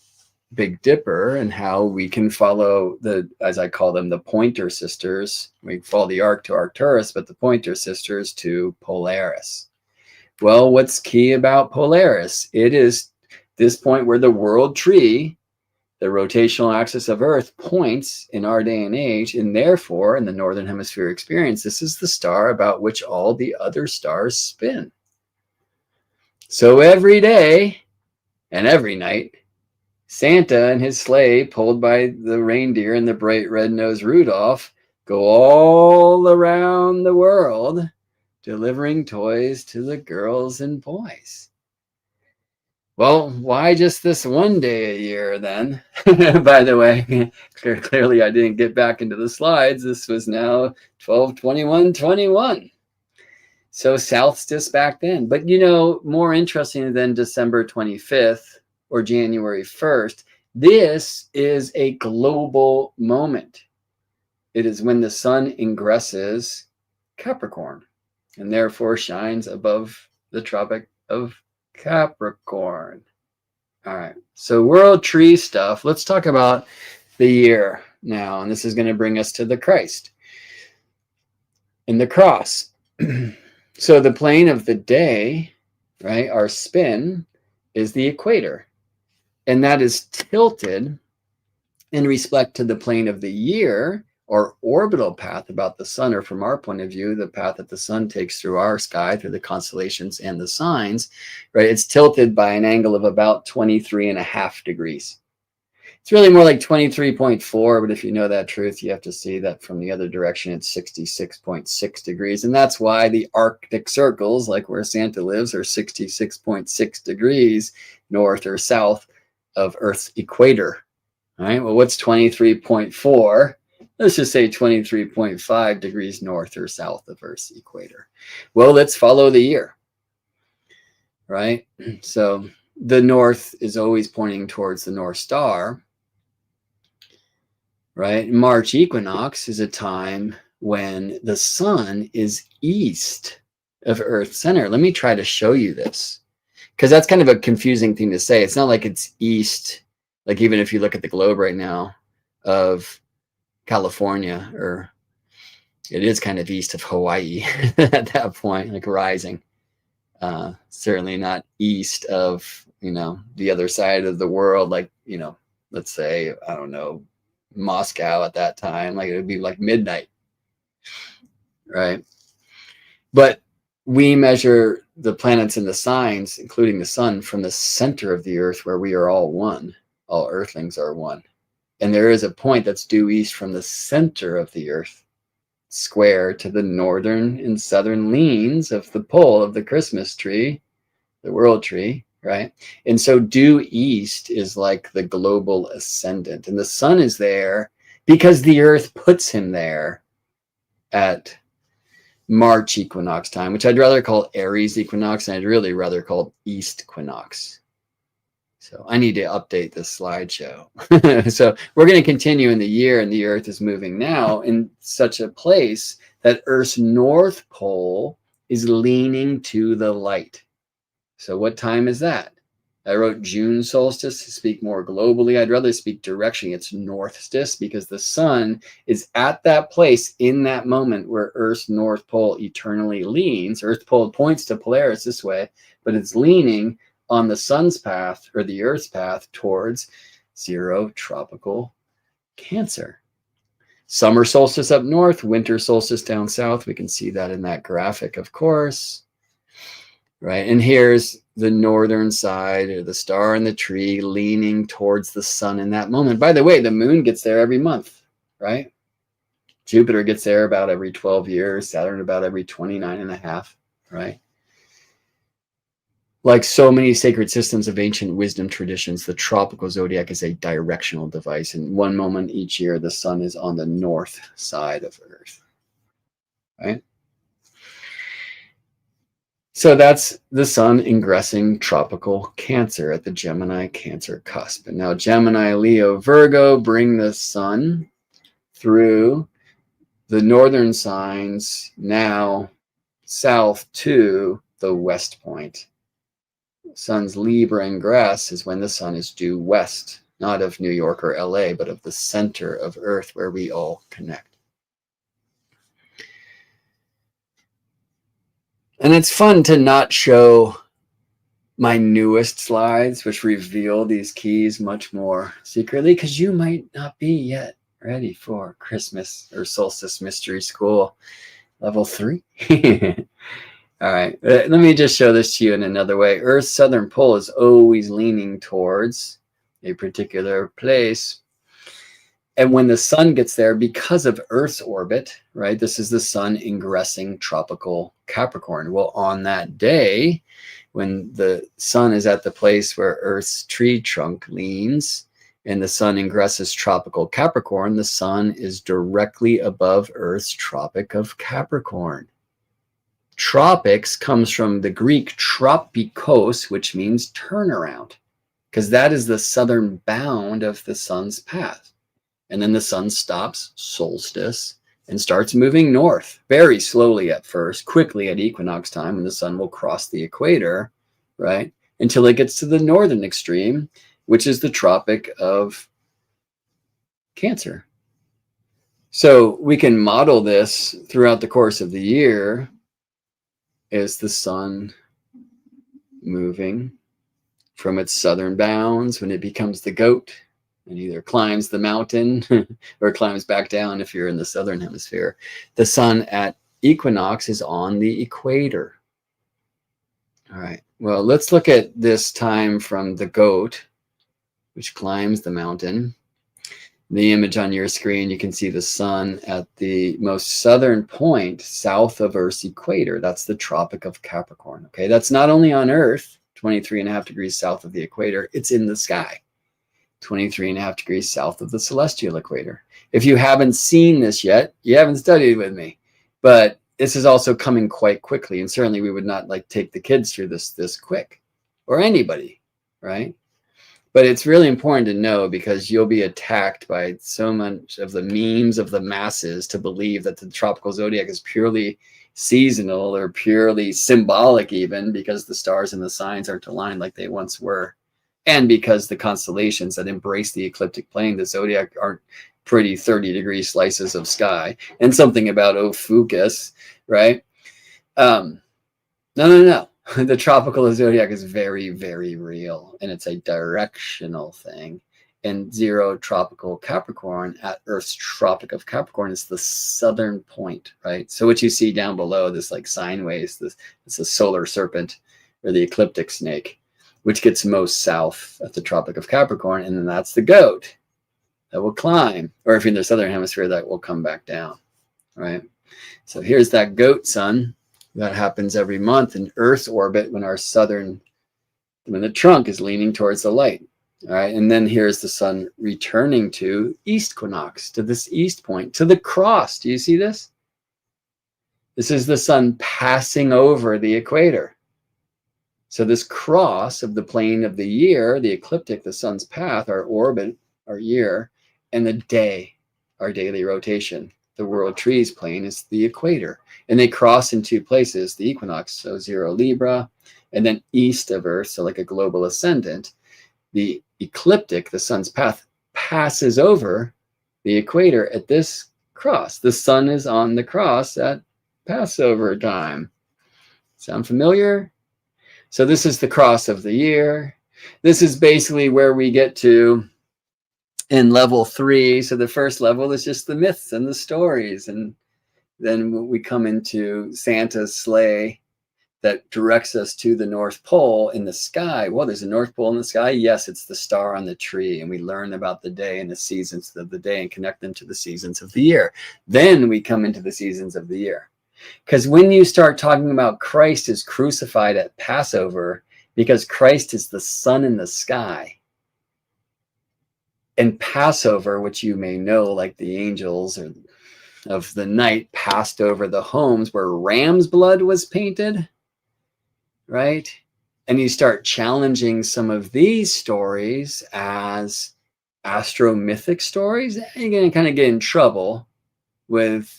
Big Dipper and how we can follow the, as I call them, the Pointer Sisters. We follow the arc to Arcturus, but the Pointer Sisters to Polaris. Well, what's key about Polaris? It is this point where the world tree, the rotational axis of Earth, points in our day and age, and therefore, in the Northern Hemisphere experience, this is the star about which all the other stars spin. So every day and every night, Santa and his sleigh, pulled by the reindeer and the bright red-nosed Rudolph, go all around the world, delivering toys to the girls and boys. Well, why just this one day a year then? By the way, clearly I didn't get back into the slides. This was now 12/21/21. So Solstice back then. But you know, more interesting than December 25th or January 1st, this is a global moment. It is when the sun ingresses Capricorn, and therefore shines above the Tropic of Capricorn. All right, so world tree stuff. Let's talk about the year now, and this is going to bring us to the Christ and the cross. So the plane of the day, right, our spin, is the equator, and that is tilted in respect to the plane of the year, or orbital path about the sun, or from our point of view, the path that the sun takes through our sky, through the constellations and the signs, right? It's tilted by an angle of about 23.5 degrees. It's really more like 23.4, but if you know that truth, you have to see that from the other direction, it's 66.6 degrees. And that's why the Arctic circles, like where Santa lives, are 66.6 degrees north or south of Earth's equator. All right, well, what's 23.4? Let's just say 23.5 degrees north or south of Earth's equator. Well, let's follow the year, right? So the north is always pointing towards the North Star, right? March equinox is a time when the sun is east of Earth's center. Let me try to show you this. because that's kind of a confusing thing to say. It's not like it's east, like even if you look at the globe right now of California, or it is kind of east of Hawaii at that point, like rising. Certainly not east of, the other side of the world, like, let's say, I don't know, Moscow at that time, like it would be like midnight, right? But we measure the planets and the signs, including the sun, from the center of the earth, where we are all one. All earthlings are one. And there is a point that's due east from the center of the earth, square to the northern and southern leans of the pole of the Christmas tree, the world tree, right? And so due east is like the global ascendant. And the sun is there because the earth puts him there at March equinox time, which I'd rather call Aries equinox, and I'd really rather call East equinox. So I need to update this slideshow. So we're going to continue in the year, and the Earth is moving now in such a place that Earth's North Pole is leaning to the light. So what time is that? I wrote June solstice to speak more globally. I'd rather speak directionally. It's northstice, because the sun is at that place in that moment where Earth's North Pole eternally leans. Earth pole points to Polaris this way, but it's leaning on the sun's path, or the Earth's path, towards 0 tropical Cancer. Summer solstice up north, winter solstice down south. We can see that in that graphic, of course. Right, and here's the northern side, or the star in the tree, leaning towards the sun in that moment. By the way, the moon gets there every month, right? Jupiter gets there about every 12 years, Saturn about every 29 and a half, right? Like so many sacred systems of ancient wisdom traditions, the tropical zodiac is a directional device. And one moment each year, the sun is on the north side of Earth, right? So that's the sun ingressing tropical Cancer at the Gemini Cancer cusp. And now Gemini, Leo, Virgo bring the sun through the northern signs, now south to the west point. Sun's Libra ingress is when the sun is due west, not of New York or LA, but of the center of Earth, where we all connect. And it's fun to not show my newest slides, which reveal these keys much more secretly, because you might not be yet ready for Christmas or Solstice Mystery School Level 3. All right, let me just show this to you in another way. Earth's southern pole is always leaning towards a particular place. And when the sun gets there, because of Earth's orbit, right, this is the sun ingressing tropical Capricorn. Well, on that day, when the sun is at the place where Earth's tree trunk leans and the sun ingresses tropical Capricorn, the sun is directly above Earth's Tropic of Capricorn. Tropics comes from the Greek tropikos, which means turnaround, because that is the southern bound of the sun's path. And then the sun stops, solstice, and starts moving north, very slowly at first, quickly at equinox time, and the sun will cross the equator, right, until it gets to the northern extreme, which is the Tropic of Cancer. So we can model this throughout the course of the year as the sun moving from its southern bounds when it becomes the goat, and either climbs the mountain or climbs back down if you're in the southern hemisphere. The sun at equinox is on the equator. All right, well, let's look at this time from the goat, which climbs the mountain. The image on your screen, you can see the sun at the most southern point south of Earth's equator. That's the Tropic of Capricorn. Okay, that's not only on Earth, 23.5 degrees south of the equator, it's in the sky, 23.5 degrees south of the celestial equator. If you haven't seen this yet, you haven't studied with me, but this is also coming quite quickly. And certainly we would not like take the kids through this quick, or anybody, right? But it's really important to know, because you'll be attacked by so much of the memes of the masses to believe that the tropical zodiac is purely seasonal or purely symbolic, even because the stars and the signs aren't aligned like they once were. And because the constellations that embrace the ecliptic plane, the zodiac, aren't pretty 30-degree slices of sky. And something about Ophiuchus, right? No. The tropical zodiac is very, very real, and it's a directional thing. And 0 tropical Capricorn at Earth's Tropic of Capricorn is the southern point, right? So what you see down below, this like sine waves, it's a solar serpent or the ecliptic snake, which gets most south at the Tropic of Capricorn, and then that's the goat that will climb, or if you're in the southern hemisphere, that will come back down, right? So here's that goat sun. That happens every month in Earth's orbit when the trunk is leaning towards the light. All right. And then here's the sun returning to east equinox, to this east point, to the cross. Do you see this? This is the sun passing over the equator. So this cross of the plane of the year, the ecliptic, the sun's path, our orbit, our year, and the day, our daily rotation. The world trees plane is the equator, and they cross in 2 places, the equinox, so 0 Libra, and then east of Earth, so like a global ascendant. The ecliptic, the sun's path, passes over the equator at this cross. The sun is on the cross at Passover time. Sound familiar? So this is the cross of the year. This is basically where we get to in level 3. So the first level is just the myths and the stories. And then we come into Santa's sleigh that directs us to the North Pole in the sky. Well, there's a North Pole in the sky. Yes, it's the star on the tree. And we learn about the day and the seasons of the day and connect them to the seasons of the year. Then we come into the seasons of the year. Because when you start talking about Christ is crucified at Passover, because Christ is the sun in the sky, and Passover, which you may know, like the angels of the night passed over the homes where ram's blood was painted, right? And you start challenging some of these stories as astromythic stories, you're going to kind of get in trouble with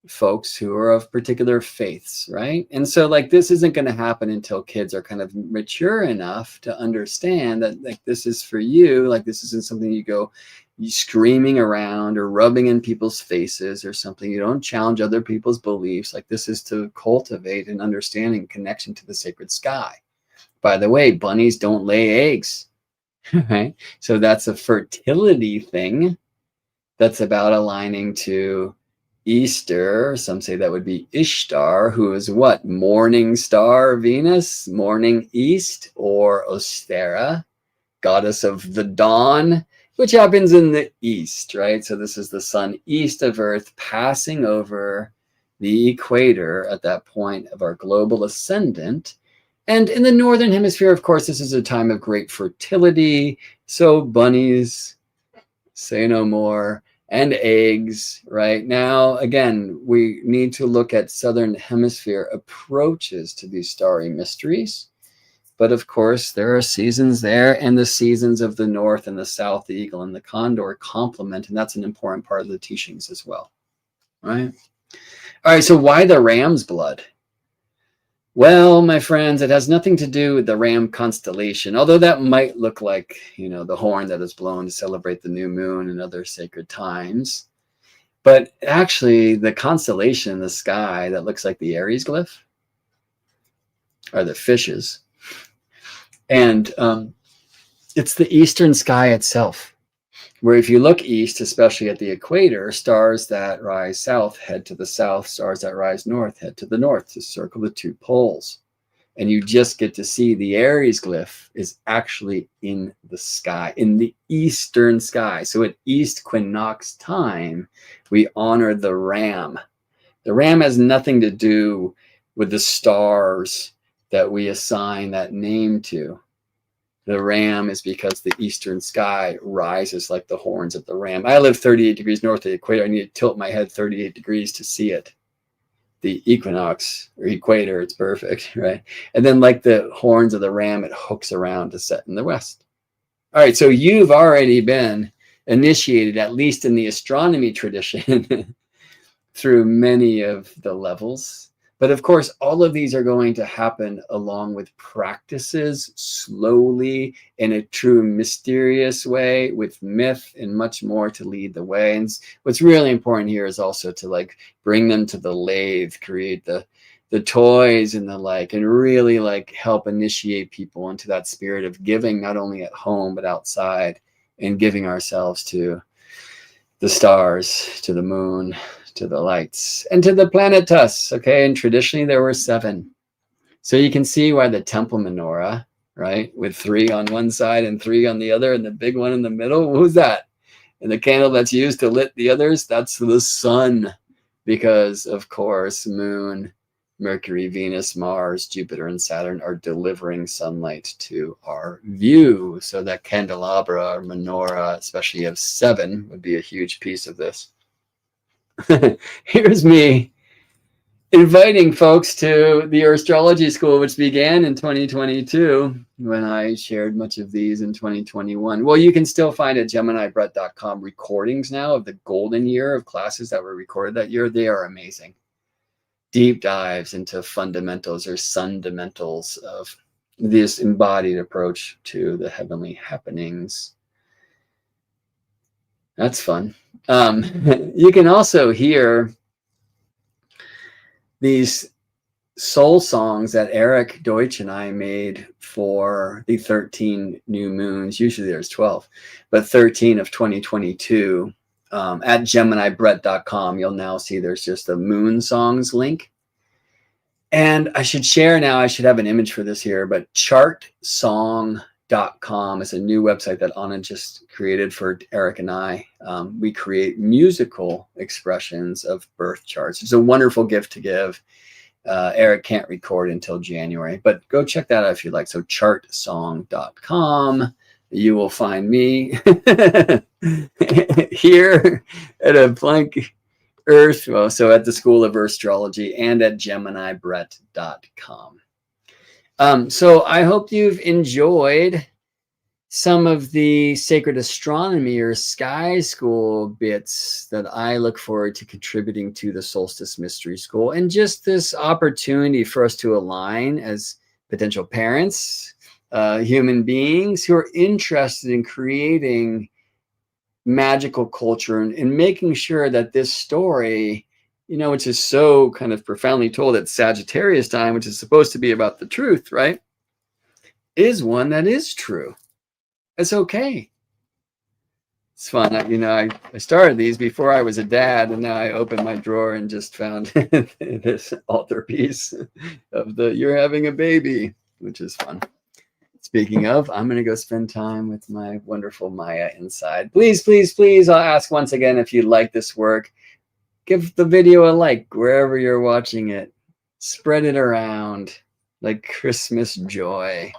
folks who are of particular faiths, right? And so like this isn't going to happen until kids are kind of mature enough to understand that like this is for you, like this isn't something you go screaming around or rubbing in people's faces or something. You don't challenge other people's beliefs. Like this is to cultivate an understanding connection to the sacred sky. By the way, bunnies don't lay eggs, right? So that's a fertility thing that's about aligning to Easter. Some say that would be Ishtar, who is what? Morning star Venus, morning east, or Ostera, goddess of the dawn, which happens in the east, right? So this is the sun east of Earth passing over the equator at that point of our global ascendant. And in the northern hemisphere, of course, this is a time of great fertility. So bunnies, say no more, and eggs, right? Now, again, we need to look at southern hemisphere approaches to these starry mysteries. But of course, there are seasons there, and the seasons of the north and the south, the eagle and the condor complement, and that's an important part of the teachings as well, right? All right, so why the ram's blood? Well, my friends, it has nothing to do with the ram constellation, although that might look like, you know, the horn that is blown to celebrate the new moon and other sacred times. But actually, the constellation in the sky that looks like the Aries glyph are the fishes. And it's the eastern sky itself, where if you look east, especially at the equator, stars that rise south head to the south, stars that rise north head to the north to circle the 2 poles. And you just get to see the Aries glyph is actually in the sky, in the eastern sky. So at east equinox time, we honor the ram. The ram has nothing to do with the stars that we assign that name to. The ram is because the eastern sky rises like the horns of the ram. I live 38 degrees north of the equator. I need to tilt my head 38 degrees to see it. The equinox or equator, it's perfect, right? And then like the horns of the ram, it hooks around to set in the west. All right, so you've already been initiated, at least in the astronomy tradition, through many of the levels But of course, all of these are going to happen along with practices, slowly, in a true mysterious way, with myth and much more to lead the way. And what's really important here is also to like bring them to the lathe, create the toys and the like, and really like help initiate people into that spirit of giving, not only at home, but outside, and giving ourselves to the stars, to the moon, to the lights, and to the planetus. Okay, and traditionally there were 7. So you can see why the temple menorah, right, with 3 on one side and 3 on the other, and the big one in the middle, who's that? And the candle that's used to lit the others, that's the sun, because of course moon, Mercury, Venus, Mars, Jupiter, and Saturn are delivering sunlight to our view. So that candelabra or menorah, especially of 7, would be a huge piece of this. Here's me inviting folks to the astrology school, which began in 2022, when I shared much of these in 2021. Well, you can still find at GeminiBrett.com recordings now of the golden year of classes that were recorded that year. They are amazing. Deep dives into fundamentals or sundamentals of this embodied approach to the heavenly happenings. That's fun. You can also hear these soul songs that Eric Deutsch and I made for the 13 new moons. Usually there's 12, but 13 of 2022. At GeminiBrett.com, you'll now see there's just a moon songs link. And I should share now, I should have an image for this here, but chartsong.com is a new website that Anna just created for Eric and I. We create musical expressions of birth charts. It's a wonderful gift to give. Eric can't record until January, but go check that out if you'd like. So chartsong.com, you will find me here at a blank Earth, well, so at the School of Astrology, and at GeminiBrett.com. So I hope you've enjoyed some of the Sacred Astronomy or Sky School bits that I look forward to contributing to the Solstice Mystery School, and just this opportunity for us to align as potential parents, human beings who are interested in creating magical culture and making sure that this story, you know, which is so kind of profoundly told at Sagittarius time, which is supposed to be about the truth, right, is one that is true. It's okay. It's fun. I started these before I was a dad, and now I opened my drawer and just found this altar piece of the "You're having a baby," which is fun. Speaking of, I'm going to go spend time with my wonderful Maya inside. Please, please, please, I'll ask once again, if you like this work, give the video a like wherever you're watching it. Spread it around like Christmas joy.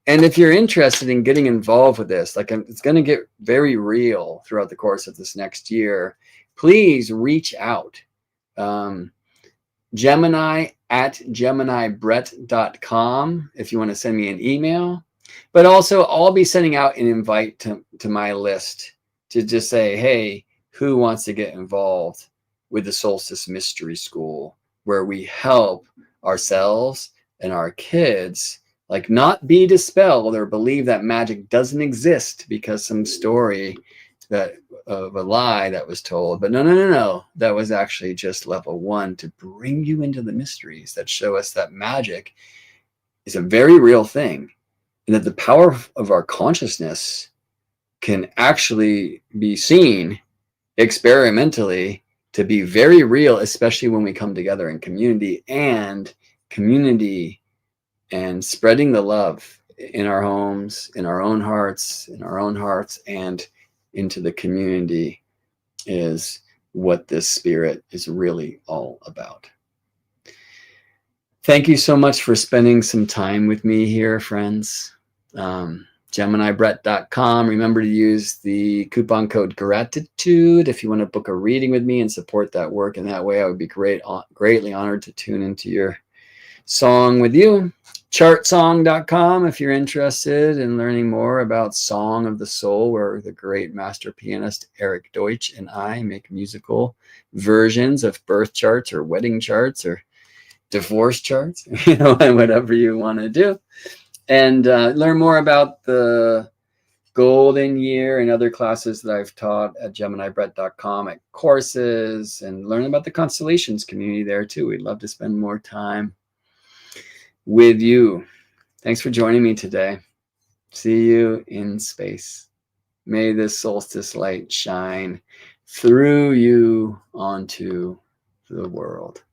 And if you're interested in getting involved with this, like it's going to get very real throughout the course of this next year, please reach out. Gemini at GeminiBrett.com if you want to send me an email. But also, I'll be sending out an invite to my list to just say, hey, who wants to get involved with the Solstice Mystery School, where we help ourselves and our kids like not be dispelled or believe that magic doesn't exist because some story that of a lie that was told. But no. That was actually just level 1 to bring you into the mysteries that show us that magic is a very real thing, and that the power of our consciousness can actually be seen experimentally to be very real, especially when we come together in community and spreading the love in our homes, in our own hearts, and into the community is what this spirit is really all about. Thank you so much for spending some time with me here, friends. GeminiBrett.com. Remember to use the coupon code GRATITUDE if you want to book a reading with me and support that work. In that way, I would be greatly honored to tune into your song with you. Chartsong.com if you're interested in learning more about Song of the Soul, where the great master pianist Eric Deutsch and I make musical versions of birth charts or wedding charts or divorce charts, and whatever you want to do. And learn more about the golden year and other classes that I've taught at GeminiBrett.com at courses, and learn about the constellations community there too. We'd love to spend more time with you. Thanks for joining me today. See you in space. May this solstice light shine through you onto the world.